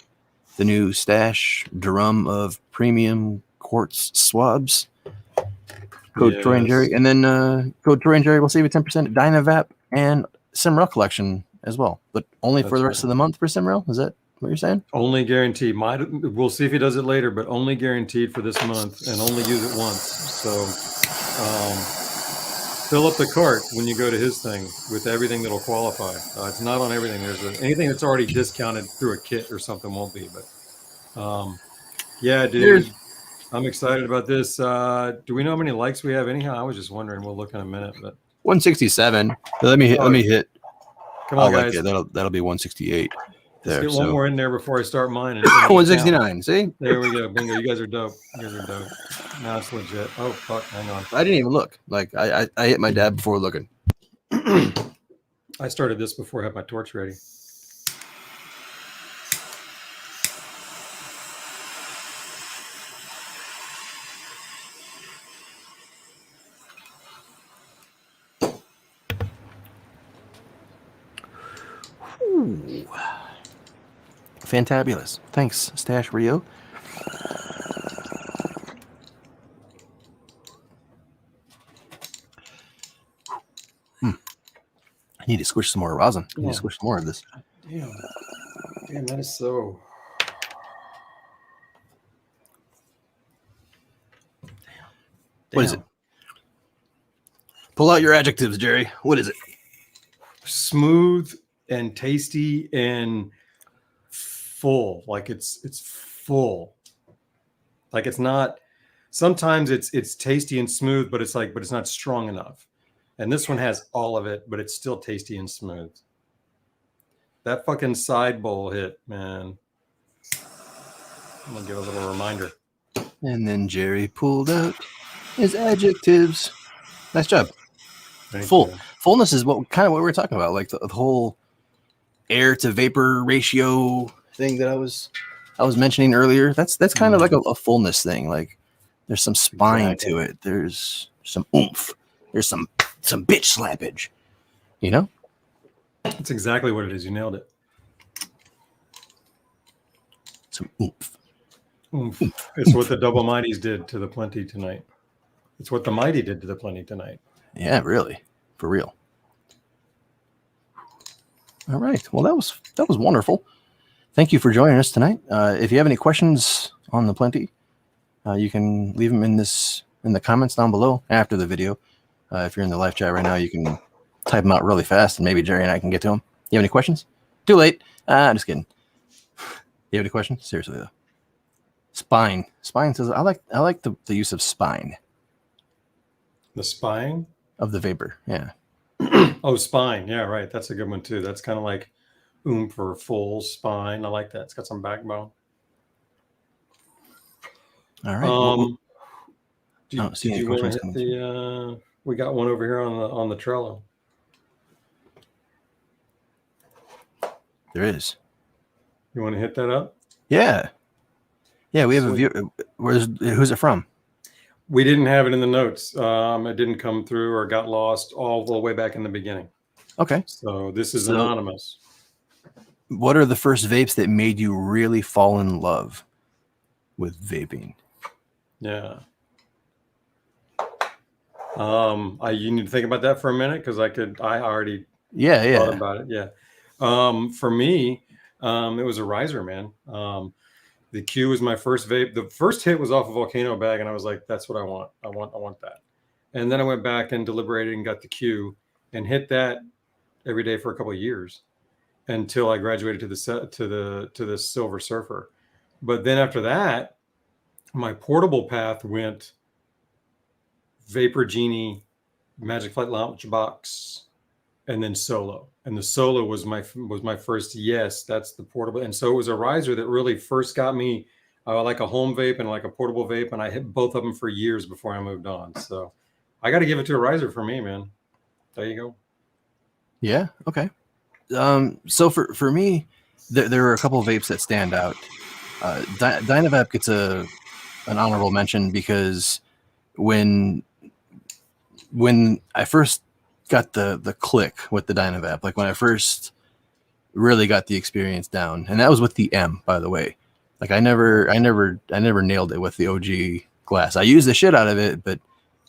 Speaker 1: the new Stash drum of premium quartz swabs. Code Troy and Jerry, and then code Troy and Jerry will save you 10% at Dynavap and Simrel collection as well, but only for the rest of the month for Simrel. Is that what you're saying?
Speaker 2: Only guaranteed. We'll see if he does it later, but only guaranteed for this month, and only use it once. So fill up the cart when you go to his thing with everything that'll qualify. It's not on everything. There's anything that's already discounted through a kit or something won't be. But yeah, dude, I'm excited about this. Do we know how many likes we have anyhow? I was just wondering. We'll look in a minute. But
Speaker 1: 167. Let me hit.
Speaker 2: Come on, guys.
Speaker 1: That'll be 168.
Speaker 2: Let's get one more in there before I start mine.
Speaker 1: 169. See?
Speaker 2: There we go. Bingo. You guys are dope. Now it's legit. Oh, fuck. Hang on.
Speaker 1: I didn't even look. Like, I hit my dab before looking.
Speaker 2: I started this before I had my torch ready.
Speaker 1: Ooh. Fantabulous. Thanks, Stash Rio. I need to squish some more rosin. I need to squish some more of this.
Speaker 2: Damn, that is so.
Speaker 1: What is it? Pull out your adjectives, Jerry. What is it?
Speaker 2: Smooth and tasty and full. Like it's full. Like it's not. Sometimes it's tasty and smooth, but it's not strong enough. And this one has all of it, but it's still tasty and smooth. That fucking side bowl hit, man. I'm gonna give a little reminder.
Speaker 1: And then Jerry pulled out his adjectives. Nice job.
Speaker 2: Thank
Speaker 1: Full.
Speaker 2: you.
Speaker 1: Fullness is what we were talking about, like the whole air to vapor ratio thing that I was mentioning earlier. That's kind of like a fullness thing. Like there's some spine to it. There's some oomph. There's some bitch slappage. You know?
Speaker 2: That's exactly what it is. You nailed it.
Speaker 1: Some oomph.
Speaker 2: Oomph. It's what the double mighties did to the plenty tonight. It's what the mighty did to the plenty tonight.
Speaker 1: Yeah, really. For real. All right. Well, that was wonderful. Thank you for joining us tonight. If you have any questions on the plenty, you can leave them in the comments down below after the video. If you're in the live chat right now, you can type them out really fast, and maybe Jerry and I can get to them. You have any questions? Too late. Just kidding. You have any questions? Seriously though. Spine. Spine says I like the use of spine.
Speaker 2: The spine
Speaker 1: of the vapor. Yeah.
Speaker 2: Oh, spine. Yeah, right. That's a good one too. That's kind of like oomph or full spine. I like that. It's got some backbone.
Speaker 1: All right.
Speaker 2: Did you want to hit the? We got one over here on the Trello.
Speaker 1: There is.
Speaker 2: You want to hit that up?
Speaker 1: Yeah. Yeah, we have a view. Who's it from?
Speaker 2: We didn't have it in the notes. It didn't come through or got lost all the way back in the beginning.
Speaker 1: Okay.
Speaker 2: So this is anonymous.
Speaker 1: What are the first vapes that made you really fall in love with vaping?
Speaker 2: Yeah. You need to think about that for a minute because I already thought about it. Yeah. For me, it was a riser, man. The Q was my first vape. The first hit was off a Volcano bag, and I was like, "That's what I want. I want that." And then I went back and deliberated and got the Q, and hit that every day for a couple of years, until I graduated to the Silver Surfer. But then after that, my portable path went Vapor Genie, Magic Flight Launch Box, and then Solo. And the Solo was my first. Yes, that's the portable. And so it was a riser that really first got me like a home vape and like a portable vape, and I hit both of them for years before I moved on. So I got to give it to a riser for me, man. There you go.
Speaker 1: Yeah. Okay. So for me, there are a couple of vapes that stand out. Dynavap gets an honorable mention because when I first got the click with the Dynavap, like when I first really got the experience down, and that was with the M, by the way. Like I never nailed it with the OG glass. I used the shit out of it, but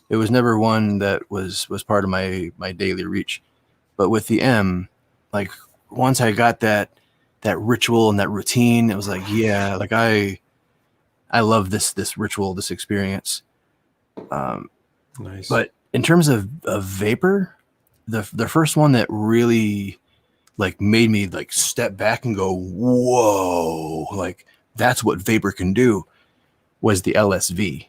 Speaker 1: it was never one that was part of my daily reach. But with the M, like once I got that ritual and that routine, it was like, yeah, like I love this ritual, this experience.
Speaker 2: Nice.
Speaker 1: But in terms of vapor, the first one that really like made me like step back and go, whoa, like that's what vapor can do, was the LSV.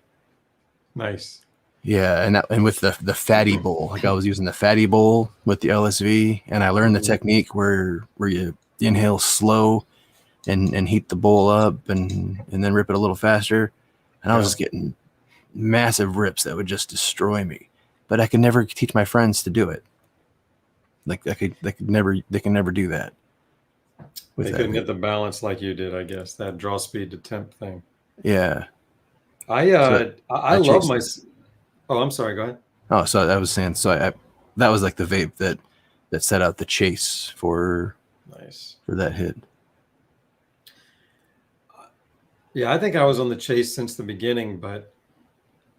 Speaker 2: Nice.
Speaker 1: Yeah, and with the fatty bowl, like I was using the fatty bowl with the LSV, and I learned the technique where you inhale slow and heat the bowl up and then rip it a little faster, and I was just getting massive rips that would just destroy me. But I could never teach my friends to do it. Like they can never do that.
Speaker 2: They couldn't get the balance like you did, I guess. That draw speed to temp thing.
Speaker 1: Yeah.
Speaker 2: I love my. Oh, I'm sorry. Go ahead.
Speaker 1: Oh, so I was saying, that was like the vape that set out the chase for
Speaker 2: Nice.
Speaker 1: for that hit.
Speaker 2: Yeah, I think I was on the chase since the beginning, but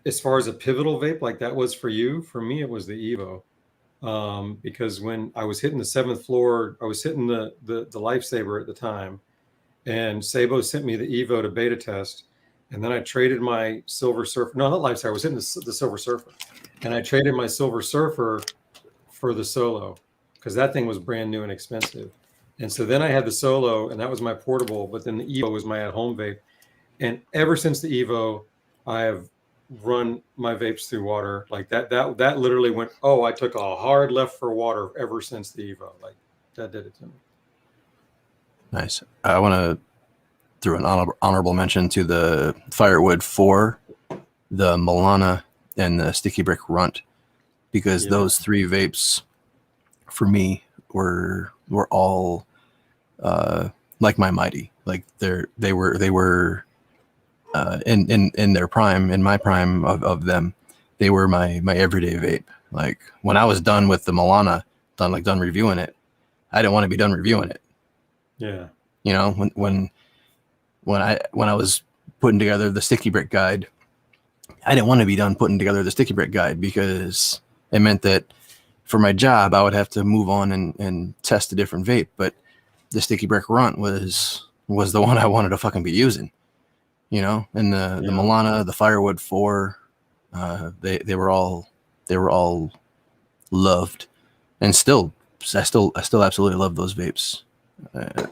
Speaker 2: as far as a pivotal vape like that was for you, for me it was the Evo. Because when I was hitting the 7th floor, I was hitting the Lifesaver at the time, and Sabo sent me the Evo to beta test, and then I traded my Silver Surfer. No, not Lifesaver. I was hitting the Silver Surfer, and I traded my Silver Surfer for the Solo because that thing was brand new and expensive. And so then I had the Solo, and that was my portable. But then the Evo was my at-home vape, and ever since the Evo, I have run my vapes through water like that. That literally went. Oh, I took a hard left for water ever since the Evo. Like that did it to me.
Speaker 1: Nice. I want to throw an honorable mention to the Firewood 4, the Milana, and the Sticky Brick Runt, because those 3 vapes for me were all like my Mighty. Like they were in their prime, in my prime of them, they were my everyday vape. Like when I was done with the Milana, done reviewing it, I didn't want to be done reviewing it.
Speaker 2: Yeah.
Speaker 1: You know, when I was putting together the Sticky Brick guide, I didn't want to be done putting together the Sticky Brick guide because it meant that for my job I would have to move on and test a different vape. But the Sticky Brick Runt was the one I wanted to fucking be using. You know, and the Milana, the Firewood 4, they were all loved, and I still absolutely love those vapes. I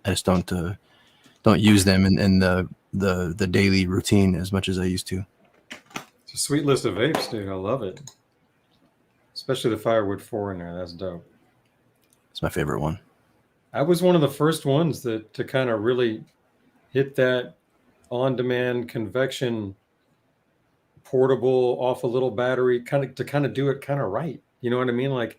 Speaker 1: just don't use them in the daily routine as much as I used to.
Speaker 2: It's a sweet list of vapes, dude. I love it, especially the Firewood 4 in there. That's dope.
Speaker 1: It's my favorite one.
Speaker 2: I was one of the first ones to kind of really hit that on-demand convection portable off a little battery to do it kind of right. You know what I mean? Like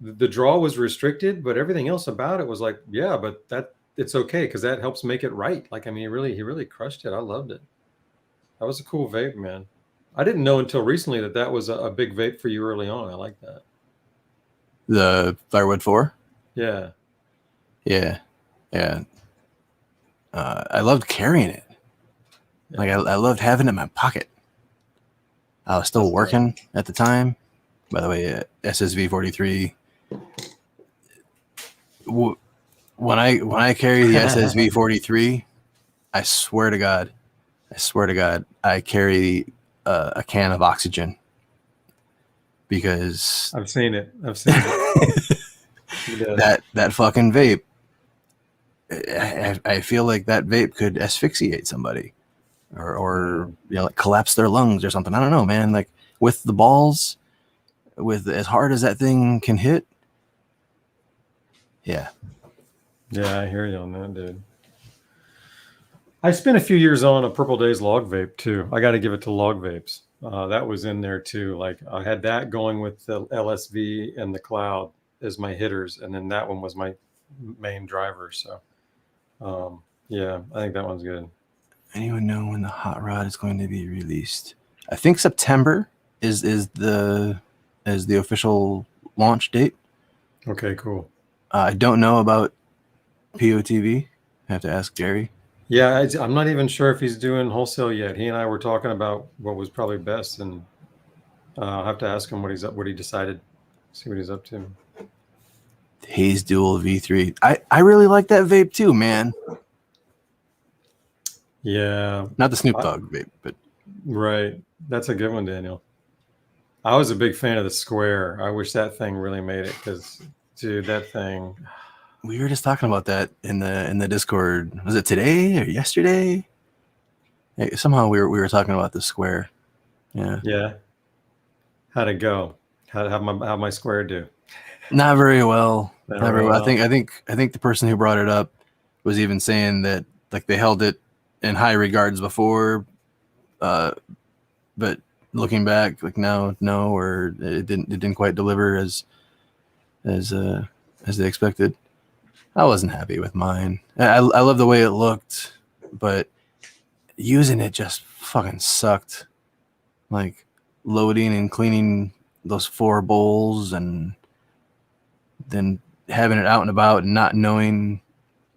Speaker 2: the draw was restricted, but everything else about it was like, yeah, but that it's okay because that helps make it right. Like, I mean, he really crushed it. I loved it. That was a cool vape, man. I didn't know until recently that was a big vape for you early on. I like that.
Speaker 1: The Firewood 4?
Speaker 2: Yeah.
Speaker 1: Yeah. I loved carrying it. Like I loved having it in my pocket. I was still working at the time. By the way, SSV 43. When I carry the SSV 43, I swear to God, I carry a can of oxygen because
Speaker 2: I've seen it.
Speaker 1: that fucking vape. I feel like that vape could asphyxiate somebody. Or like collapse their lungs or something. I don't know, man. Like with the balls, with as hard as that thing can hit. Yeah,
Speaker 2: I hear you on that, dude. I spent a few years on a Purple Days log vape too. I got to give it to log vapes. That was in there too. Like I had that going with the LSV and the Cloud as my hitters, and then that one was my main driver. So, I think that one's good.
Speaker 1: Anyone know when the hot rod is going to be released? I think September is the official launch date.
Speaker 2: Okay, cool.
Speaker 1: I don't know about POTV. I have to ask Jerry.
Speaker 2: Yeah, I'm not even sure if he's doing wholesale yet. He and I were talking about what was probably best, and I'll have to ask him what he decided. See what he's up to.
Speaker 1: Haze Dual V3. I really like that vape too, man.
Speaker 2: Yeah.
Speaker 1: Not the Snoop Dogg vape, but
Speaker 2: right. That's a good one, Daniel. I was a big fan of the Square. I wish that thing really made it because, dude, that thing.
Speaker 1: We were just talking about that in the Discord. Was it today or yesterday? Somehow we were talking about the Square. Yeah.
Speaker 2: Yeah. How'd it go? How'd my Square do?
Speaker 1: Not very well.
Speaker 2: Not very well.
Speaker 1: I think the person who brought it up was even saying that like they held it in high regards before, but looking back, like no, or it didn't quite deliver as they expected. I wasn't happy with mine. I love the way it looked, but using it just fucking sucked. Like loading and cleaning those 4 bowls, and then having it out and about and not knowing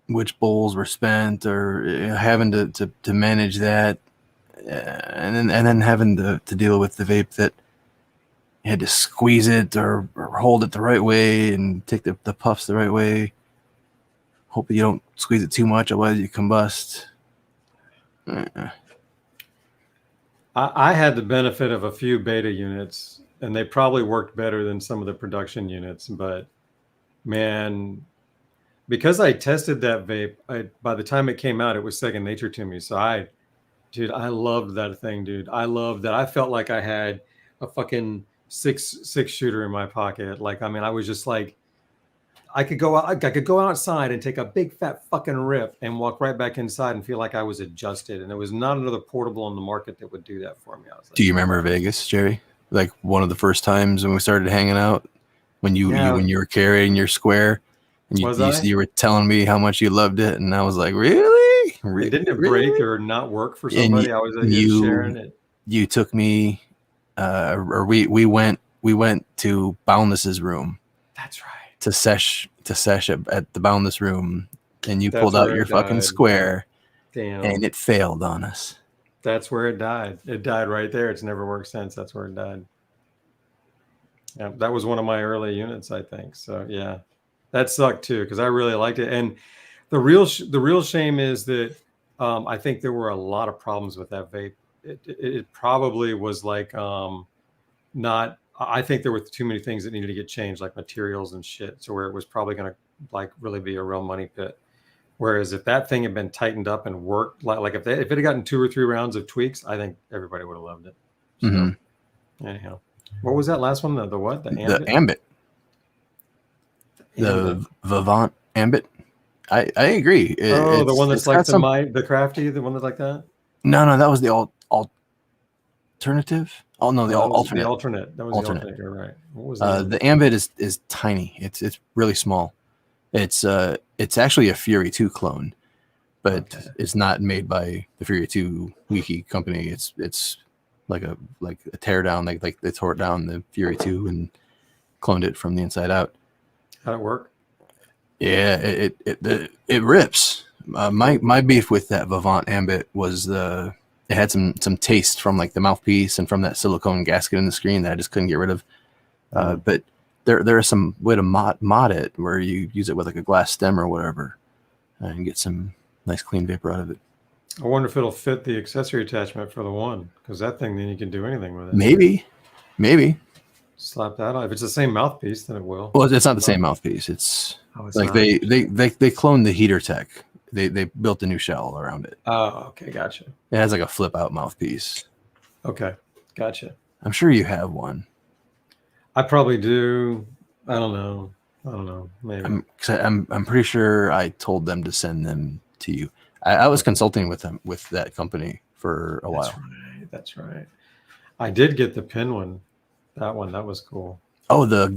Speaker 1: which bowls were spent, or having to manage that, and then having to deal with the vape that you had to squeeze it or hold it the right way and take the puffs the right way. Hope you don't squeeze it too much, otherwise you combust.
Speaker 2: I had the benefit of a few beta units, and they probably worked better than some of the production units. But man, because I tested that vape, by the time it came out, it was second nature to me. So I loved that thing, dude. I loved that. I felt like I had a fucking six shooter in my pocket. Like, I mean, I was just like, I could go outside and take a big fat fucking rip and walk right back inside and feel like I was adjusted. And there was not another portable on the market that would do that for me. I was like,
Speaker 1: do you remember Vegas, Jerry? Like one of the first times when we started hanging out, when you were carrying your square, and you were telling me how much you loved it, and I was like, really?
Speaker 2: Didn't it break or not work for somebody? I was sharing it.
Speaker 1: You took me, or we went to Boundless's room.
Speaker 2: That's right.
Speaker 1: To sesh at the Boundless room, and you pulled out your fucking square.
Speaker 2: Damn.
Speaker 1: And it failed on us.
Speaker 2: That's where it died. It died right there. It's never worked since. That's where it died. Yeah, that was one of my early units, I think. So yeah, that sucked too, because I really liked it. And the real shame is that I think there were a lot of problems with that vape. It probably was like not. I think there were too many things that needed to get changed, like materials and shit, so where it was probably going to like really be a real money pit. Whereas if that thing had been tightened up and worked, like if it had gotten 2 or 3 rounds of tweaks, I think everybody would have loved it. So, anyhow, what was that last one? The what? The
Speaker 1: Ambit. The Vivant Ambit. I agree.
Speaker 2: The one that's like the crafty, the one that's like that.
Speaker 1: No, that was the alternative. Oh no, the alternate.
Speaker 2: The alternate. That was the alternate. You're right. What was that?
Speaker 1: The Ambit is tiny. It's really small. It's actually a Fury 2 clone, but it's not made by the Fury 2 wiki company. It's like a teardown. Like they tore it down, the Fury 2, and cloned it from the inside out.
Speaker 2: How'd it work?
Speaker 1: Yeah, it rips. My beef with that Vivant Ambit was it had some taste from like the mouthpiece and from that silicone gasket in the screen that I just couldn't get rid of. But there is some way to mod it where you use it with like a glass stem or whatever and get some nice clean vapor out of it.
Speaker 2: I wonder if it'll fit the accessory attachment for the one, because that thing, then you can do anything with it.
Speaker 1: Maybe.
Speaker 2: Slap that on. If it's the same mouthpiece, then it will.
Speaker 1: Well, it's not the same mouthpiece. It's like they cloned the heater tech. They built a new shell around it.
Speaker 2: Oh, okay, gotcha.
Speaker 1: It has like a flip out mouthpiece.
Speaker 2: Okay, gotcha.
Speaker 1: I'm sure you have one.
Speaker 2: I probably do. I don't know. Maybe.
Speaker 1: I'm pretty sure I told them to send them to you. I was consulting with that company for a while.
Speaker 2: That's right. I did get the pin one. That was cool.
Speaker 1: Oh, the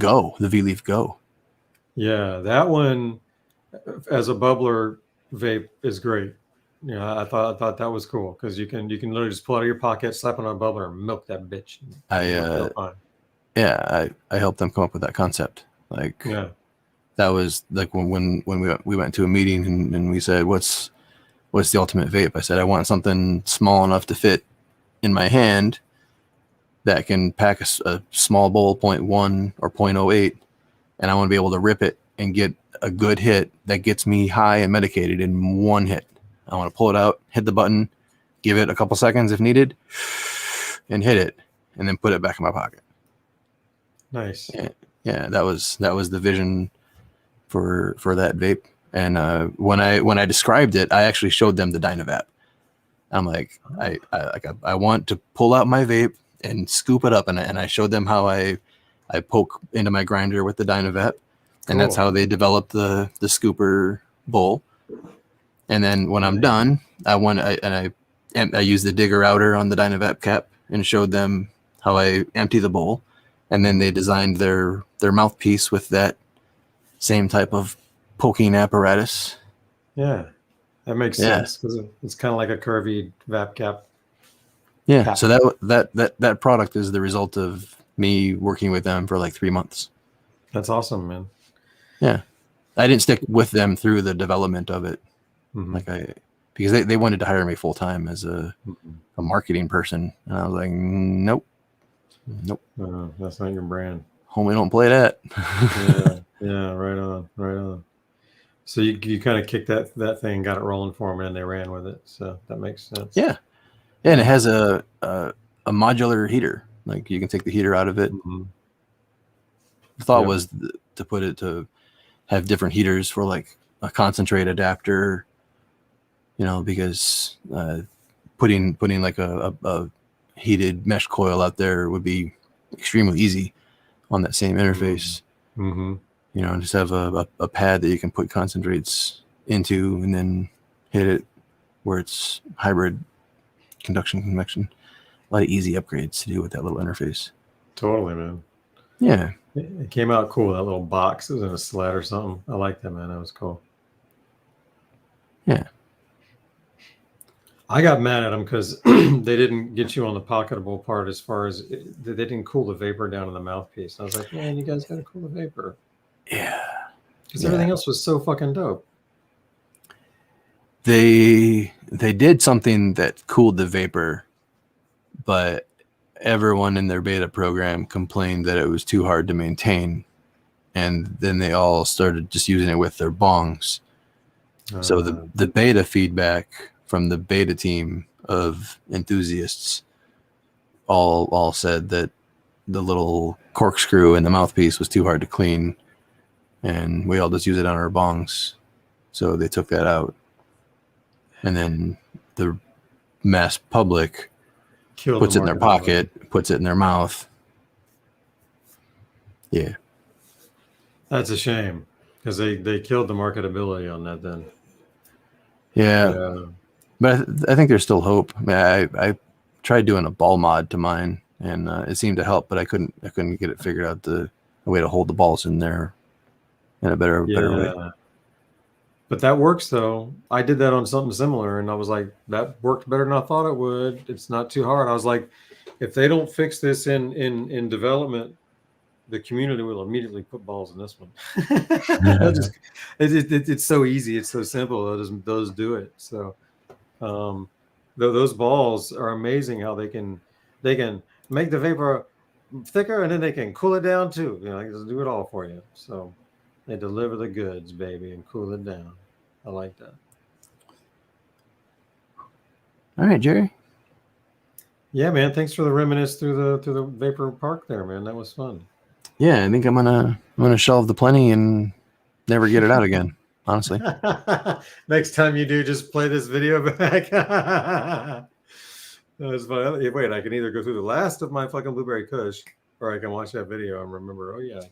Speaker 1: V-Leaf Go.
Speaker 2: Yeah, that one as a bubbler vape is great. Yeah, I thought that was cool because you can literally just pull it out of your pocket, slap it on a bubbler, and milk that bitch.
Speaker 1: I helped them come up with that concept. Like, that was like when we went to a meeting and we said, what's the ultimate vape? I said, I want something small enough to fit in my hand that can pack a small bowl 0.1 or 0.08, and I want to be able to rip it and get a good hit that gets me high and medicated in one hit. I want to pull it out, hit the button, give it a couple seconds if needed, and hit it, and then put it back in my pocket.
Speaker 2: Nice.
Speaker 1: Yeah, that was the vision for that vape. And when I described it, I actually showed them the Dynavap. I'm like, I want to pull out my vape and scoop it up, and I showed them how I poke into my grinder with the Dynavap, and that's how they developed the scooper bowl. And then when I'm done, I use the digger outer on the Dynavap cap and showed them how I empty the bowl, and then they designed their mouthpiece with that same type of poking apparatus.
Speaker 2: Yeah, that makes sense because it's kind of like a curvy Vap cap.
Speaker 1: Yeah, cap. So that product is the result of me working with them for like 3 months.
Speaker 2: That's awesome, man.
Speaker 1: Yeah. I didn't stick with them through the development of it.
Speaker 2: Mhm.
Speaker 1: Because they wanted to hire me full time as a marketing person, and I was like, nope.
Speaker 2: That's not your brand.
Speaker 1: Homie, don't play that.
Speaker 2: Yeah, right on. So you kind of kicked that thing, got it rolling for them, and they ran with it. So that makes sense.
Speaker 1: Yeah, and it has a modular heater. Like you can take the heater out of it. The thought was to put it to have different heaters for like a concentrate adapter. Because putting like a heated mesh coil out there would be extremely easy on that same interface. Just have a pad that you can put concentrates into and then hit it where it's hybrid conduction convection. A lot of easy upgrades to do with that little interface.
Speaker 2: Totally, man.
Speaker 1: Yeah.
Speaker 2: It came out cool. That little box. It was in a sled or something. I like that, man. That was cool.
Speaker 1: Yeah.
Speaker 2: I got mad at them because they didn't get you on the pocketable part as far as they didn't cool the vapor down in the mouthpiece. I was like, man, you guys got to cool the vapor.
Speaker 1: Yeah.
Speaker 2: Because everything else was so fucking dope.
Speaker 1: They did something that cooled the vapor, but everyone in their beta program complained that it was too hard to maintain. And then they all started just using it with their bongs. So the beta feedback from the beta team of enthusiasts all said that the little corkscrew in the mouthpiece was too hard to clean, and we all just use it on our bongs. So they took that out. And then the mass public puts it in their pocket, puts it in their mouth. Yeah.
Speaker 2: That's a shame because they killed the marketability on that then.
Speaker 1: Yeah. But I think there's still hope. I mean, I tried doing a ball mod to mine, and it seemed to help, but I couldn't get it figured out a way to hold the balls in there in a better way.
Speaker 2: But that works though. I did that on something similar, and I was like, that worked better than I thought it would. It's not too hard. I was like, if they don't fix this in development, the community will immediately put balls in this one. It's so easy. It's so simple. Those do it. So those balls are amazing how they can make the vapor thicker, and then they can cool it down too. They just do it all for you. So they deliver the goods, baby, and cool it down. I like that.
Speaker 1: All right, Jerry.
Speaker 2: Yeah, man. Thanks for the reminisce through the vapor park there, man. That was fun.
Speaker 1: Yeah, I think I'm gonna shelve the plenty and never get it out again. Honestly.
Speaker 2: Next time you do, just play this video back. That was funny. Wait, I can either go through the last of my fucking blueberry kush, or I can watch that video and remember. Oh yeah.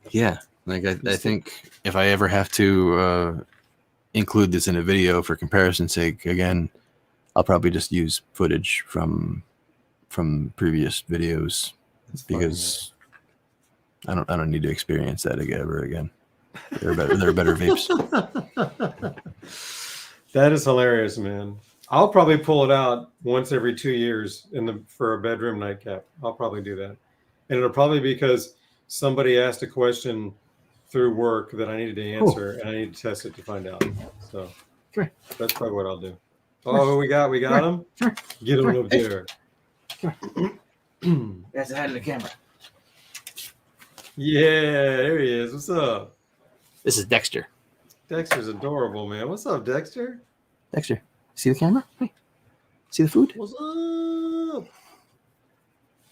Speaker 1: Yeah, like I think if I ever have to include this in a video for comparison's sake, again, I'll probably just use footage from previous videos because I don't need to experience that ever again. They're better vapes.
Speaker 2: That is hilarious, man. I'll probably pull it out once every 2 years for a bedroom nightcap. I'll probably do that, and it'll probably be because somebody asked a question through work that I needed to answer, and I need to test it to find out. So that's probably what I'll do. Oh, we got him. Get him up there.
Speaker 1: That's the head of the camera.
Speaker 2: Yeah, there he is. What's up?
Speaker 1: This is Dexter.
Speaker 2: Dexter's adorable, man. What's up, Dexter?
Speaker 1: Dexter, see the camera? Hey, see the food?
Speaker 2: What's up?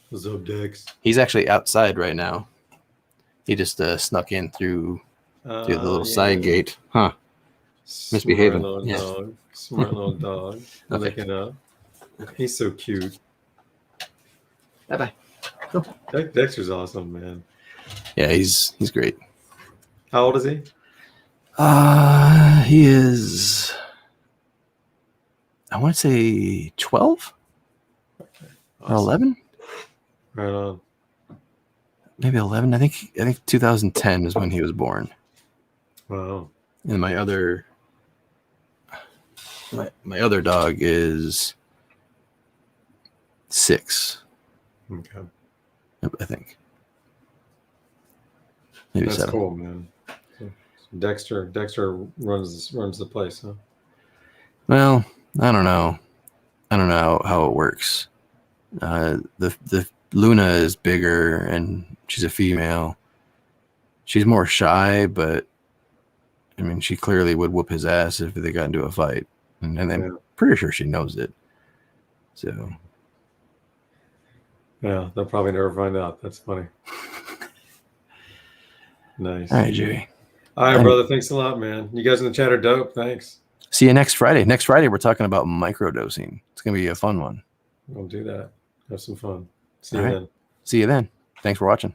Speaker 2: What's up, Dex?
Speaker 1: He's actually outside right now. He just snuck in through the little side gate. Huh. Misbehaving.
Speaker 2: Smart little dog. Smart little dog. Licking up. He's so cute.
Speaker 1: Bye-bye.
Speaker 2: Dexter's awesome, man.
Speaker 1: Yeah, he's great.
Speaker 2: How old is he?
Speaker 1: He is, I want to say 12 or 11.
Speaker 2: Right on.
Speaker 1: Maybe 11. I think 2010 is when he was born.
Speaker 2: Wow.
Speaker 1: And my other dog is 6.
Speaker 2: Okay.
Speaker 1: I think. Maybe
Speaker 2: That's
Speaker 1: 7.
Speaker 2: cool, man. So Dexter runs the place, huh?
Speaker 1: Well, I don't know. I don't know how it works. The Luna is bigger and she's a female. She's more shy, but I mean, she clearly would whoop his ass if they got into a fight, and I'm
Speaker 2: Yeah.
Speaker 1: pretty sure she knows it. So
Speaker 2: Yeah, they'll probably never find out. That's funny. Nice.
Speaker 1: all right, Jay.
Speaker 2: All right, brother. Thanks a lot, man. You guys in the chat are dope. Thanks.
Speaker 1: See you next Friday. Next Friday, we're talking about microdosing. It's gonna be a fun one.
Speaker 2: We'll do that. Have some fun. See
Speaker 1: All
Speaker 2: you
Speaker 1: right.
Speaker 2: then.
Speaker 1: See you then. Thanks for watching.